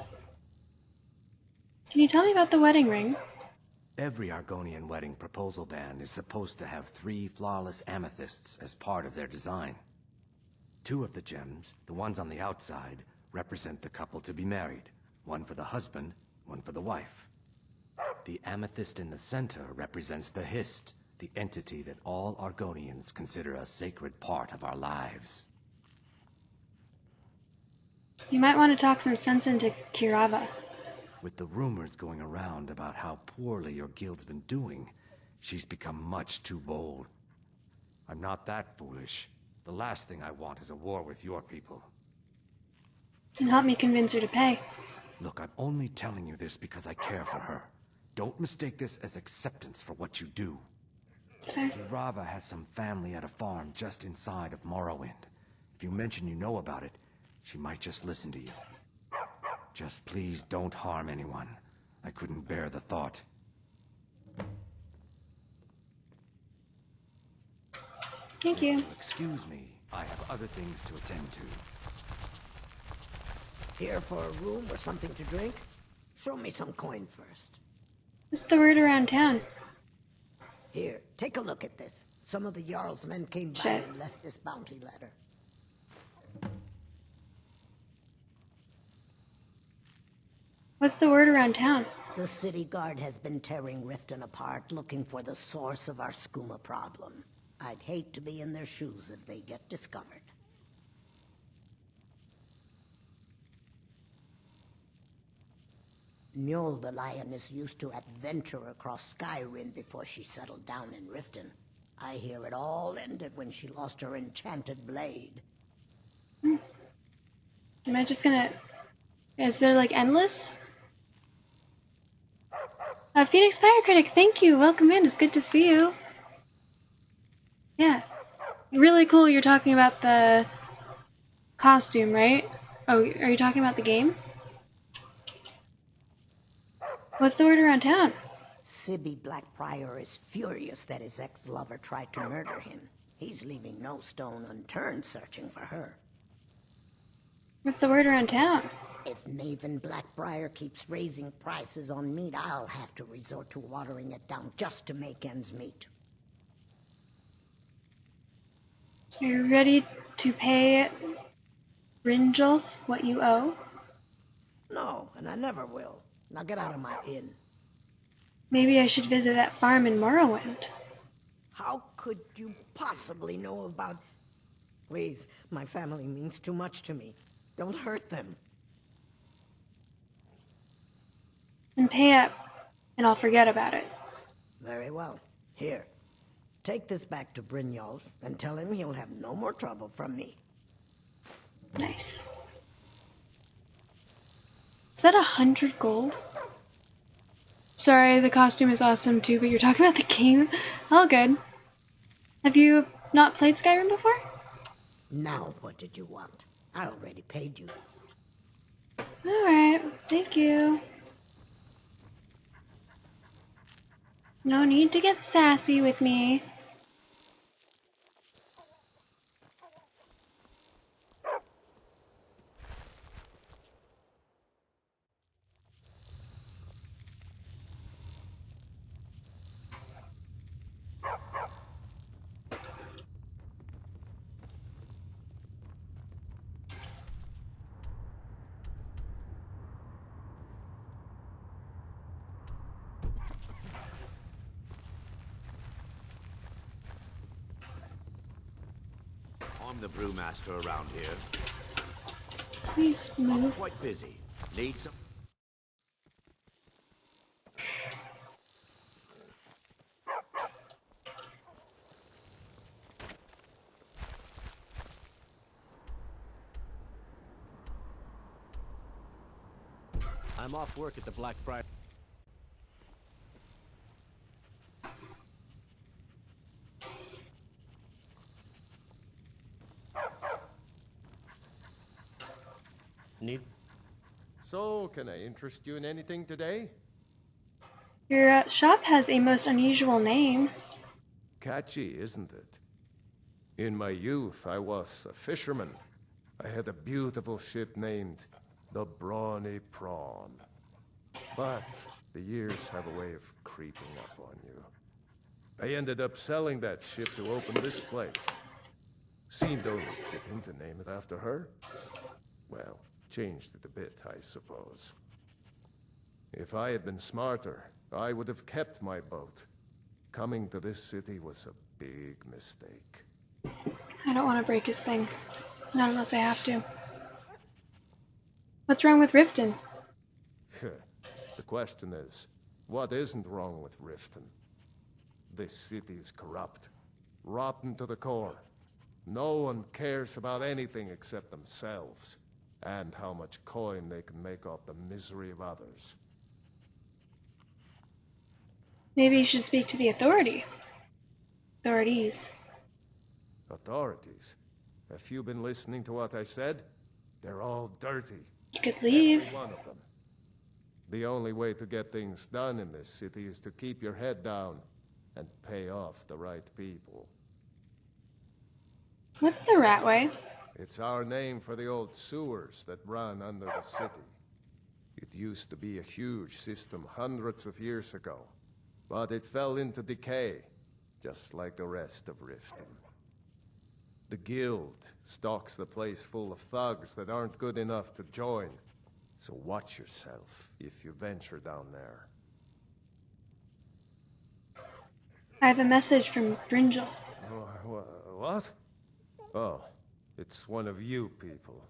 Can you tell me about the wedding ring? Every Argonian wedding proposal band is supposed to have 3 flawless amethysts as part of their design. 2 of the gems, the ones on the outside, represent the couple to be married. One for the husband, one for the wife. The amethyst in the center represents the Hist, the entity that all Argonians consider a sacred part of our lives. You might want to talk some sense into Kirava. With the rumors going around about how poorly your guild's been doing, she's become much too bold. I'm not that foolish. The last thing I want is a war with your people. And help me convince her to pay. Look, I'm only telling you this because I care for her. Don't mistake this as acceptance for what you do. Fair. Kirava has some family at a farm just inside of Morrowind. If you mention you know about it, she might just listen to you. Just please don't harm anyone. I couldn't bear the thought. Thank you. Excuse me, I have other things to attend to. Here for a room or something to drink? Show me some coin first. What's the word around town? Here, take a look at this. Some of the Jarl's men came by Shit. and left this bounty letter. What's the word around town? The city guard has been tearing Riften apart, looking for the source of our skooma problem. I'd hate to be in their shoes if they get discovered. Mjol the lioness used to adventure across Skyrim before she settled down in Riften. I hear it all ended when she lost her enchanted blade. Am I just gonna... Is there, like, endless? Phoenix Fire Critic, thank you! Welcome in, it's good to see you. Yeah. Really cool you're talking about the costume, right? Oh, are you talking about the game? What's the word around town? Sibby Blackbriar is furious that his ex-lover tried to murder him. He's leaving no stone unturned searching for her. What's the word around town? If Maven Blackbriar keeps raising prices on meat, I'll have to resort to watering it down just to make ends meet. Are you ready to pay Brynjolf what you owe? No, and I never will. Now get out of my inn. Maybe I should visit that farm in Morrowind. How could you possibly know about... Please, my family means too much to me. Don't hurt them. And pay up, and I'll forget about it. Very well. Here, take this back to Brynjolf and tell him he'll have no more trouble from me. Nice. Is that 100 gold? Sorry, the costume is awesome too, but you're talking about the game? All good. Have you not played Skyrim before? Now what did you want? I already paid you. Alright, thank you. No need to get sassy with me. I'm the brewmaster around here. Please I'm move. quite busy. Need some... I'm off work at the Blackfriar. Need. So, can I interest you in anything today? Your shop has a most unusual name. Catchy, isn't it? In my youth, I was a fisherman. I had a beautiful ship named the Brawny Prawn. But the years have a way of creeping up on you. I ended up selling that ship to open this place. Seemed only fitting to name it after her. Well, changed it a bit, I suppose. If I had been smarter, I would have kept my boat. Coming to this city was a big mistake. I don't want to break his thing. Not unless I have to. What's wrong with Riften? The question is, what isn't wrong with Riften? This city's corrupt, rotten to the core. No one cares about anything except themselves, and how much coin they can make off the misery of others. Maybe you should speak to the authorities. Authorities? Have you been listening to what I said? They're all dirty. You could leave. Every one of them. The only way to get things done in this city is to keep your head down and pay off the right people. What's the Ratway? It's our name for the old sewers that run under the city. It used to be a huge system hundreds of years ago, but it fell into decay, just like the rest of Riften. The guild stocks the place full of thugs that aren't good enough to join, so watch yourself if you venture down there. I have a message from Brynjolf. What? Oh, it's one of you people.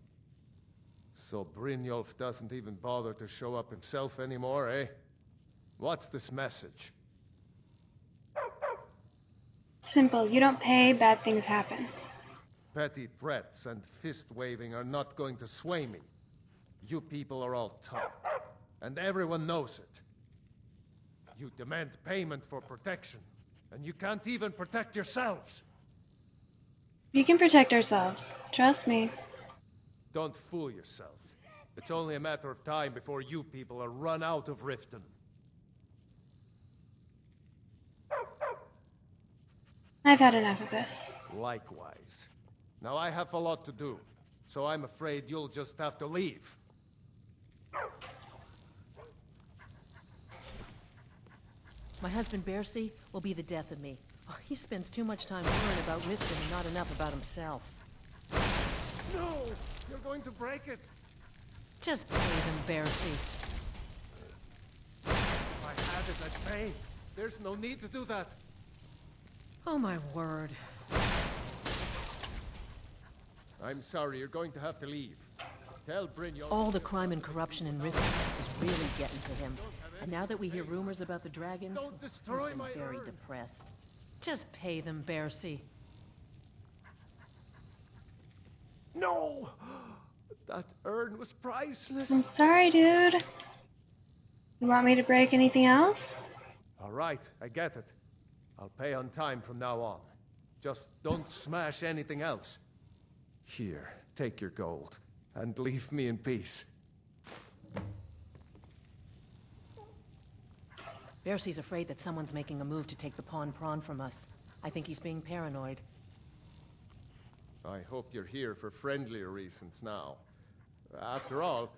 So Brynjolf doesn't even bother to show up himself anymore, eh? What's this message? Simple. You don't pay, bad things happen. Petty threats and fist-waving are not going to sway me. You people are all tough, and everyone knows it. You demand payment for protection, and you can't even protect yourselves. We can protect ourselves. Trust me. Don't fool yourself. It's only a matter of time before you people are run out of Riften. I've had enough of this. Likewise. Now I have a lot to do, so I'm afraid you'll just have to leave. My husband Bercy will be the death of me. Oh, he spends too much time worrying about Riften and not enough about himself. No! You're going to break it! Just pay them, Bercy. If I had it, I'd pay. There's no need to do that. Oh my word. I'm sorry, you're going to have to leave. Tell Brynjolf. All the crime and corruption in Riften is really getting to him. And now that we hear rumors about the dragons, he's been very depressed. Just pay them, Bercy. No! That urn was priceless. I'm sorry, dude. You want me to break anything else? All right, I get it. I'll pay on time from now on. Just don't smash anything else. Here, take your gold, and leave me in peace. Bercy's afraid that someone's making a move to take the pawn prawn from us. I think he's being paranoid. I hope you're here for friendlier reasons now. After all,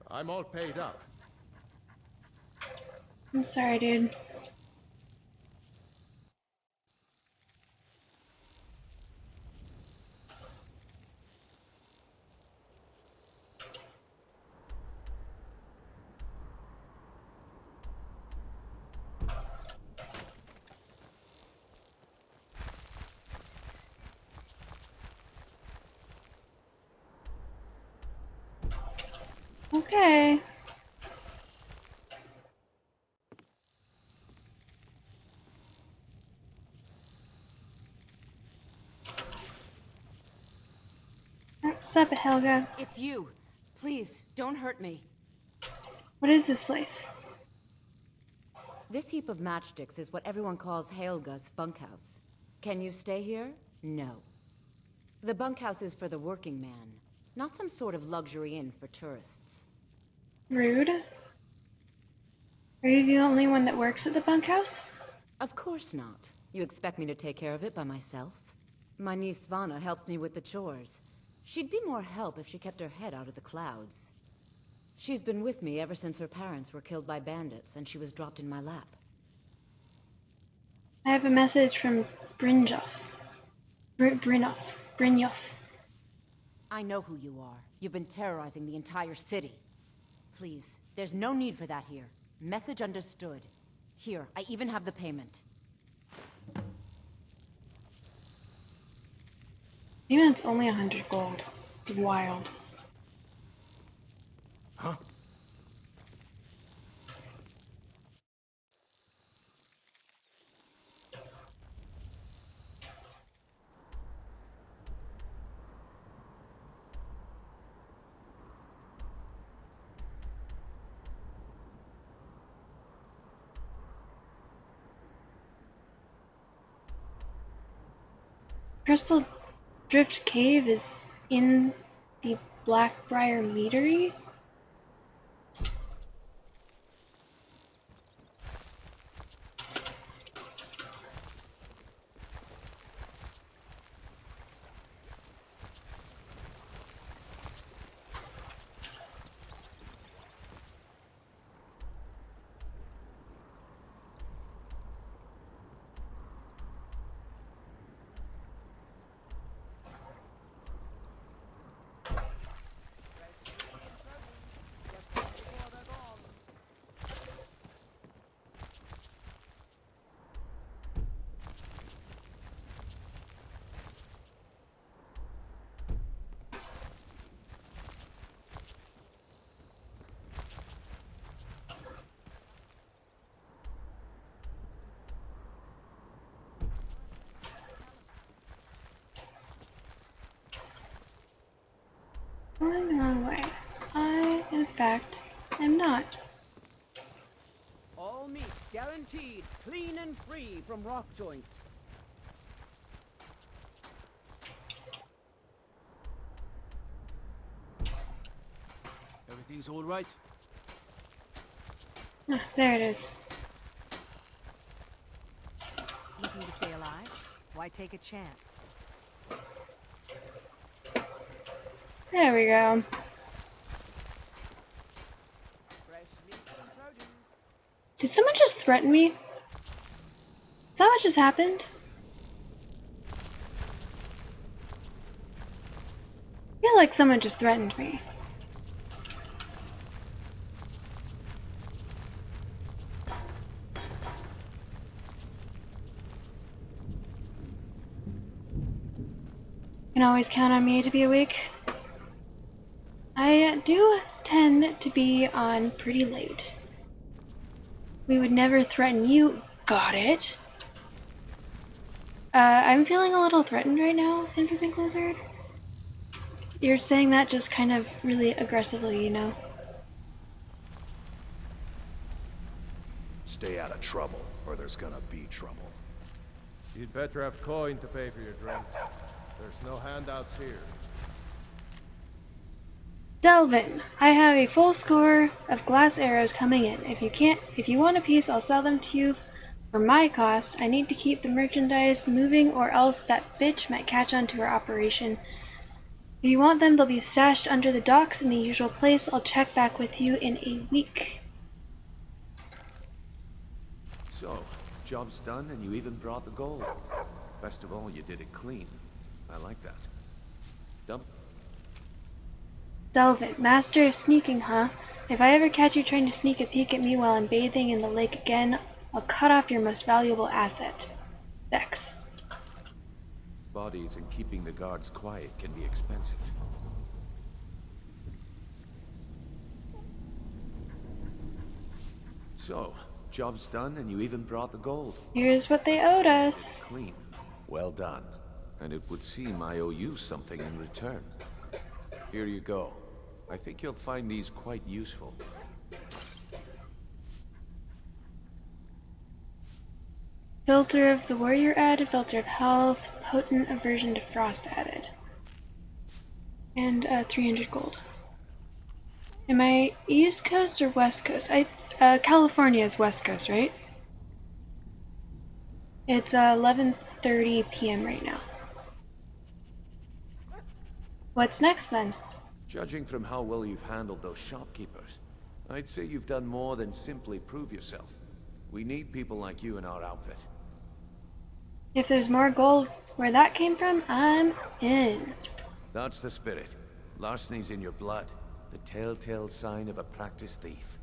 I'm all paid up. I'm sorry, dude. Okay. What's up, Helga? It's you. Please, don't hurt me. What is this place? This heap of matchsticks is what everyone calls Helga's bunkhouse. Can you stay here? No. The bunkhouse is for the working man, not some sort of luxury inn for tourists. Rude. Are you the only one that works at the bunkhouse? Of course not. You expect me to take care of it by myself? My niece Svana helps me with the chores. She'd be more help if she kept her head out of the clouds. She's been with me ever since her parents were killed by bandits and she was dropped in my lap. I have a message from Brynjolf. Brynjolf. I know who you are. You've been terrorizing the entire city. Please, there's no need for that here. Message understood. Here, I even have the payment. Even it's only 100 gold. It's wild. Huh? Crystal Drift Cave is in the Blackbriar Meadery? Going the wrong way. I, in fact, am not. All meat guaranteed, clean and free from rock joint. Everything's all right? Ah, there it is. Looking to stay alive? Why take a chance? There we go. Did someone just threaten me? Is that what just happened? I feel like someone just threatened me. You can always count on me to be awake. I I do tend to be on pretty late. We would never threaten you. Got it. I'm feeling a little threatened right now, Infinite Blizzard. You're saying that just kind of really aggressively, you know? Stay out of trouble, or there's gonna be trouble. You'd better have coin to pay for your drinks. There's no handouts here. Delvin, I have a full score of glass arrows coming in. If you want a piece, I'll sell them to you for my cost. I need to keep the merchandise moving or else that bitch might catch on to our operation. If you want them, they'll be stashed under the docks in the usual place. I'll check back with you in a week. So, job's done and you even brought the gold. Best of all, you did it clean. I like that. Dump. Delvin, master of sneaking, huh? If I ever catch you trying to sneak a peek at me while I'm bathing in the lake again, I'll cut off your most valuable asset. Vex. Bodies and keeping the guards quiet can be expensive. So, job's done and you even brought the gold. Here's what they owed us. Clean. Well done. And it would seem I owe you something in return. Here you go. I think you'll find these quite useful. Filter of the warrior added, filter of health, potent aversion to frost added. And 300 gold. Am I East Coast or West Coast? California is West Coast, right? It's 11:30 p.m. right now. What's next then? Judging from how well you've handled those shopkeepers, I'd say you've done more than simply prove yourself. We need people like you in our outfit. If there's more gold where that came from, I'm in. That's the spirit. Larceny's in your blood. The telltale sign of a practiced thief.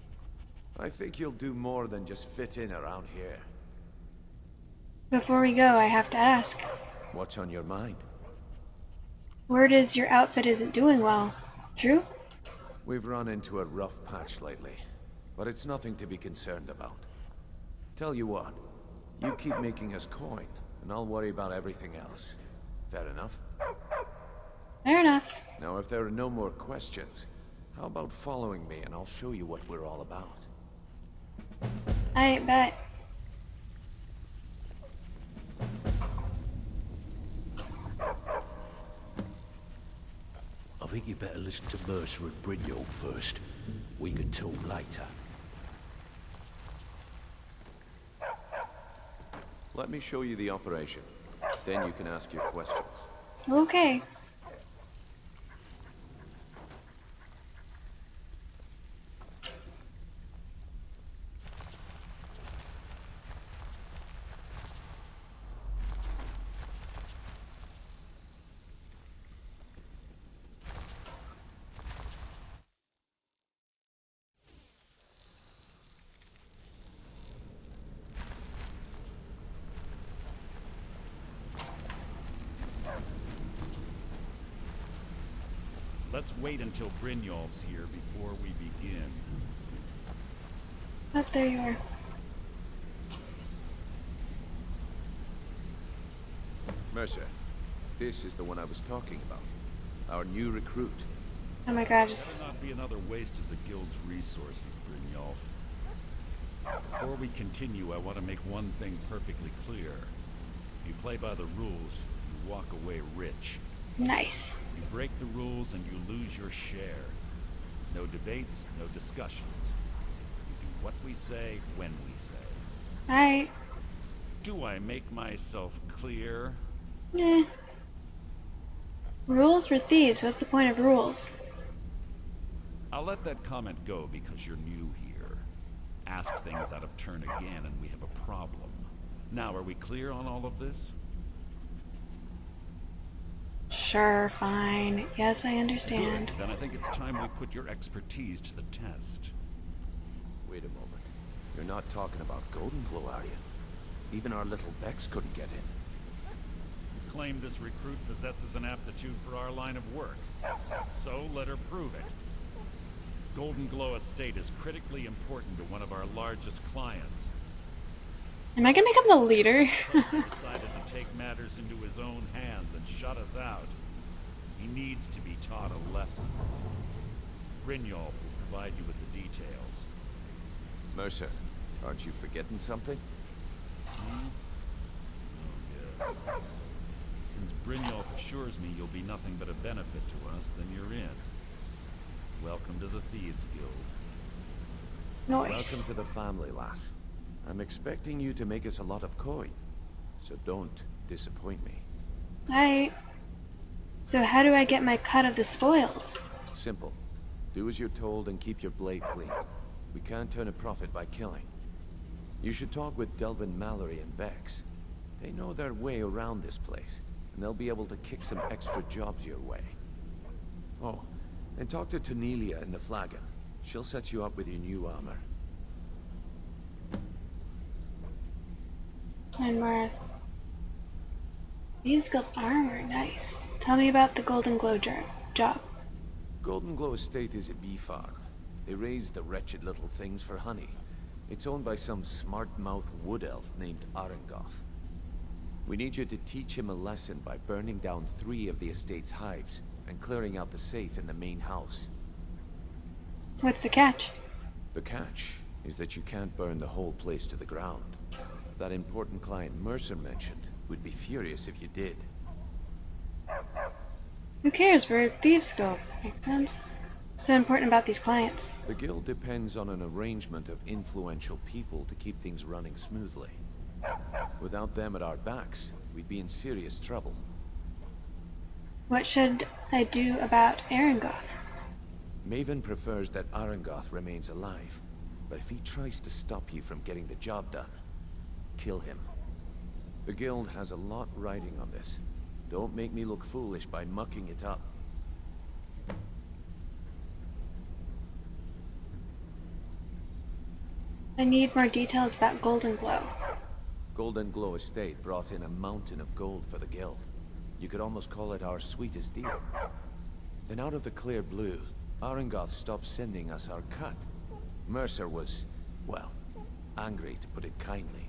I think you'll do more than just fit in around here. Before we go, I have to ask. What's on your mind? Word is your outfit isn't doing well. True? We've run into a rough patch lately, but it's nothing to be concerned about. Tell you what, you keep making us coin, and I'll worry about everything else. Fair enough? Fair enough. Now, if there are no more questions, how about following me and I'll show you what we're all about? I bet. I think you better listen to Mercer and Brynjolf first. We can talk later. Let me show you the operation. Then you can ask your questions. Okay. Let's wait until Brynjolf's here before we begin. Oh, there you are. Mercer, this is the one I was talking about. Our new recruit. Oh my god, This will not be another waste of the guild's resources, Brynjolf. Before we continue, I want to make one thing perfectly clear. If you play by the rules, you walk away rich. Nice. You break the rules and you lose your share. No debates, no discussions. We do what we say, when we say. Alright. Do I make myself clear? Eh. Rules for thieves. What's the point of rules? I'll let that comment go because you're new here. Ask things out of turn again and we have a problem. Now, are we clear on all of this? Sure, fine. Yes, I understand. Good. Then I think it's time we put your expertise to the test. Wait a moment. You're not talking about Golden Glow, are you? Even our little Vex couldn't get in. You claim this recruit possesses an aptitude for our line of work. So let her prove it. Golden Glow Estate is critically important to one of our largest clients. Am I gonna become the leader? He decided to take matters into his own hands and shut us out. He needs to be taught a lesson. Brynjolf will provide you with the details. Mercer, aren't you forgetting something? Hmm? Oh, yeah. Since Brynjolf assures me you'll be nothing but a benefit to us, then you're in. Welcome to the Thieves Guild. Nice. Welcome to the family, lass. I'm expecting you to make us a lot of coin, so don't disappoint me. Alright. So how do I get my cut of the spoils? Simple. Do as you're told and keep your blade clean. We can't turn a profit by killing. You should talk with Delvin Mallory and Vex. They know their way around this place, and they'll be able to kick some extra jobs your way. Oh, and talk to Tanelia in the Flagon. She'll set you up with your new armor. And more. Thieves Guild armor, nice. Tell me about the Golden Glow job. Golden Glow Estate is a bee farm. They raise the wretched little things for honey. It's owned by some smart-mouthed wood elf named Arengoth. We need you to teach him a lesson by burning down 3 of the estate's hives and clearing out the safe in the main house. What's the catch? The catch is that you can't burn the whole place to the ground. That important client Mercer mentioned would be furious if you did. Who cares? We're a Thieves Guild. Makes sense. So important about these clients. The guild depends on an arrangement of influential people to keep things running smoothly. Without them at our backs, we'd be in serious trouble. What should I do about Arengoth? Maven prefers that Arengoth remains alive, but if he tries to stop you from getting the job done, kill him. The guild has a lot riding on this. Don't make me look foolish by mucking it up. I need more details about Golden Glow. Golden Glow Estate brought in a mountain of gold for the guild. You could almost call it our sweetest deal. Then out of the clear blue, Arengoth stopped sending us our cut. Mercer was, well, angry to put it kindly.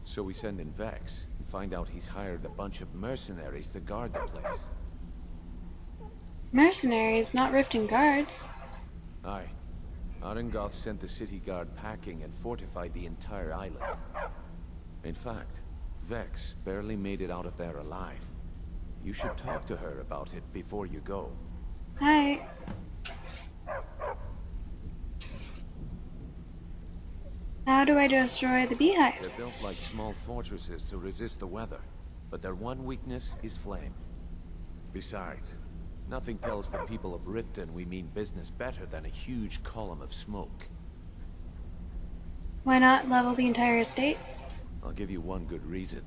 So we send in Vex and find out he's hired a bunch of mercenaries to guard the place. Mercenaries, not Riften guards. Aye. Arengoth sent the city guard packing and fortified the entire island. In fact, Vex barely made it out of there alive. You should talk to her about it before you go. Hi. How do I destroy the beehives? They're built like small fortresses to resist the weather, but their one weakness is flame. Besides, nothing tells the people of Riften we mean business better than a huge column of smoke. Why not level the entire estate? I'll give you one good reason.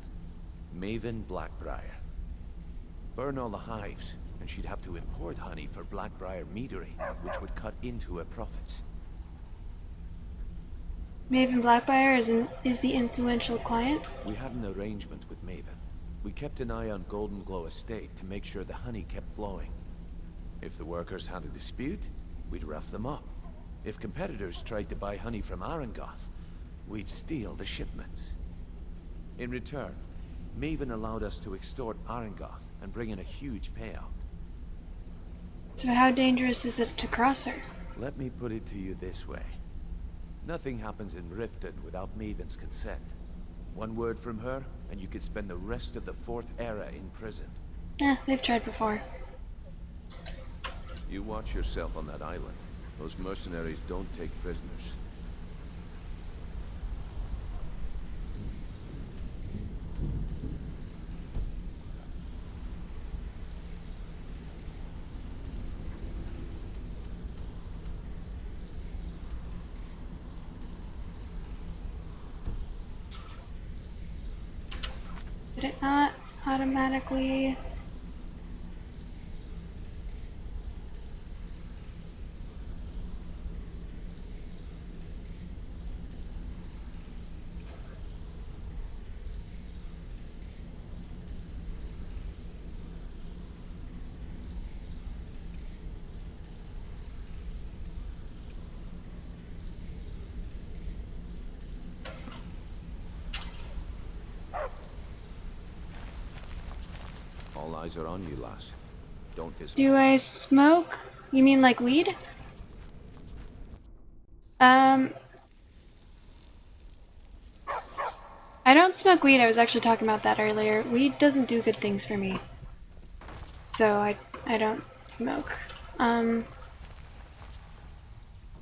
Maven Blackbriar. Burn all the hives, and she'd have to import honey for Blackbriar meadery, which would cut into her profits. Maven Blackbriar is the influential client? We had an arrangement with Maven. We kept an eye on Golden Glow Estate to make sure the honey kept flowing. If the workers had a dispute, we'd rough them up. If competitors tried to buy honey from Arengoth, we'd steal the shipments. In return, Maven allowed us to extort Arengoth and bring in a huge payout. So how dangerous is it to cross her? Let me put it to you this way. Nothing happens in Riften without Maven's consent. One word from her, and you could spend the rest of the Fourth Era in prison. They've tried before. You watch yourself on that island. Those mercenaries don't take prisoners. Did it not automatically... eyes are on you, lass. Don't disappoint. Do I smoke? You mean like weed? I don't smoke weed. I was actually talking about that earlier. Weed doesn't do good things for me. So I don't smoke.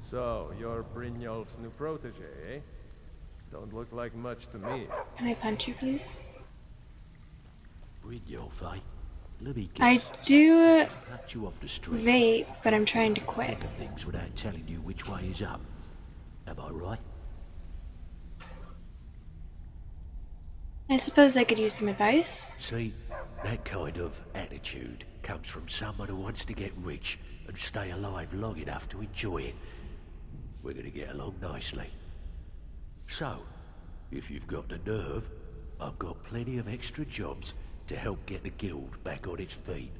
So, you're Brynjolf's new protege, eh? Don't look like much to me. Can I punch you, please? Brynjolf, eh? Let me I guess. do Just packed you off the street. vape, but I'm trying to quit. Think of things without telling you which way is up. Am I right? I suppose I could use some advice. See, that kind of attitude comes from someone who wants to get rich and stay alive long enough to enjoy it. We're gonna get along nicely. So, if you've got the nerve, I've got plenty of extra jobs to help get the guild back on its feet.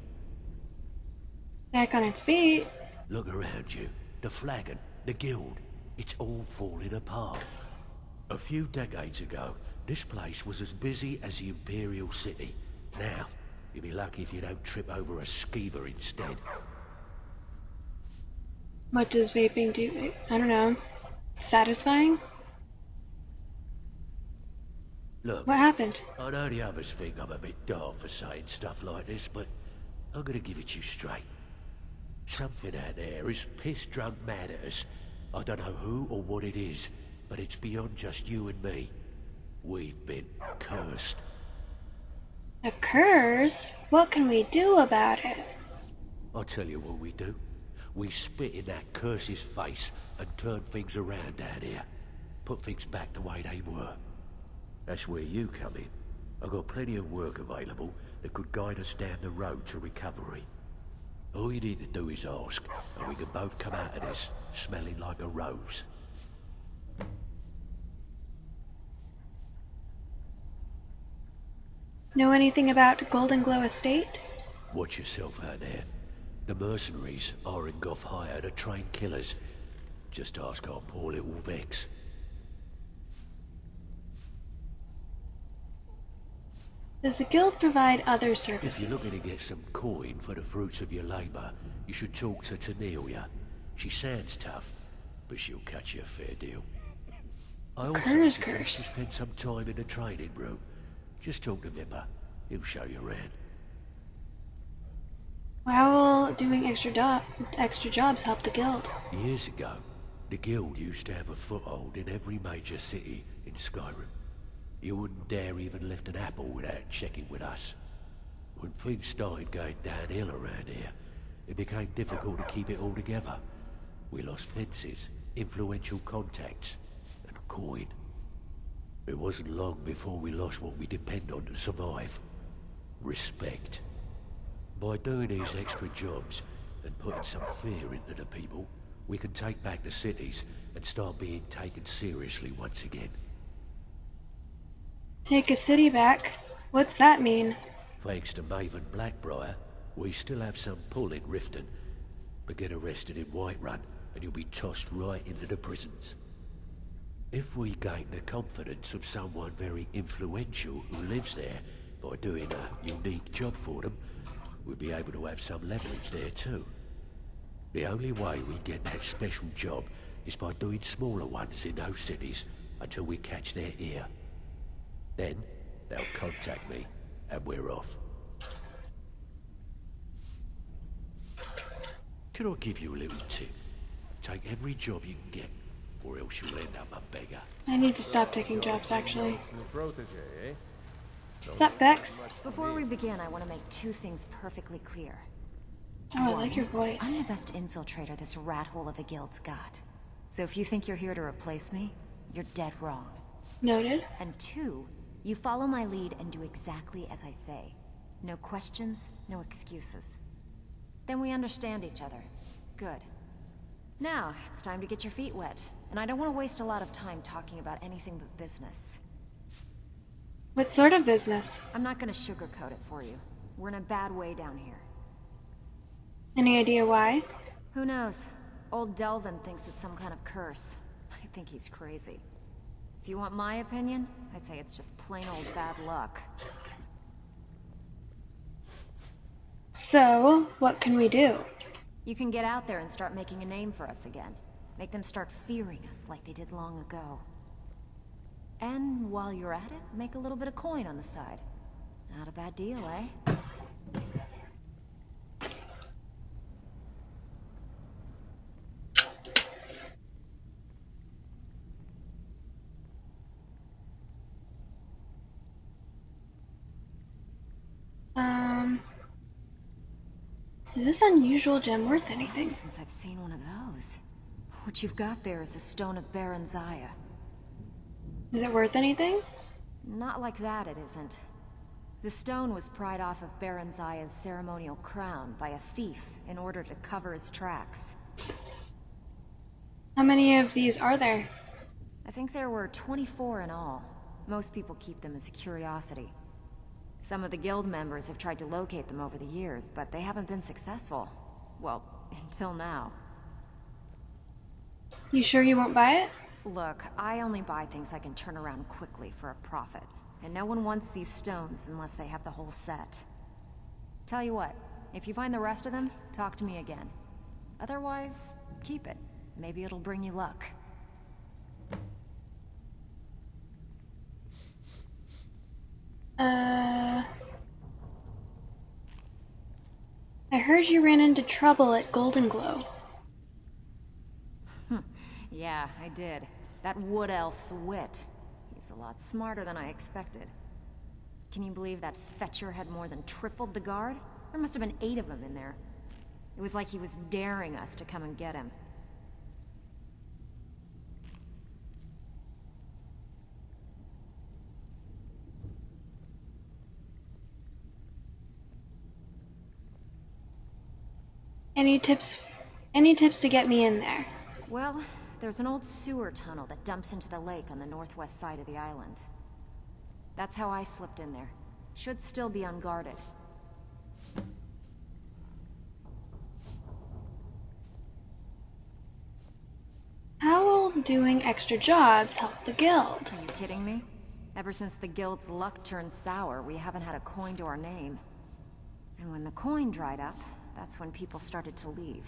Back on its feet? Look around you. The flagon, the guild, it's all falling apart. A few decades ago, this place was as busy as the Imperial City. Now, you'll be lucky if you don't trip over a skeever instead. What does vaping do? I don't know. Satisfying? Look, What happened? I know the others think I'm a bit daft for saying stuff like this, but I'm gonna give it to you straight. Something out there is piss-drunk mad at us. I don't know who or what it is, but it's beyond just you and me. We've been cursed. A curse? What can we do about it? I'll tell you what we do. We spit in that curse's face and turn things around down here. Put things back the way they were. That's where you come in. I've got plenty of work available that could guide us down the road to recovery. All you need to do is ask, and we can both come out of this smelling like a rose. Know anything about Golden Glow Estate? Watch yourself out there. The mercenaries Arengoff hired to train killers. Just ask our poor little Vex. Does the guild provide other If you're services? looking to get some coin for the fruits of your labor, you should talk to Tanelia. She sounds tough, but she'll cut you a fair deal. I also Curse suggest you curse. spend some time in the training room. Just talk to Vipper. He'll show you around. How will doing extra jobs help the guild? Years ago, the guild used to have a foothold in every major city in Skyrim. You wouldn't dare even lift an apple without checking with us. When things started going downhill around here, it became difficult to keep it all together. We lost fences, influential contacts, and coin. It wasn't long before we lost what we depend on to survive. Respect. By doing these extra jobs and putting some fear into the people, we can take back the cities and start being taken seriously once again. Take a city back? What's that mean? Thanks to Maven Blackbriar, we still have some pull in Riften. But get arrested in Whiterun and you'll be tossed right into the prisons. If we gain the confidence of someone very influential who lives there by doing a unique job for them, we'll be able to have some leverage there too. The only way we get that special job is by doing smaller ones in those cities until we catch their ear. Then, they'll contact me, and we're off. Can I give you a little tip? Take every job you can get, or else you'll end up a beggar. I need to stop taking jobs, actually. New protege, eh? Is that Vex? Before we begin, I want to make two things perfectly clear. Oh, I like your voice. I'm the best infiltrator this rat hole of a guild's got. So if you think you're here to replace me, you're dead wrong. Noted. And two, you follow my lead and do exactly as I say. No questions, no excuses. Then we understand each other. Good. Now, it's time to get your feet wet. And I don't want to waste a lot of time talking about anything but business. What sort of business? I'm not gonna sugarcoat it for you. We're in a bad way down here. Any idea why? Who knows? Old Delvin thinks it's some kind of curse. I think he's crazy. If you want my opinion, I'd say it's just plain old bad luck. So, what can we do? You can get out there and start making a name for us again. Make them start fearing us like they did long ago. And while you're at it, make a little bit of coin on the side. Not a bad deal, eh? Is this unusual gem worth anything? Since I've seen one of those. What you've got there is a stone of Baron Zaya. Is it worth anything? Not like that, it isn't. The stone was pried off of Baron Zaya's ceremonial crown by a thief in order to cover his tracks. How many of these are there? I think there were 24 in all. Most people keep them as a curiosity. Some of the guild members have tried to locate them over the years, but they haven't been successful. Well, until now. You sure you won't buy it? Look, I only buy things I can turn around quickly for a profit. And no one wants these stones unless they have the whole set. Tell you what, if you find the rest of them, talk to me again. Otherwise, keep it. Maybe it'll bring you luck. I heard you ran into trouble at Golden Glow. Yeah, I did. That wood elf's wit. He's a lot smarter than I expected. Can you believe that fetcher had more than tripled the guard? There must have been 8 of them in there. It was like he was daring us to come and get him. Any tips to get me in there? Well, there's an old sewer tunnel that dumps into the lake on the northwest side of the island. That's how I slipped in there. Should still be unguarded. How will doing extra jobs help the guild? Are you kidding me? Ever since the guild's luck turned sour, we haven't had a coin to our name. And when the coin dried up, that's when people started to leave.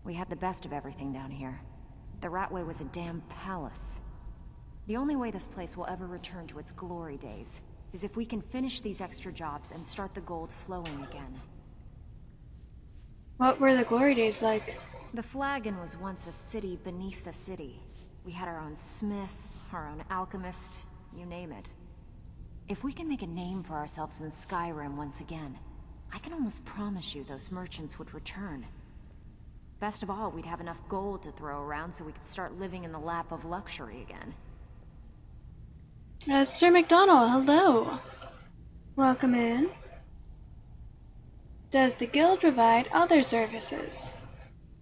We had the best of everything down here. The Ratway was a damn palace. The only way this place will ever return to its glory days is if we can finish these extra jobs and start the gold flowing again. What were the glory days like? The Flagon was once a city beneath the city. We had our own smith, our own alchemist, you name it. If we can make a name for ourselves in Skyrim once again, I can almost promise you those merchants would return. Best of all, we'd have enough gold to throw around so we could start living in the lap of luxury again. Sir McDonald, hello. Welcome in. Does the guild provide other services?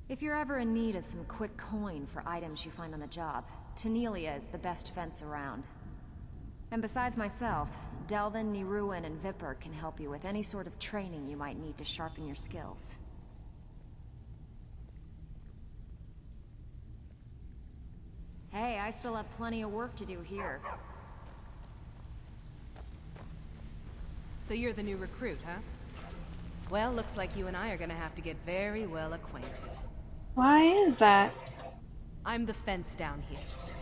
If you're ever in need of some quick coin for items you find on the job, Tanelia is the best fence around. And besides myself, Delvin, Niruin, and Vipper can help you with any sort of training you might need to sharpen your skills. Hey, I still have plenty of work to do here. So you're the new recruit, huh? Well, looks like you and I are gonna have to get very well acquainted. Why is that? I'm the fence down here.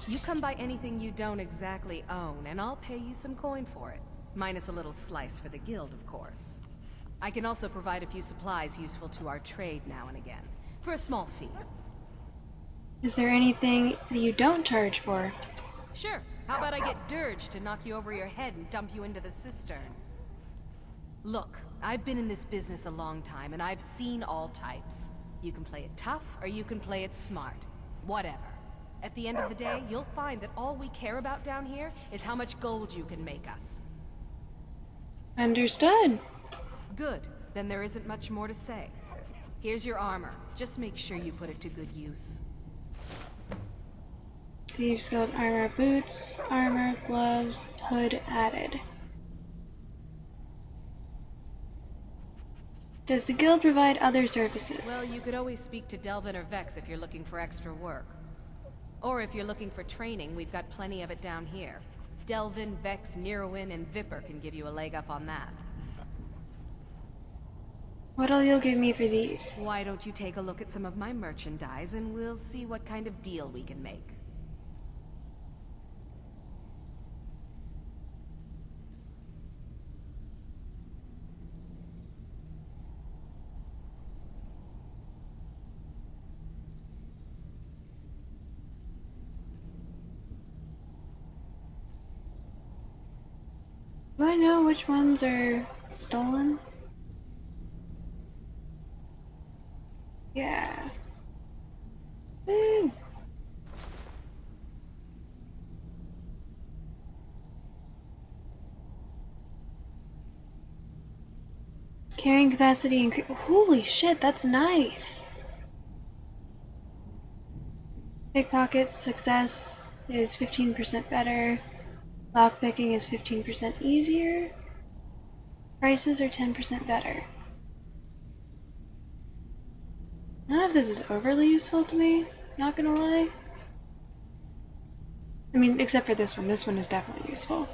You come by anything you don't exactly own, and I'll pay you some coin for it. Minus a little slice for the guild, of course. I can also provide a few supplies useful to our trade now and again, for a small fee. Is there anything that you don't charge for? Sure. How about I get Dirge to knock you over your head and dump you into the cistern? Look, I've been in this business a long time, and I've seen all types. You can play it tough, or you can play it smart. Whatever. At the end of the day, you'll find that all we care about down here is how much gold you can make us. Understood. Good. Then there isn't much more to say. Here's your armor. Just make sure you put it to good use. Thieves Guild armor, boots, armor, gloves, hood added. Does the guild provide other services? Well, you could always speak to Delvin or Vex if you're looking for extra work. Or if you're looking for training, we've got plenty of it down here. Delvin, Vex, Niruin, and Vipper can give you a leg up on that. What'll you give me for these? Why don't you take a look at some of my merchandise and we'll see what kind of deal we can make. Do I know which ones are stolen? Yeah. Woo! Carrying capacity increase. Holy shit, that's nice! Pickpockets success is 15% better. Lockpicking is 15% easier. Prices are 10% better. None of this is overly useful to me, not gonna lie. I mean, except for this one. This one is definitely useful.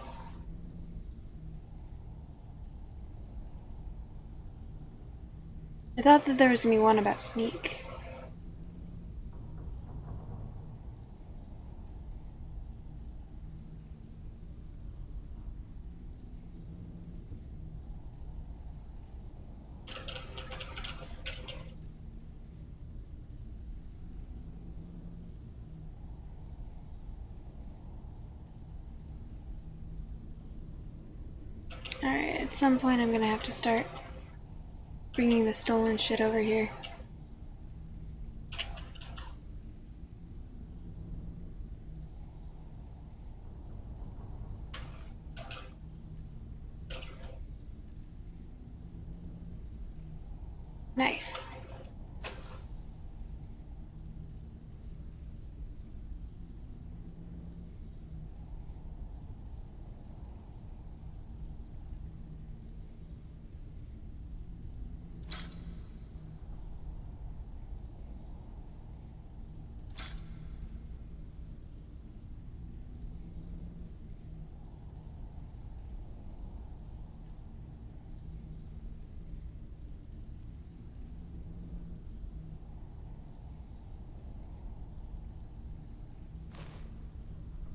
I thought that there was gonna be one about sneak. Alright, at some point I'm gonna have to start bringing the stolen shit over here. Nice.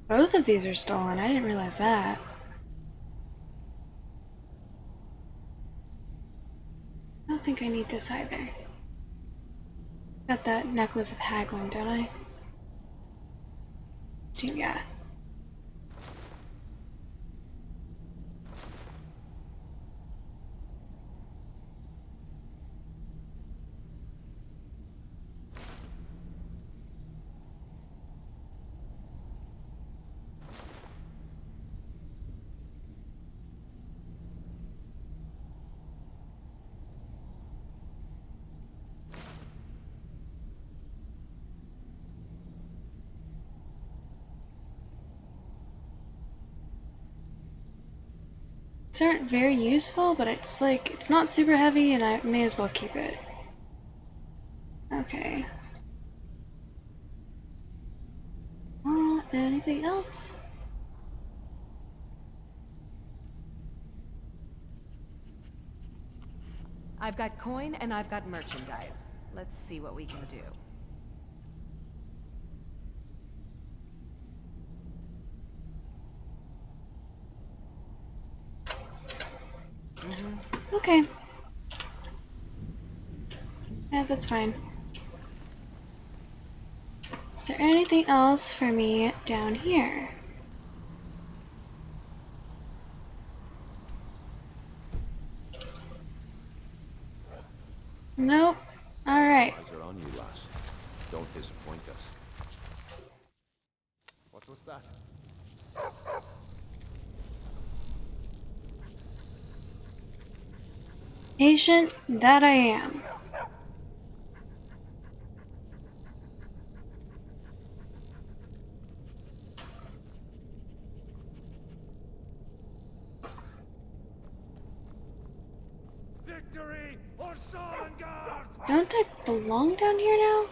Both of these are stolen. I didn't realize that. I don't think I need this either. Got that necklace of haggling, don't I? Yeah. These aren't very useful, but it's like, it's not super heavy and I may as well keep it. Okay. Anything else? I've got coin and I've got merchandise. Let's see what we can do. Okay. Yeah, that's fine. Is there anything else for me down here? Nope. Alright. Eyes are on you, lass. Don't disappoint us. What was that? Patient that I am. Victory or Solengard! Don't I belong down here now?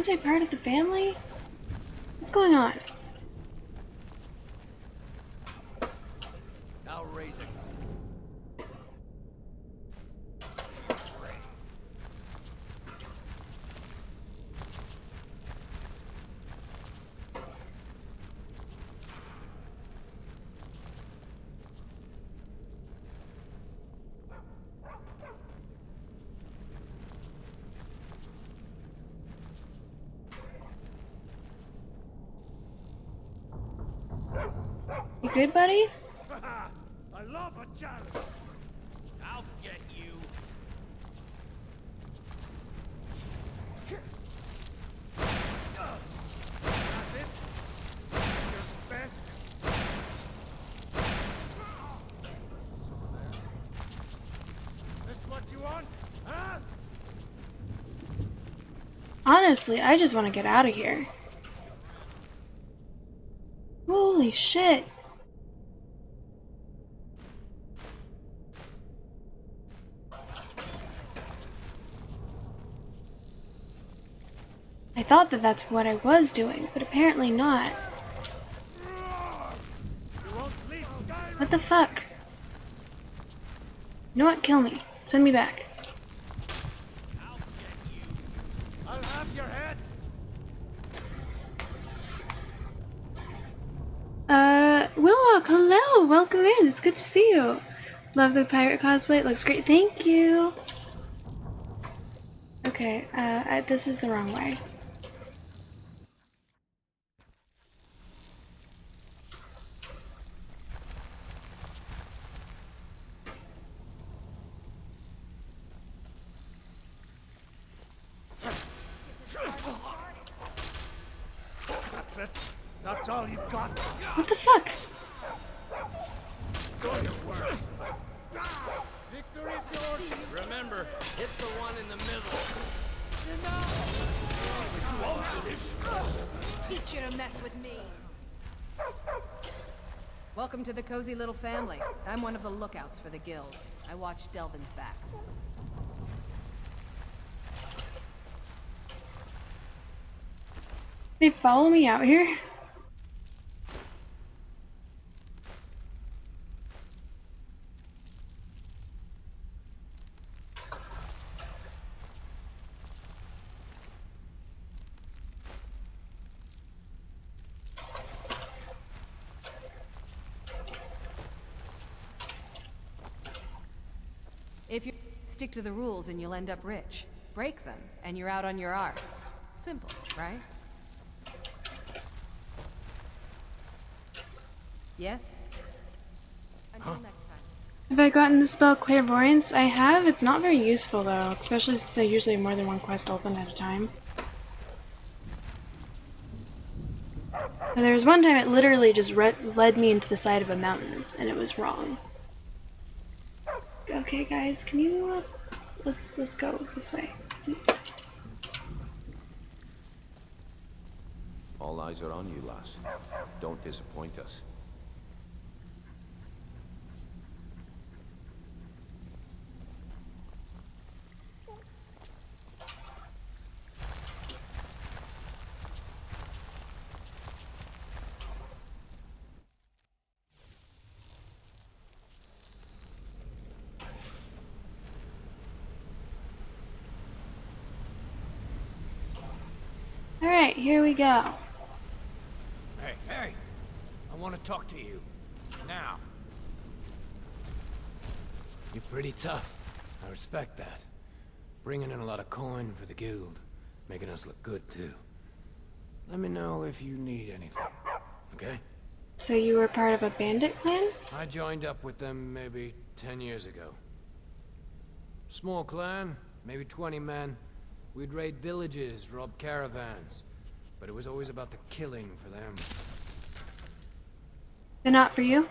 Aren't I part of the family? What's going on? I'll raise it. You good, buddy? I love a challenge. I'll get you. That's it. Your best. This what you want? Huh? Honestly, I just want to get out of here. Holy shit. I thought that that's what I was doing, but apparently not. What the fuck? You know what? Kill me. Send me back. I'll have your head. Willock, hello! Welcome in. It's good to see you. Love the pirate cosplay. It looks great. Thank you. Okay, this is the wrong way. That's it. That's all you've got. What the fuck? Go your worst. Victory is yours. Remember, hit the one in the middle. Teach you to mess with me. Welcome to the cozy little family. I'm one of the lookouts for the guild. I watch Delvin's back. They follow me out here? If you stick to the rules and you'll end up rich. Break them, and you're out on your arse. Simple, right? Yes? Until next time. Have I gotten the spell Clairvoyance? I have. It's not very useful though, especially since I usually have more than one quest open at a time. But there was one time it literally just led me into the side of a mountain, and it was wrong. Okay, guys, can you let's go this way, please. All eyes are on you, lass. Don't disappoint us. Alright, here we go. Hey, hey! I want to talk to you. Now. You're pretty tough. I respect that. Bringing in a lot of coin for the guild. Making us look good, too. Let me know if you need anything. Okay? So you were part of a bandit clan? I joined up with them maybe 10 years ago. Small clan, maybe 20 men. We'd raid villages, rob caravans. But it was always about the killing for them. But not for you?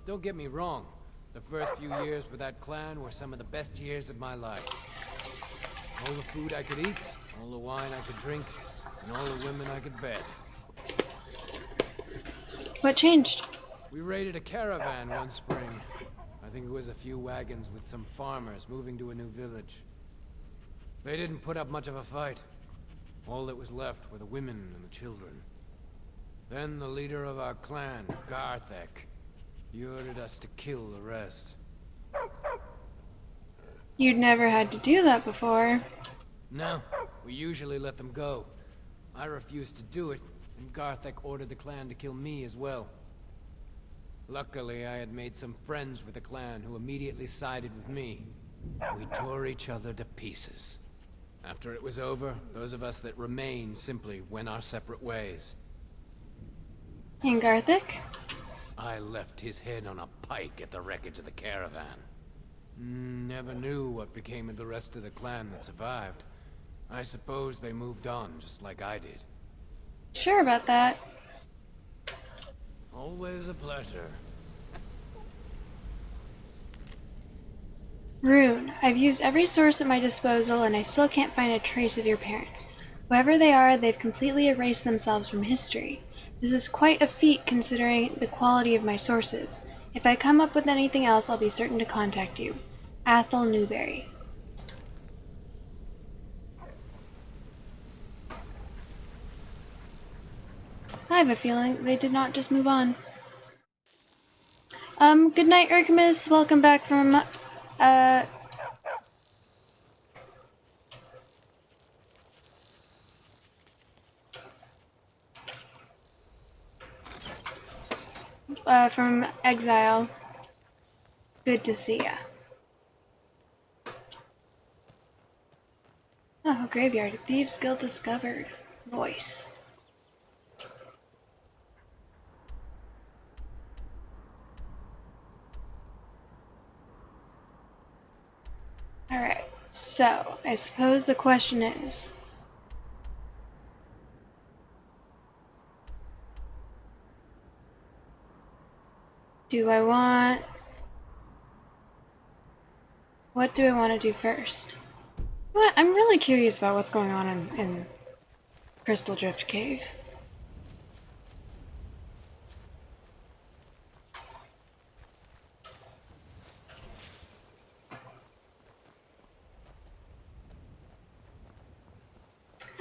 Don't get me wrong. The first few years with that clan were some of the best years of my life. All the food I could eat, all the wine I could drink, and all the women I could bed. What changed? We raided a caravan one spring. I think it was a few wagons with some farmers moving to a new village. They didn't put up much of a fight. All that was left were the women and the children. Then the leader of our clan, Garthek, he ordered us to kill the rest. You'd never had to do that before. No, we usually let them go. I refused to do it, and Garthek ordered the clan to kill me as well. Luckily, I had made some friends with the clan who immediately sided with me. We tore each other to pieces. After it was over, those of us that remained simply went our separate ways. And Garthik? I left his head on a pike at the wreckage of the caravan. Never knew what became of the rest of the clan that survived. I suppose they moved on, just like I did. Sure about that. Always a pleasure. Rune, I've used every source at my disposal and I still can't find a trace of your parents. Whoever they are, they've completely erased themselves from history. This is quite a feat considering the quality of my sources. If I come up with anything else, I'll be certain to contact you. Athel Newberry. I have a feeling they did not just move on. Good night, Urkamus. Welcome back from, from exile. Good to see ya. Oh, graveyard. Thieves Guild discovered. Voice. Alright, so I suppose the question is, what do I want to do first? Well, I'm really curious about what's going on in Crystal Drift Cave.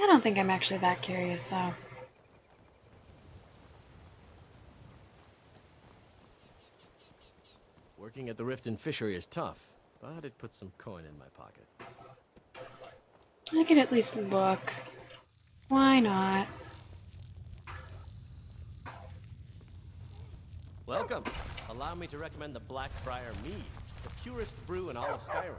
I don't think I'm actually that curious, though. Working at the Riften Fishery is tough, but it puts some coin in my pocket. I could at least look. Why not? Welcome. Allow me to recommend the Blackbriar Mead, the purest brew in all of Skyrim.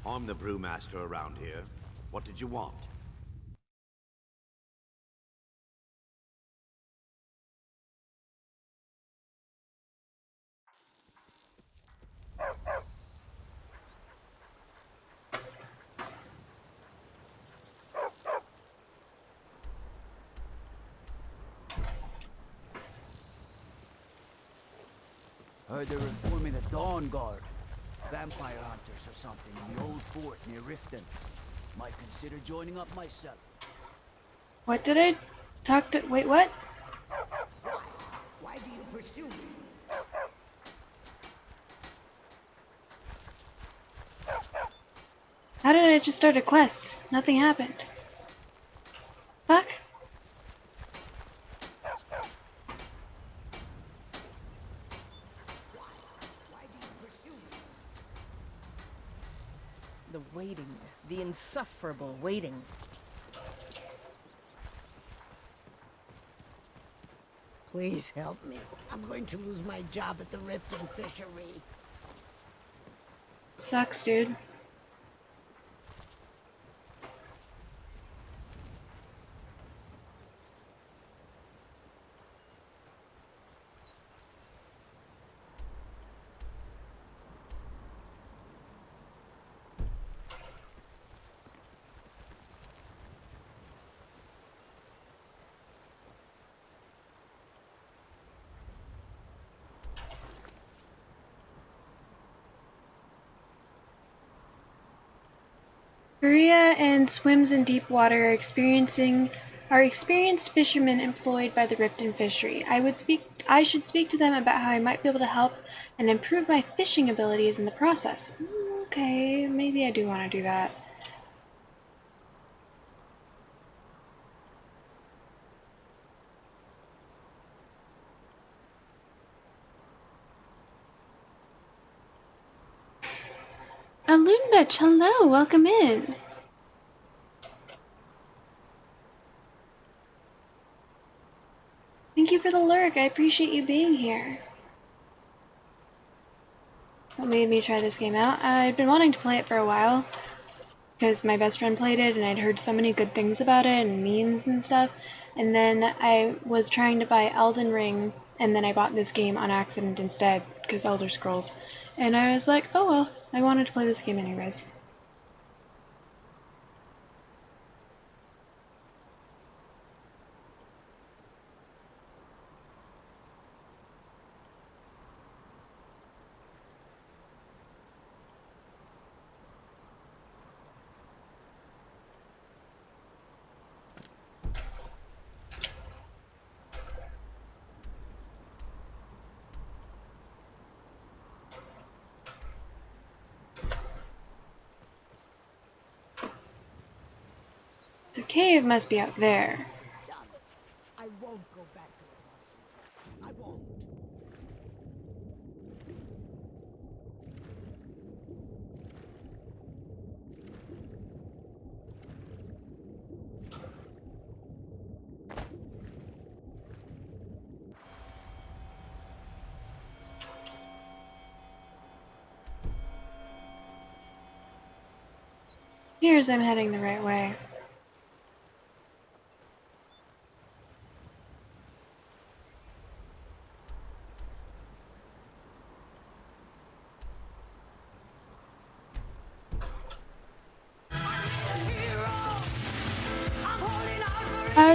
I'm the brewmaster around here. What did you want? Heard they were forming the Dawn Guard. Vampire hunters or something in the old fort near Riften. Might consider joining up myself. What did I talk to? Wait, what? Why do you pursue me? How did I just start a quest? Nothing happened. Fuck? The waiting. The insufferable waiting. Please help me. I'm going to lose my job at the Riften Fishery. Sucks, dude. Maria and swims in deep water are experienced fishermen employed by the Riften Fishery. I should speak to them about how I might be able to help and improve my fishing abilities in the process. Okay, maybe I do want to do that. Loonbitch, hello, welcome in. Thank you for the lurk, I appreciate you being here. What made me try this game out? I'd been wanting to play it for a while, because my best friend played it and I'd heard so many good things about it and memes and stuff. And then I was trying to buy Elden Ring, and then I bought this game on accident instead, because Elder Scrolls. And I was like, oh well, I wanted to play this game anyways. The cave must be out there. I won't go back to the Martians. I won't. Here's I'm heading the right way.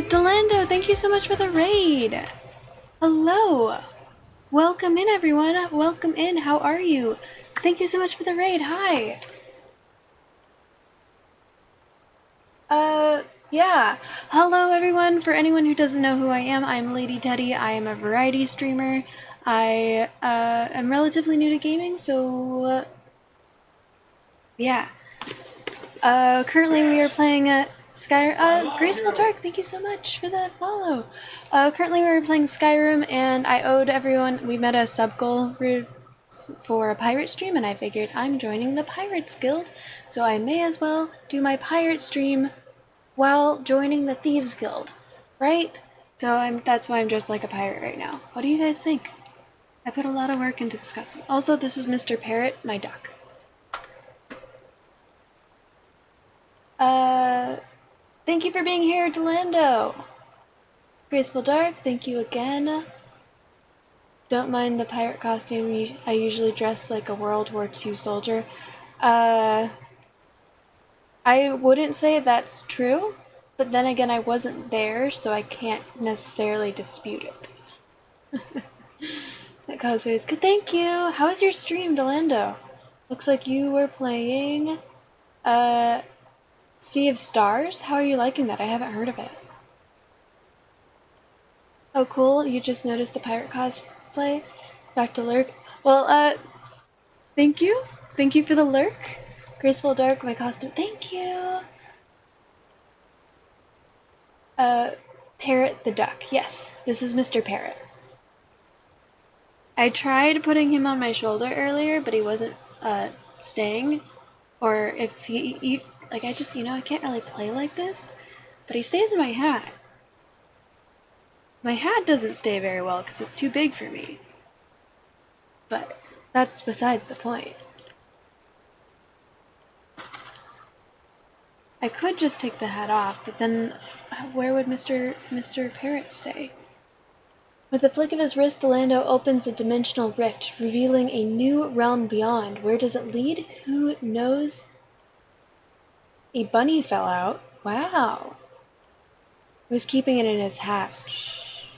Delando, thank you so much for the raid. Hello. Welcome in, everyone. Welcome in. How are you? Thank you so much for the raid. Hi. Yeah. Hello, everyone. For anyone who doesn't know who I am, I'm Lady Teddy. I am a variety streamer. I am relatively new to gaming, so yeah. Currently we are playing Skyrim. Graceful Dark, thank you so much for the follow. Currently we are playing Skyrim, and I owed everyone. We met a sub goal for a pirate stream, and I figured I'm joining the Pirates Guild, so I may as well do my pirate stream while joining the Thieves Guild, right? So that's why I'm dressed like a pirate right now. What do you guys think? I put a lot of work into this costume. Also, this is Mr. Parrot, my duck. Thank you for being here, Delando. Graceful Dark, thank you again. Don't mind the pirate costume. I usually dress like a World War II soldier. I wouldn't say that's true, but then again, I wasn't there, so I can't necessarily dispute it. That cosplay is good. Thank you. How was your stream, Delando? Looks like you were playing Sea of Stars? How are you liking that? I haven't heard of it. Oh, cool. You just noticed the pirate cosplay? Back to lurk. Well, thank you. Thank you for the lurk. Graceful Dark, my costume. Thank you. Parrot the duck. Yes, this is Mr. Parrot. I tried putting him on my shoulder earlier, but he wasn't, staying. Or if he like, I just, I can't really play like this, but he stays in my hat. My hat doesn't stay very well because it's too big for me. But that's besides the point. I could just take the hat off, but then where would Mr. Parrot stay? With a flick of his wrist, Delando opens a dimensional rift, revealing a new realm beyond. Where does it lead? Who knows? A bunny fell out. Wow. He was keeping it in his hat. Shh.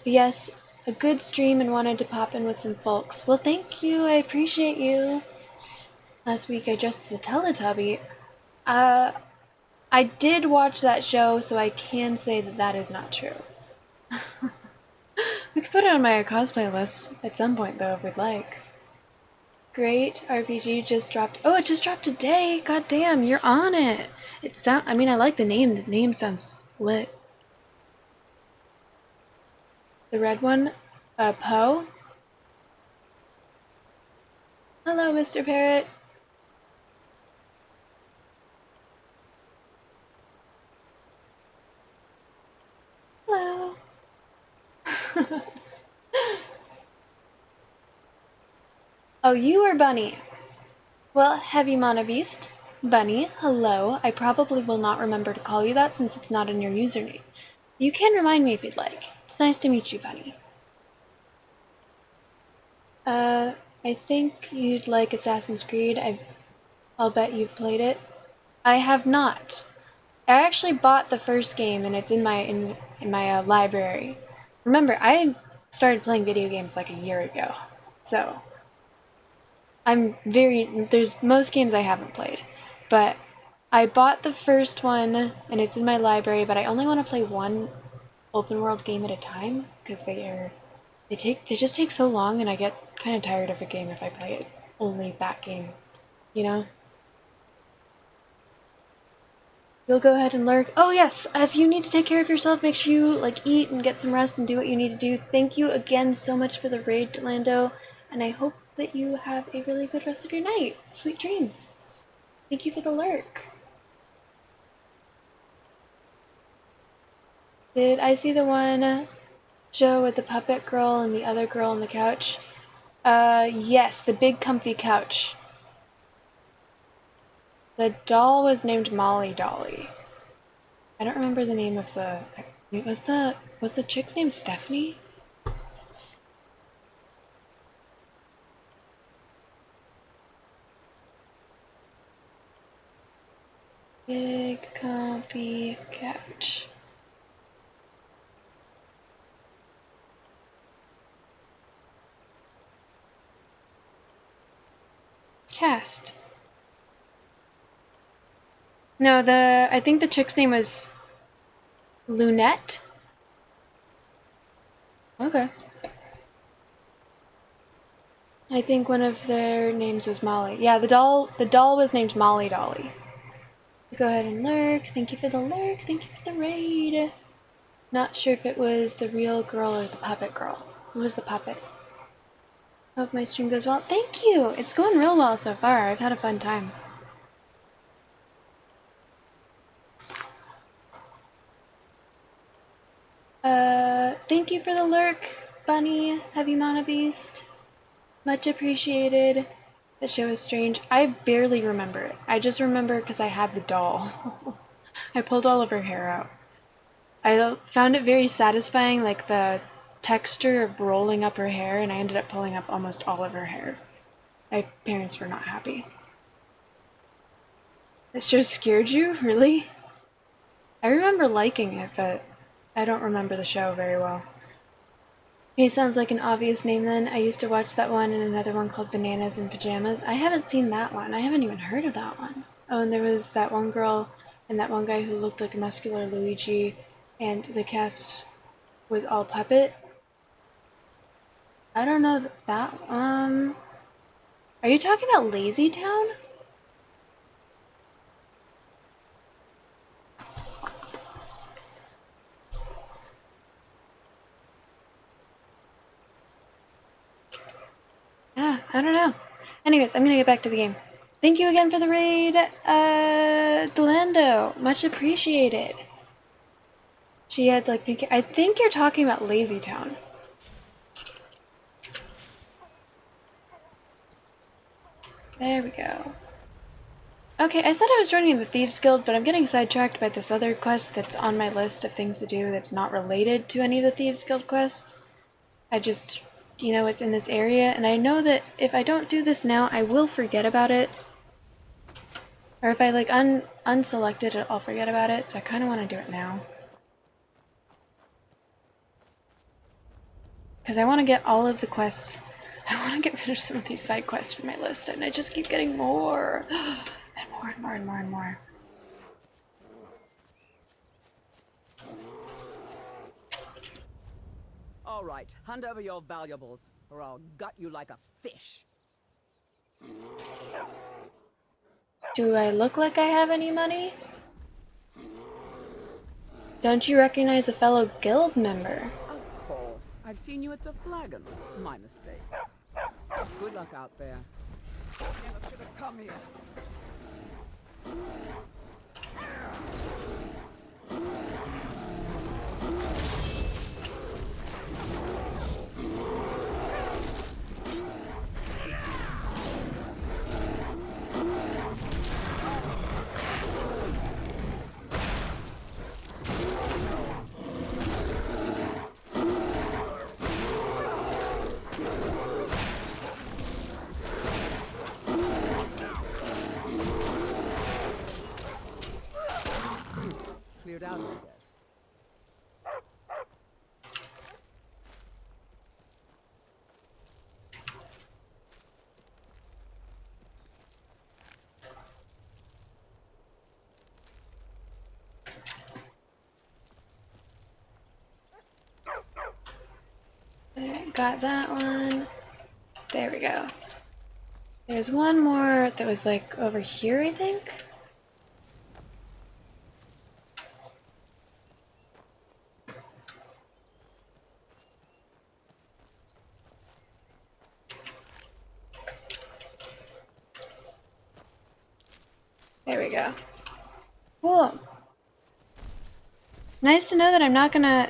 But yes, a good stream and wanted to pop in with some folks. Well, thank you. I appreciate you. Last week I dressed as a Teletubby. I did watch that show, so I can say that that is not true. We could put it on my cosplay list at some point, though, if we'd like. Great RPG just dropped. Oh, it just dropped today. God damn, you're on it. I mean, I like the name. The name sounds lit. The red one, Poe. Hello, Mr. Parrot. Hello. Oh, you are Bunny. Well, heavy mana beast. Bunny, hello. I probably will not remember to call you that since it's not in your username. You can remind me if you'd like. It's nice to meet you, Bunny. I think you'd like Assassin's Creed. I'll bet you've played it. I have not. I actually bought the first game and it's in my library. Remember, I started playing video games like a year ago. So, there's most games I haven't played. But I bought the first one and it's in my library, but I only want to play one open world game at a time because they just take so long and I get kind of tired of a game if I play it only that game, you know? You'll go ahead and lurk. Oh yes, if you need to take care of yourself, make sure you eat and get some rest and do what you need to do. Thank you again so much for the raid, Lando, and I hope that you have a really good rest of your night. Sweet dreams. Thank you for the lurk. Did I see the one Joe with the puppet girl and the other girl on the couch? Yes, the big comfy couch. The doll was named Molly Dolly. I don't remember the name of the... Was the chick's name Stephanie? Big comfy couch. Cast. No, I think the chick's name was Lunette? Okay. I think one of their names was Molly. Yeah, the doll was named Molly Dolly. Go ahead and lurk. Thank you for the lurk. Thank you for the raid. Not sure if it was the real girl or the puppet girl. Who was the puppet? Hope my stream goes well. Thank you! It's going real well so far. I've had a fun time. Thank you for the lurk, Bunny, Heavy Mana Beast. Much appreciated. The show is strange. I barely remember it. I just remember because I had the doll. I pulled all of her hair out. I found it very satisfying, like the texture of rolling up her hair, and I ended up pulling up almost all of her hair. My parents were not happy. This show scared you? Really? I remember liking it, but I don't remember the show very well. Okay, sounds like an obvious name then. I used to watch that one and another one called Bananas in Pajamas. I haven't seen that one. I haven't even heard of that one. Oh, and there was that one girl and that one guy who looked like a muscular Luigi, and the cast was all puppet. I don't know that. Are you talking about Lazy Town? Yeah, I don't know. Anyways, I'm gonna get back to the game. Thank you again for the raid, Delando. Much appreciated. She had pink. I think you're talking about Lazy Town. There we go. Okay, I said I was joining the Thieves Guild, but I'm getting sidetracked by this other quest that's on my list of things to do that's not related to any of the Thieves Guild quests. I just, it's in this area, and I know that if I don't do this now, I will forget about it. Or if I, unselect it, I'll forget about it, so I kind of want to do it now. Because I want to get all of the quests. I want to get rid of some of these side quests from my list, and I just keep getting more. And more and more and more and more. All right, hand over your valuables, or I'll gut you like a fish. Do I look like I have any money? Don't you recognize a fellow guild member? Of course. I've seen you at the Flagon. My mistake. Good luck out there. Never should have come here. Cleared out, I guess. Alright, got that one. There we go. There's one more that was like over here, I think. There we go. Cool. Nice to know that I'm not gonna...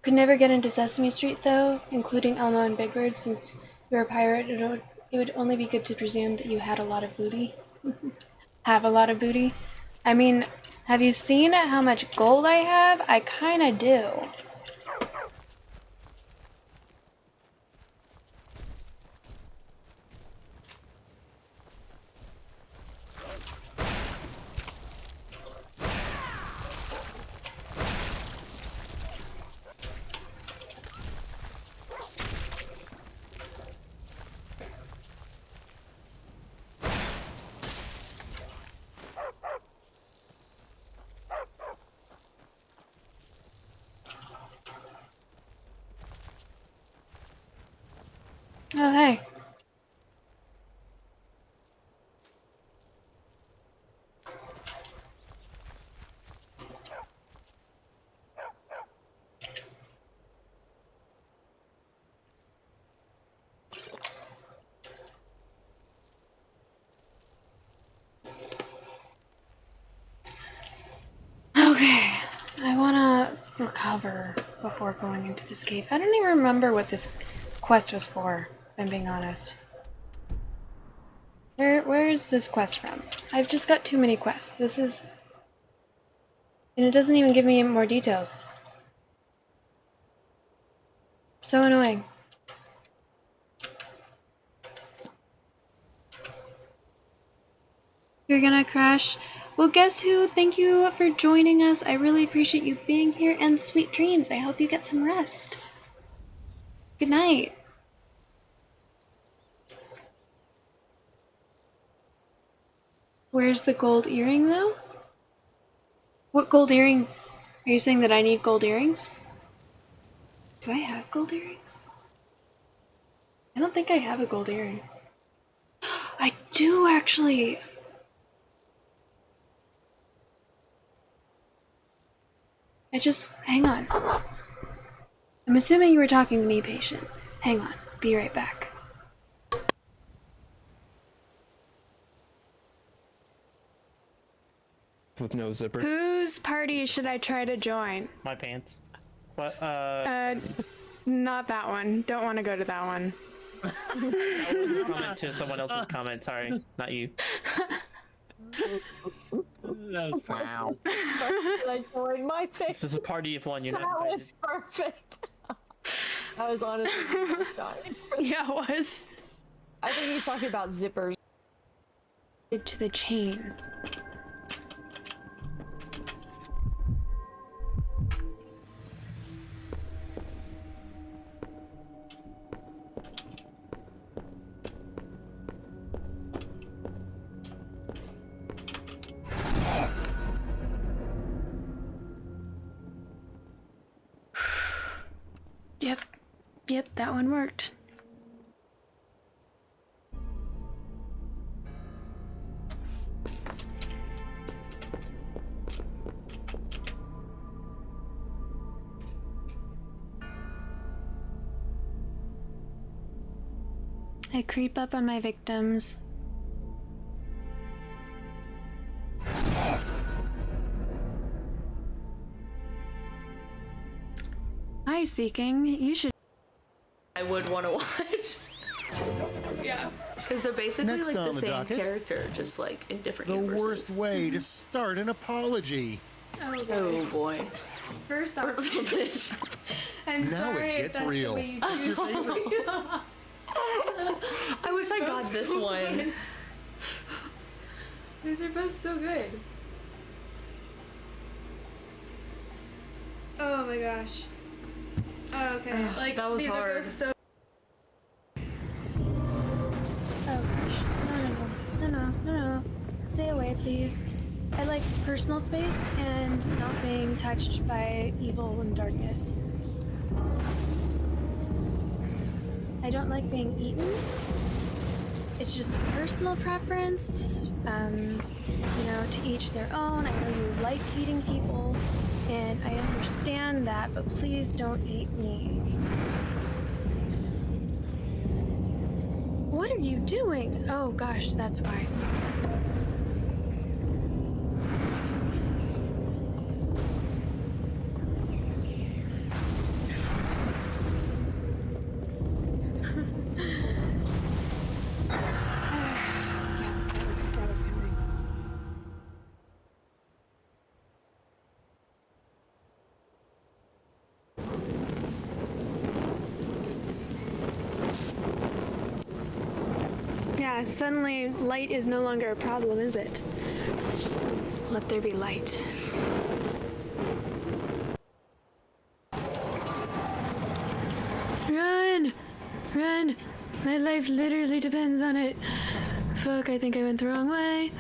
Could never get into Sesame Street though, including Elmo and Big Bird, since you're a pirate. It would only be good to presume that you had a lot of booty. Have a lot of booty. I mean, have you seen how much gold I have? I kinda do. Oh, hey. Okay, I wanna recover before going into this cave. I don't even remember what this quest was for, if I'm being honest. Where is this quest from? I've just got too many quests. This is... And it doesn't even give me more details. So annoying. You're gonna crash? Well, guess who? Thank you for joining us. I really appreciate you being here, and sweet dreams. I hope you get some rest. Good night. Where's the gold earring, though? What gold earring? Are you saying that I need gold earrings? Do I have gold earrings? I don't think I have a gold earring. I do, actually. Hang on. I'm assuming you were talking to me, patient. Hang on. Be right back. With no zipper. Whose party should I try to join? My pants. What? Not that one. Don't want to go to that one. That was a comment to someone else's comment. Sorry, not you. That was wow. I joined my pick. This is a party of one. You're That not invited. was perfect. I was honestly dying. Yeah, it was. I think he's talking about zippers. To the chain. Yep, that one worked. I creep up on my victims. Hi, Seeking. You should. I would want to watch. Yeah, because they're basically Next like on the the same docket, character, just like in different The universes. worst way to start an apology. Oh boy. First off, I'm Now sorry it if gets that's real. the way you choose to I wish I got this so one. good. These are both so good. Oh my gosh. Oh, okay. Like that was these hard. Are both so. Oh gosh. No. Stay away, please. I like personal space and not being touched by evil and darkness. I don't like being eaten. It's just a personal preference. You know, to each their own. I know you like eating people, and I understand that, but please don't eat me. What are you doing? Oh gosh, that's why. That was coming. Yeah, suddenly light is no longer a problem, is it? Let there be light. Run! Run! My life literally depends on it. Fuck, I think I went the wrong way.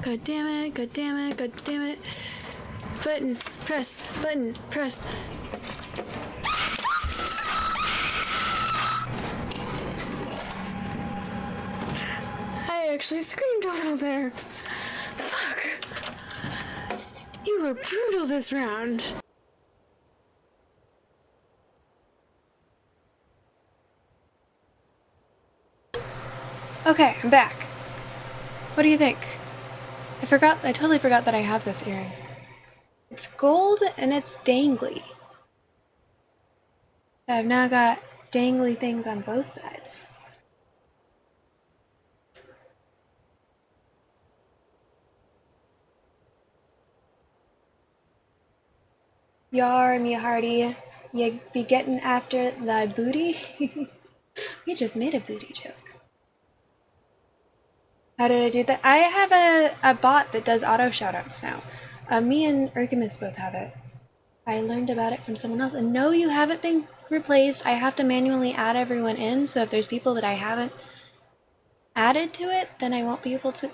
God damn it, god damn it, god damn it. Button, press, button, press. I actually screamed a little there. Fuck. You were brutal this round. Okay, I'm back. What do you think? I totally forgot that I have this earring. It's gold and it's dangly. So I've now got dangly things on both sides. Yar, me hearty, you be getting after thy booty? We just made a booty joke. How did I do that? I have a bot that does auto shoutouts now. Me and Urkamus both have it. I learned about it from someone else. And no, you haven't been replaced. I have to manually add everyone in, so if there's people that I haven't added to it, then I won't be able to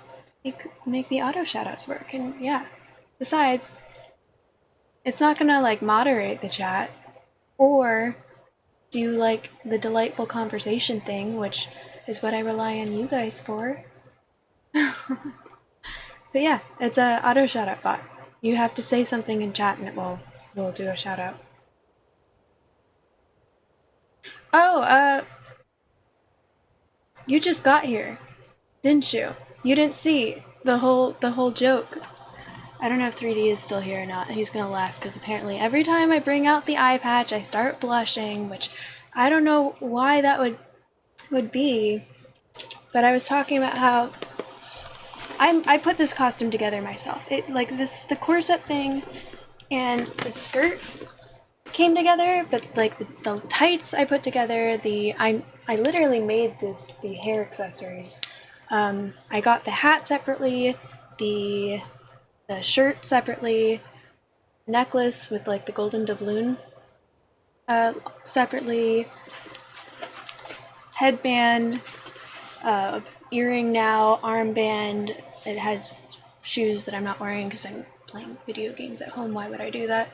make the auto shoutouts work. And yeah. Besides, it's not gonna like moderate the chat or do like the delightful conversation thing, which is what I rely on you guys for. But yeah, it's a auto shoutout bot. You have to say something in chat and it will do a shout out. Oh, you just got here, didn't you? You didn't see the whole joke. I don't know if 3D is still here or not. He's gonna laugh because apparently every time I bring out the eye patch, I start blushing, which I don't know why that would be. But I was talking about how I put this costume together myself. It like the corset thing and the skirt came together, but like the tights I put together. I literally made the hair accessories. I got the hat separately, the shirt separately, necklace with like the golden doubloon separately, headband, earring now, armband. It has shoes that I'm not wearing because I'm playing video games at home. Why would I do that?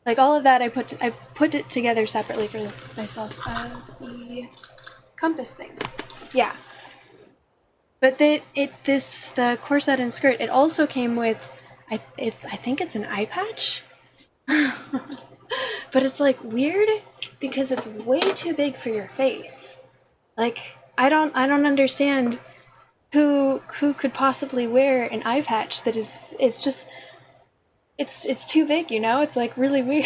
Like all of that, I put it together separately for myself. The compass thing, yeah. But the corset and skirt, it also came with, I think it's an eye patch, but it's like weird because it's way too big for your face. Like I don't understand who could possibly wear an eye patch that is, it's just, it's too big, you know? It's like really weird.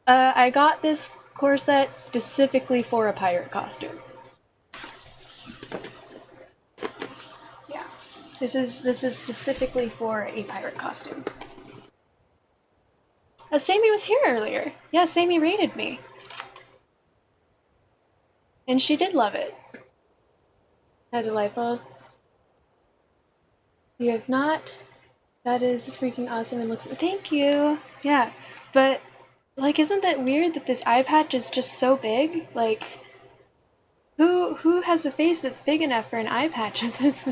I got this corset specifically for a pirate costume. Yeah, this is specifically for a pirate costume. Sammy was here earlier. Yeah, Sammy rated me. And she did love it. How delightful. You have not. That is freaking awesome and looks. Thank you. Yeah, but like, isn't that weird that this eye patch is just so big? Like, who has a face that's big enough for an eye patch of this?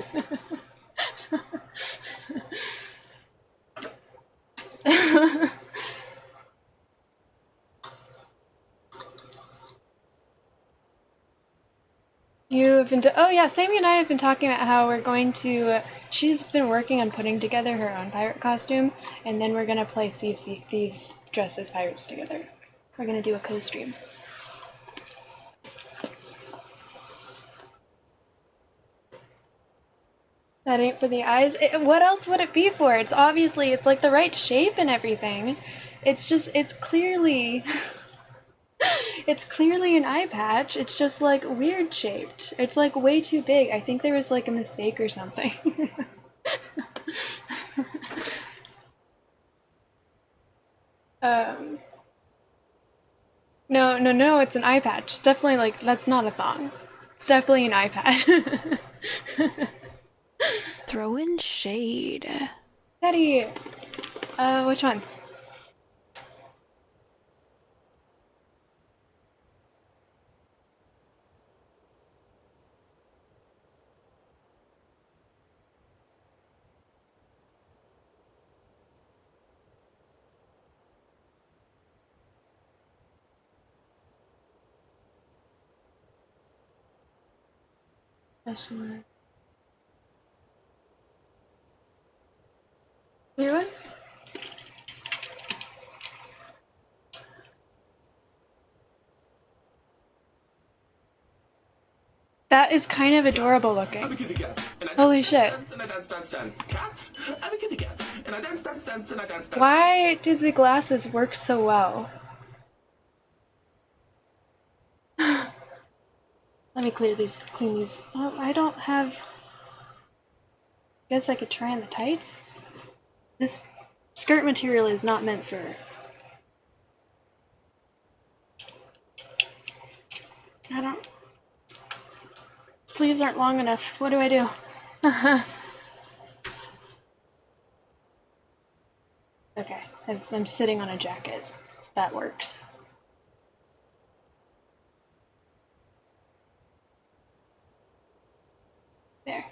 You've been oh yeah, Sammy and I have been talking about how we're going to, she's been working on putting together her own pirate costume, and then we're gonna play Thieves dressed as pirates together. We're gonna do a co-stream. That ain't for the eyes. What else would it be for? It's obviously, it's like the right shape and everything. It's just, it's clearly... It's clearly an eye patch. It's just like weird shaped. It's like way too big. I think there was like a mistake or something. No, it's an eye patch. Definitely, like, that's not a thong. It's definitely an eye patch. Throw in shade. Teddy! Which ones? Clear ones? That is kind of adorable looking. Holy shit. Why do the glasses work so well? Let me clean these. Oh, I don't have... Guess I could try on the tights? This skirt material is not meant for... I don't... Sleeves aren't long enough. What do I do? Okay, I'm sitting on a jacket. That works. There.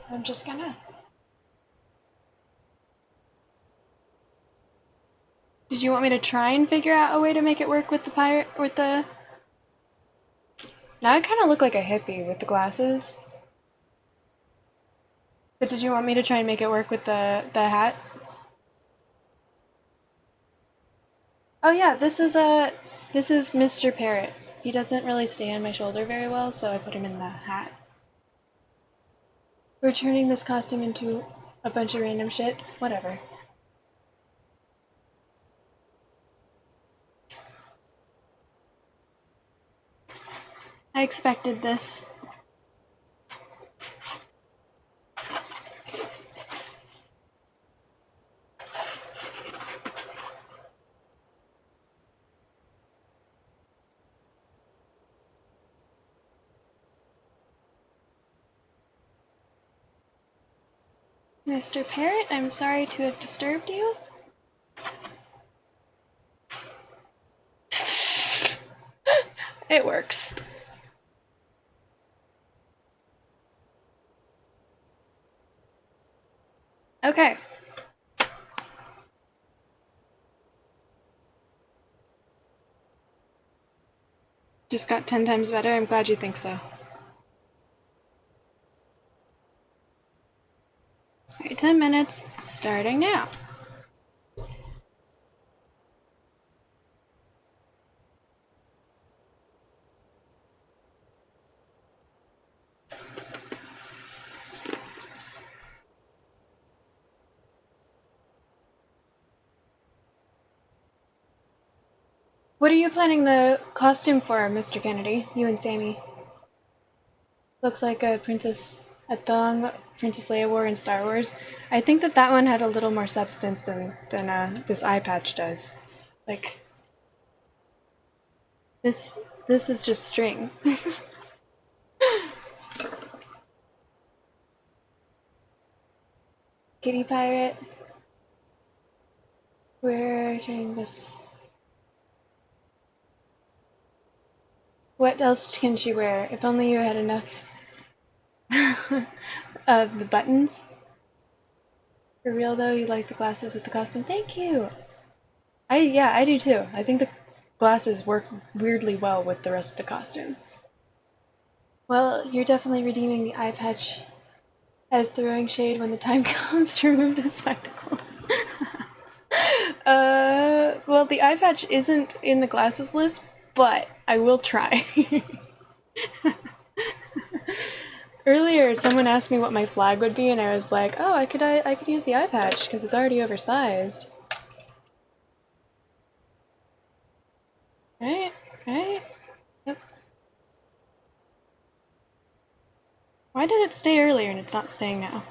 I'm just gonna... Did you want me to try and figure out a way to make it work with the pirate, with the... Now I kind of look like a hippie with the glasses. But did you want me to try and make it work with the hat? Oh yeah, this is Mr. Parrot. He doesn't really stay on my shoulder very well, so I put him in the hat. We're turning this costume into a bunch of random shit. Whatever. I expected this. Mr. Parrot, I'm sorry to have disturbed you. It works. Okay. Just got 10 times better. I'm glad you think so. Alright, 10 minutes, starting now. What are you planning the costume for, Mr. Kennedy? You and Sammy. Looks like a thong Princess Leia wore in Star Wars. I think that one had a little more substance than this eye patch does. Like, this is just string. Kitty Pirate. We're doing this. What else can she wear? If only you had enough of the buttons. For real though, you like the glasses with the costume? Thank you! Yeah, I do too. I think the glasses work weirdly well with the rest of the costume. Well, you're definitely redeeming the eye patch as throwing shade when the time comes to remove the spectacle. Well, the eye patch isn't in the glasses list, but I will try. Earlier, someone asked me what my flag would be, and I was like, "Oh, I could use the eye patch because it's already oversized." Right, right. Yep. Why did it stay earlier and it's not staying now?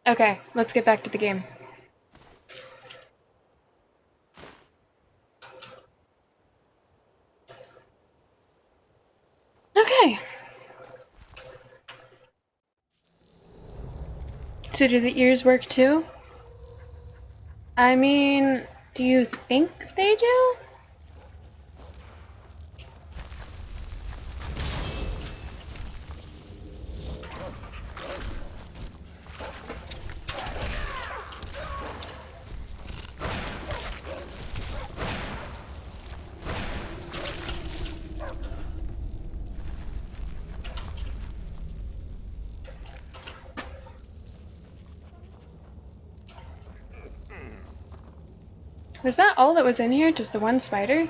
Okay, let's get back to the game. Okay. So do the ears work too? I mean, do you think they do? Was that all that was in here? Just the one spider?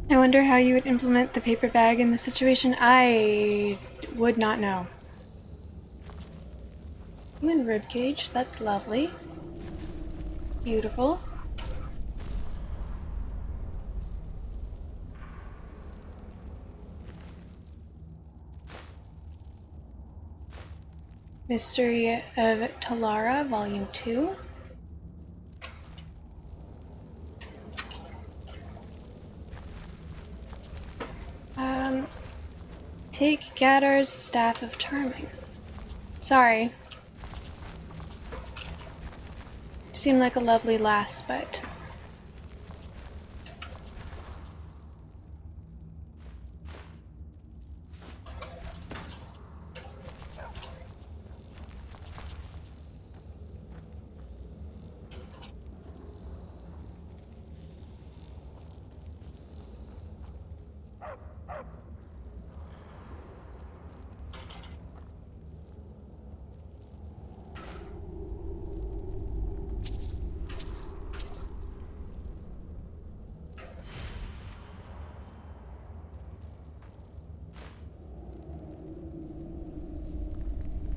I wonder how you would implement the paper bag in this situation. I would not know. Human ribcage, that's lovely. Beautiful. Mystery of Talara, Volume 2. Take Gadar's Staff of Charming. Sorry. Seemed like a lovely lass, but...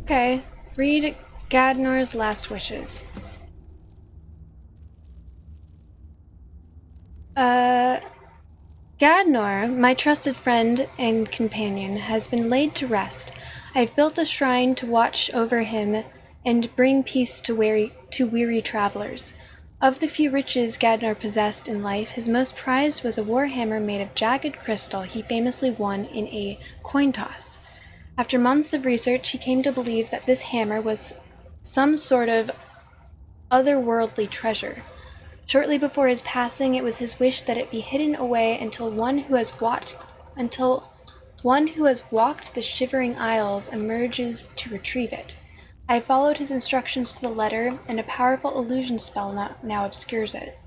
Okay, read Gadnor's last wishes. Gadnor, my trusted friend and companion, has been laid to rest. I've built a shrine to watch over him and bring peace to weary travelers. Of the few riches Gadnor possessed in life, his most prized was a warhammer made of jagged crystal he famously won in a coin toss. After months of research, he came to believe that this hammer was some sort of otherworldly treasure. Shortly before his passing, it was his wish that it be hidden away until one who has walked the shivering isles emerges to retrieve it. I followed his instructions to the letter, and a powerful illusion spell now obscures it.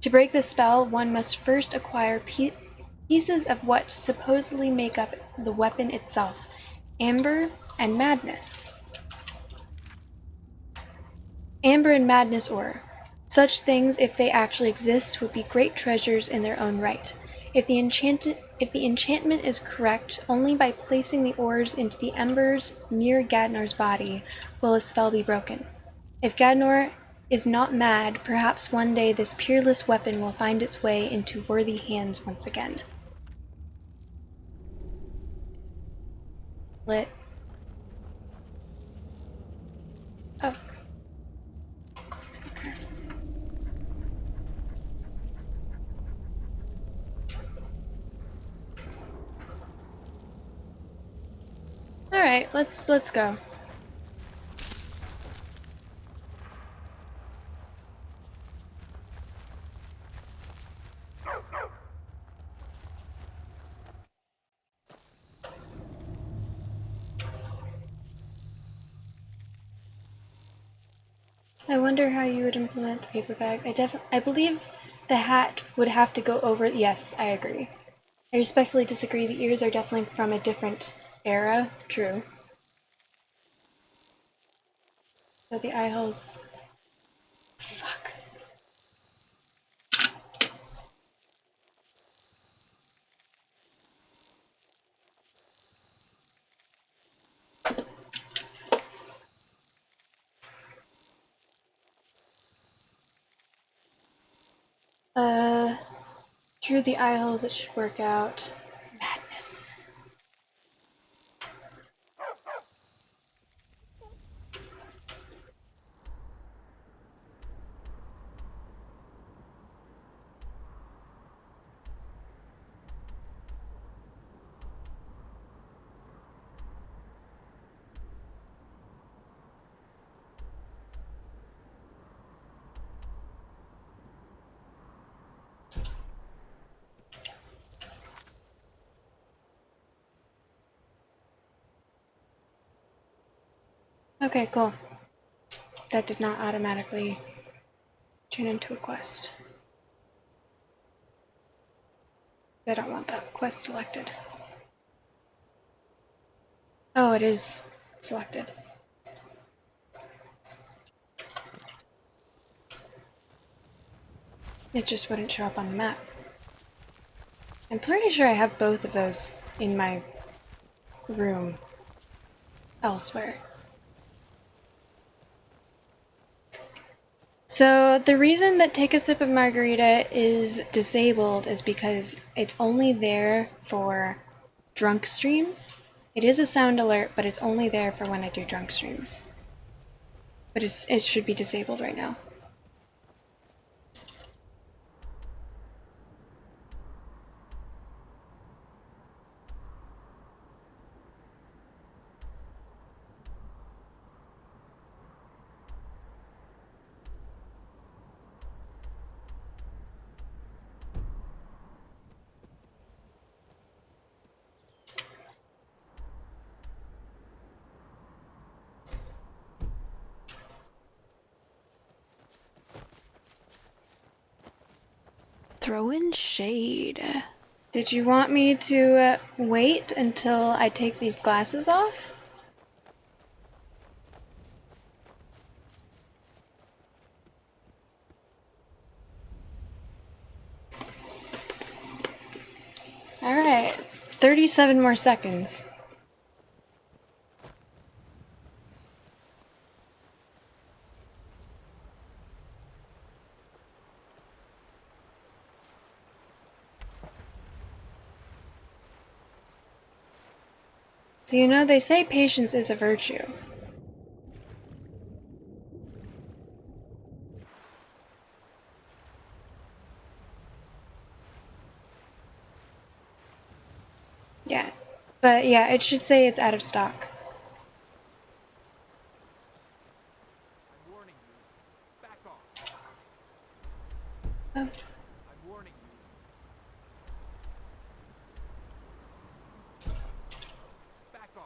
To break the spell, one must first acquire pieces of what supposedly make up the weapon itself: amber and madness. Amber and madness ore. Such things, if they actually exist, would be great treasures in their own right. If the enchantment is correct, only by placing the ores into the embers near Gadnor's body will a spell be broken. If Gadnor is not mad, perhaps one day this peerless weapon will find its way into worthy hands once again. Lit. Oh. Alright, let's go. I wonder how you would implement the paper bag. I believe the hat would have to go over. Yes, I agree. I respectfully disagree. The ears are definitely from a different era. True. But the eye holes. Fuck. Through the eye holes it should work out. Madness. Okay, cool. That did not automatically turn into a quest. I don't want that quest selected. Oh, it is selected. It just wouldn't show up on the map. I'm pretty sure I have both of those in my room elsewhere. So the reason that Take a Sip of Margarita is disabled is because it's only there for drunk streams. It is a sound alert, but it's only there for when I do drunk streams. But it should be disabled right now. Throwing shade. Did you want me to wait until I take these glasses off? Alright, 37 more seconds. Do you know they say patience is a virtue? Yeah. But yeah, it should say it's out of stock. I'm warning you. Back off. Oh. I'm warning you. Back off.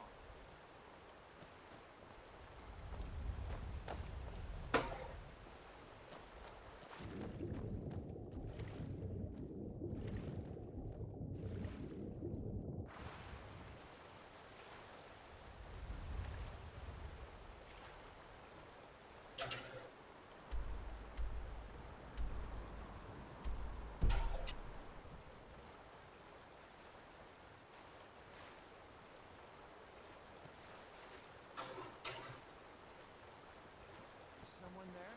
Someone there?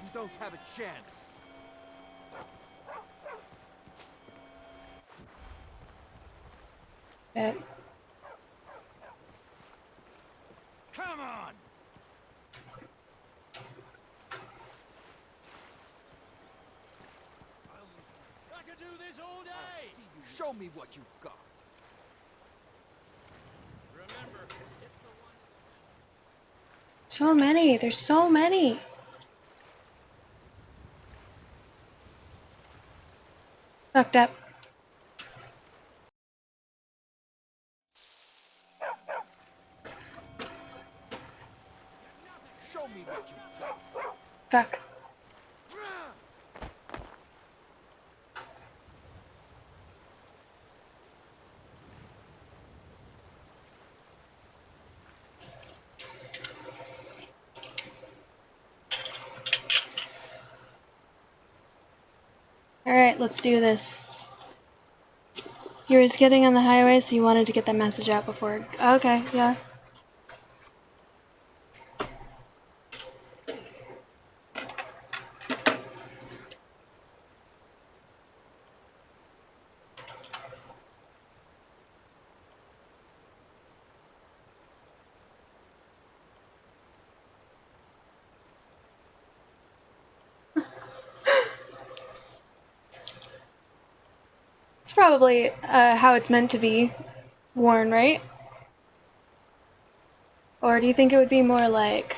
You don't have a chance. Bet. Come on! I could do this all day! Show me what you've got. Remember, it's the one. So many. There's so many. Fucked up. Show me what you've got. Fuck. Alright, let's do this. You were just getting on the highway, so you wanted to get that message out before. Okay, yeah. It's probably how it's meant to be worn, right? Or do you think it would be more like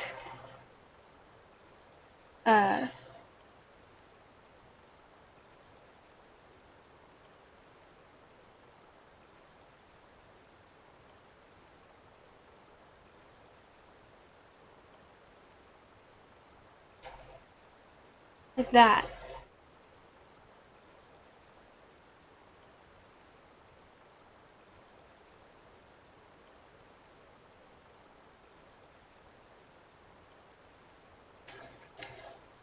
like that?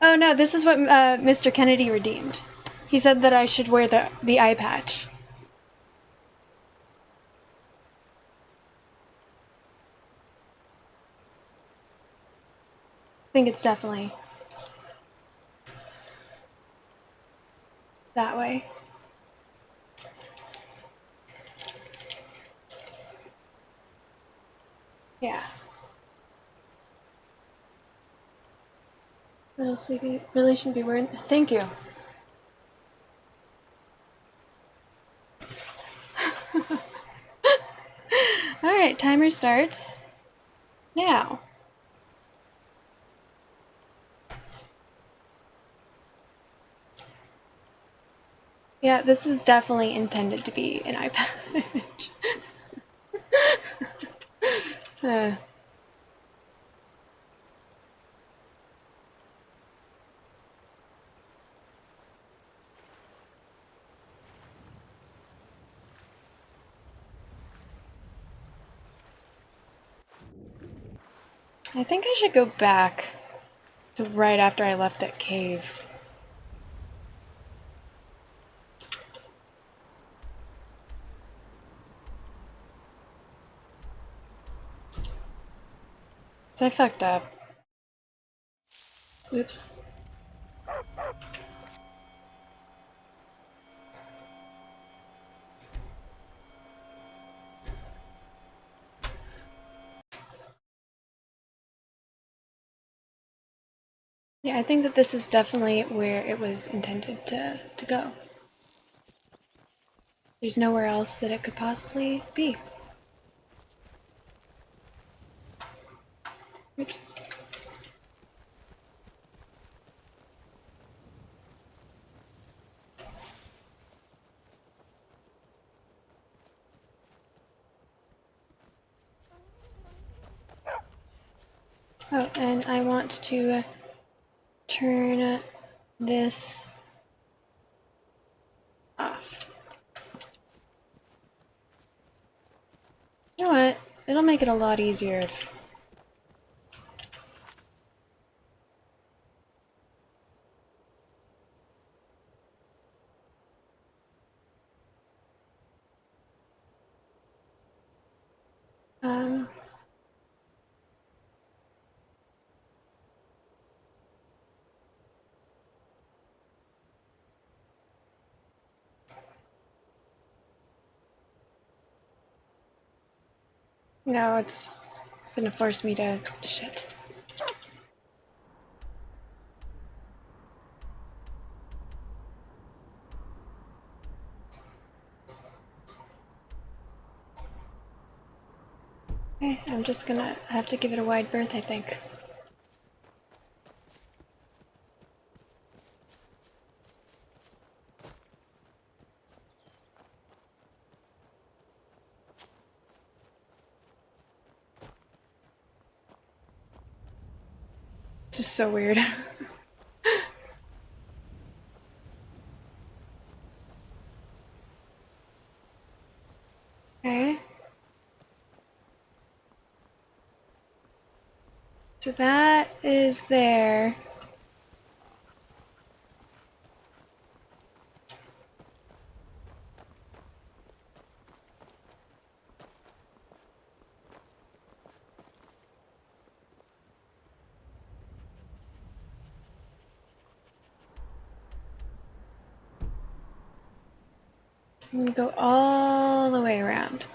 Oh no, this is what Mr. Kennedy redeemed. He said that I should wear the eye patch. I think it's definitely that way. Yeah. Little sleepy. Really shouldn't be wearing. Thank you. Alright, timer starts now. Yeah, this is definitely intended to be an eye patch. I think I should go back to right after I left that cave. So I fucked up. Oops. Yeah, I think that this is definitely where it was intended to go. There's nowhere else that it could possibly be. Oops. Oh, and I want to turn this off. You know what? It'll make it a lot easier if... No, it's gonna force me to... Shit. Okay, I'm just gonna have to give it a wide berth, I think. It's just so weird. Okay. So that is there. I'm gonna go all the way around.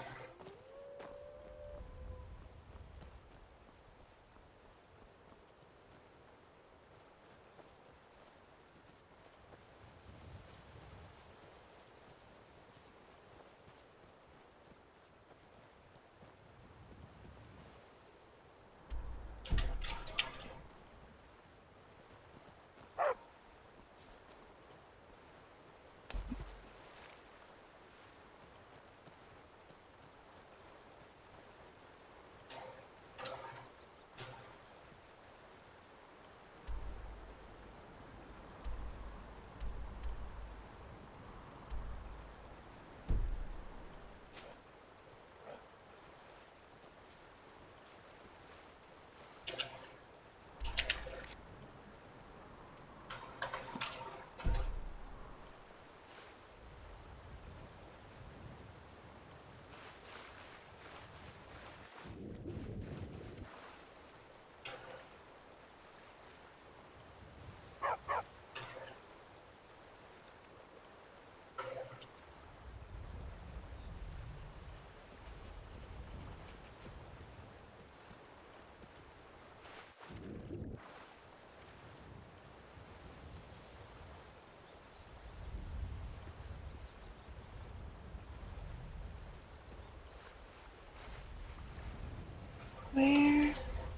Where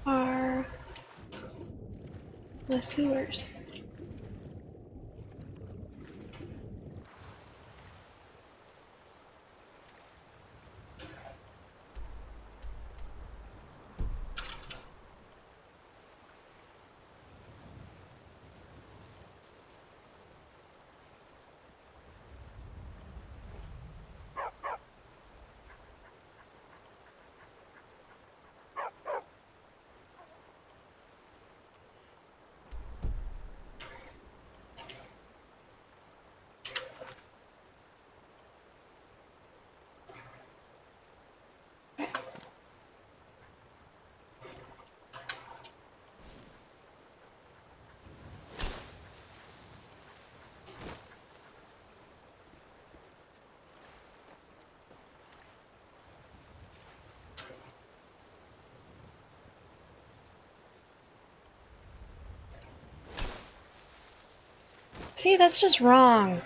are the sewers? See, that's just wrong.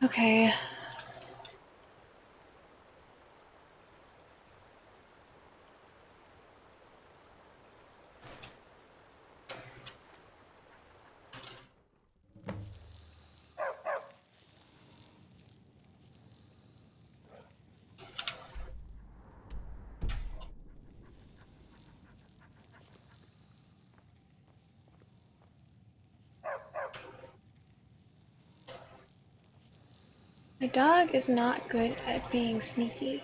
Okay. My dog is not good at being sneaky.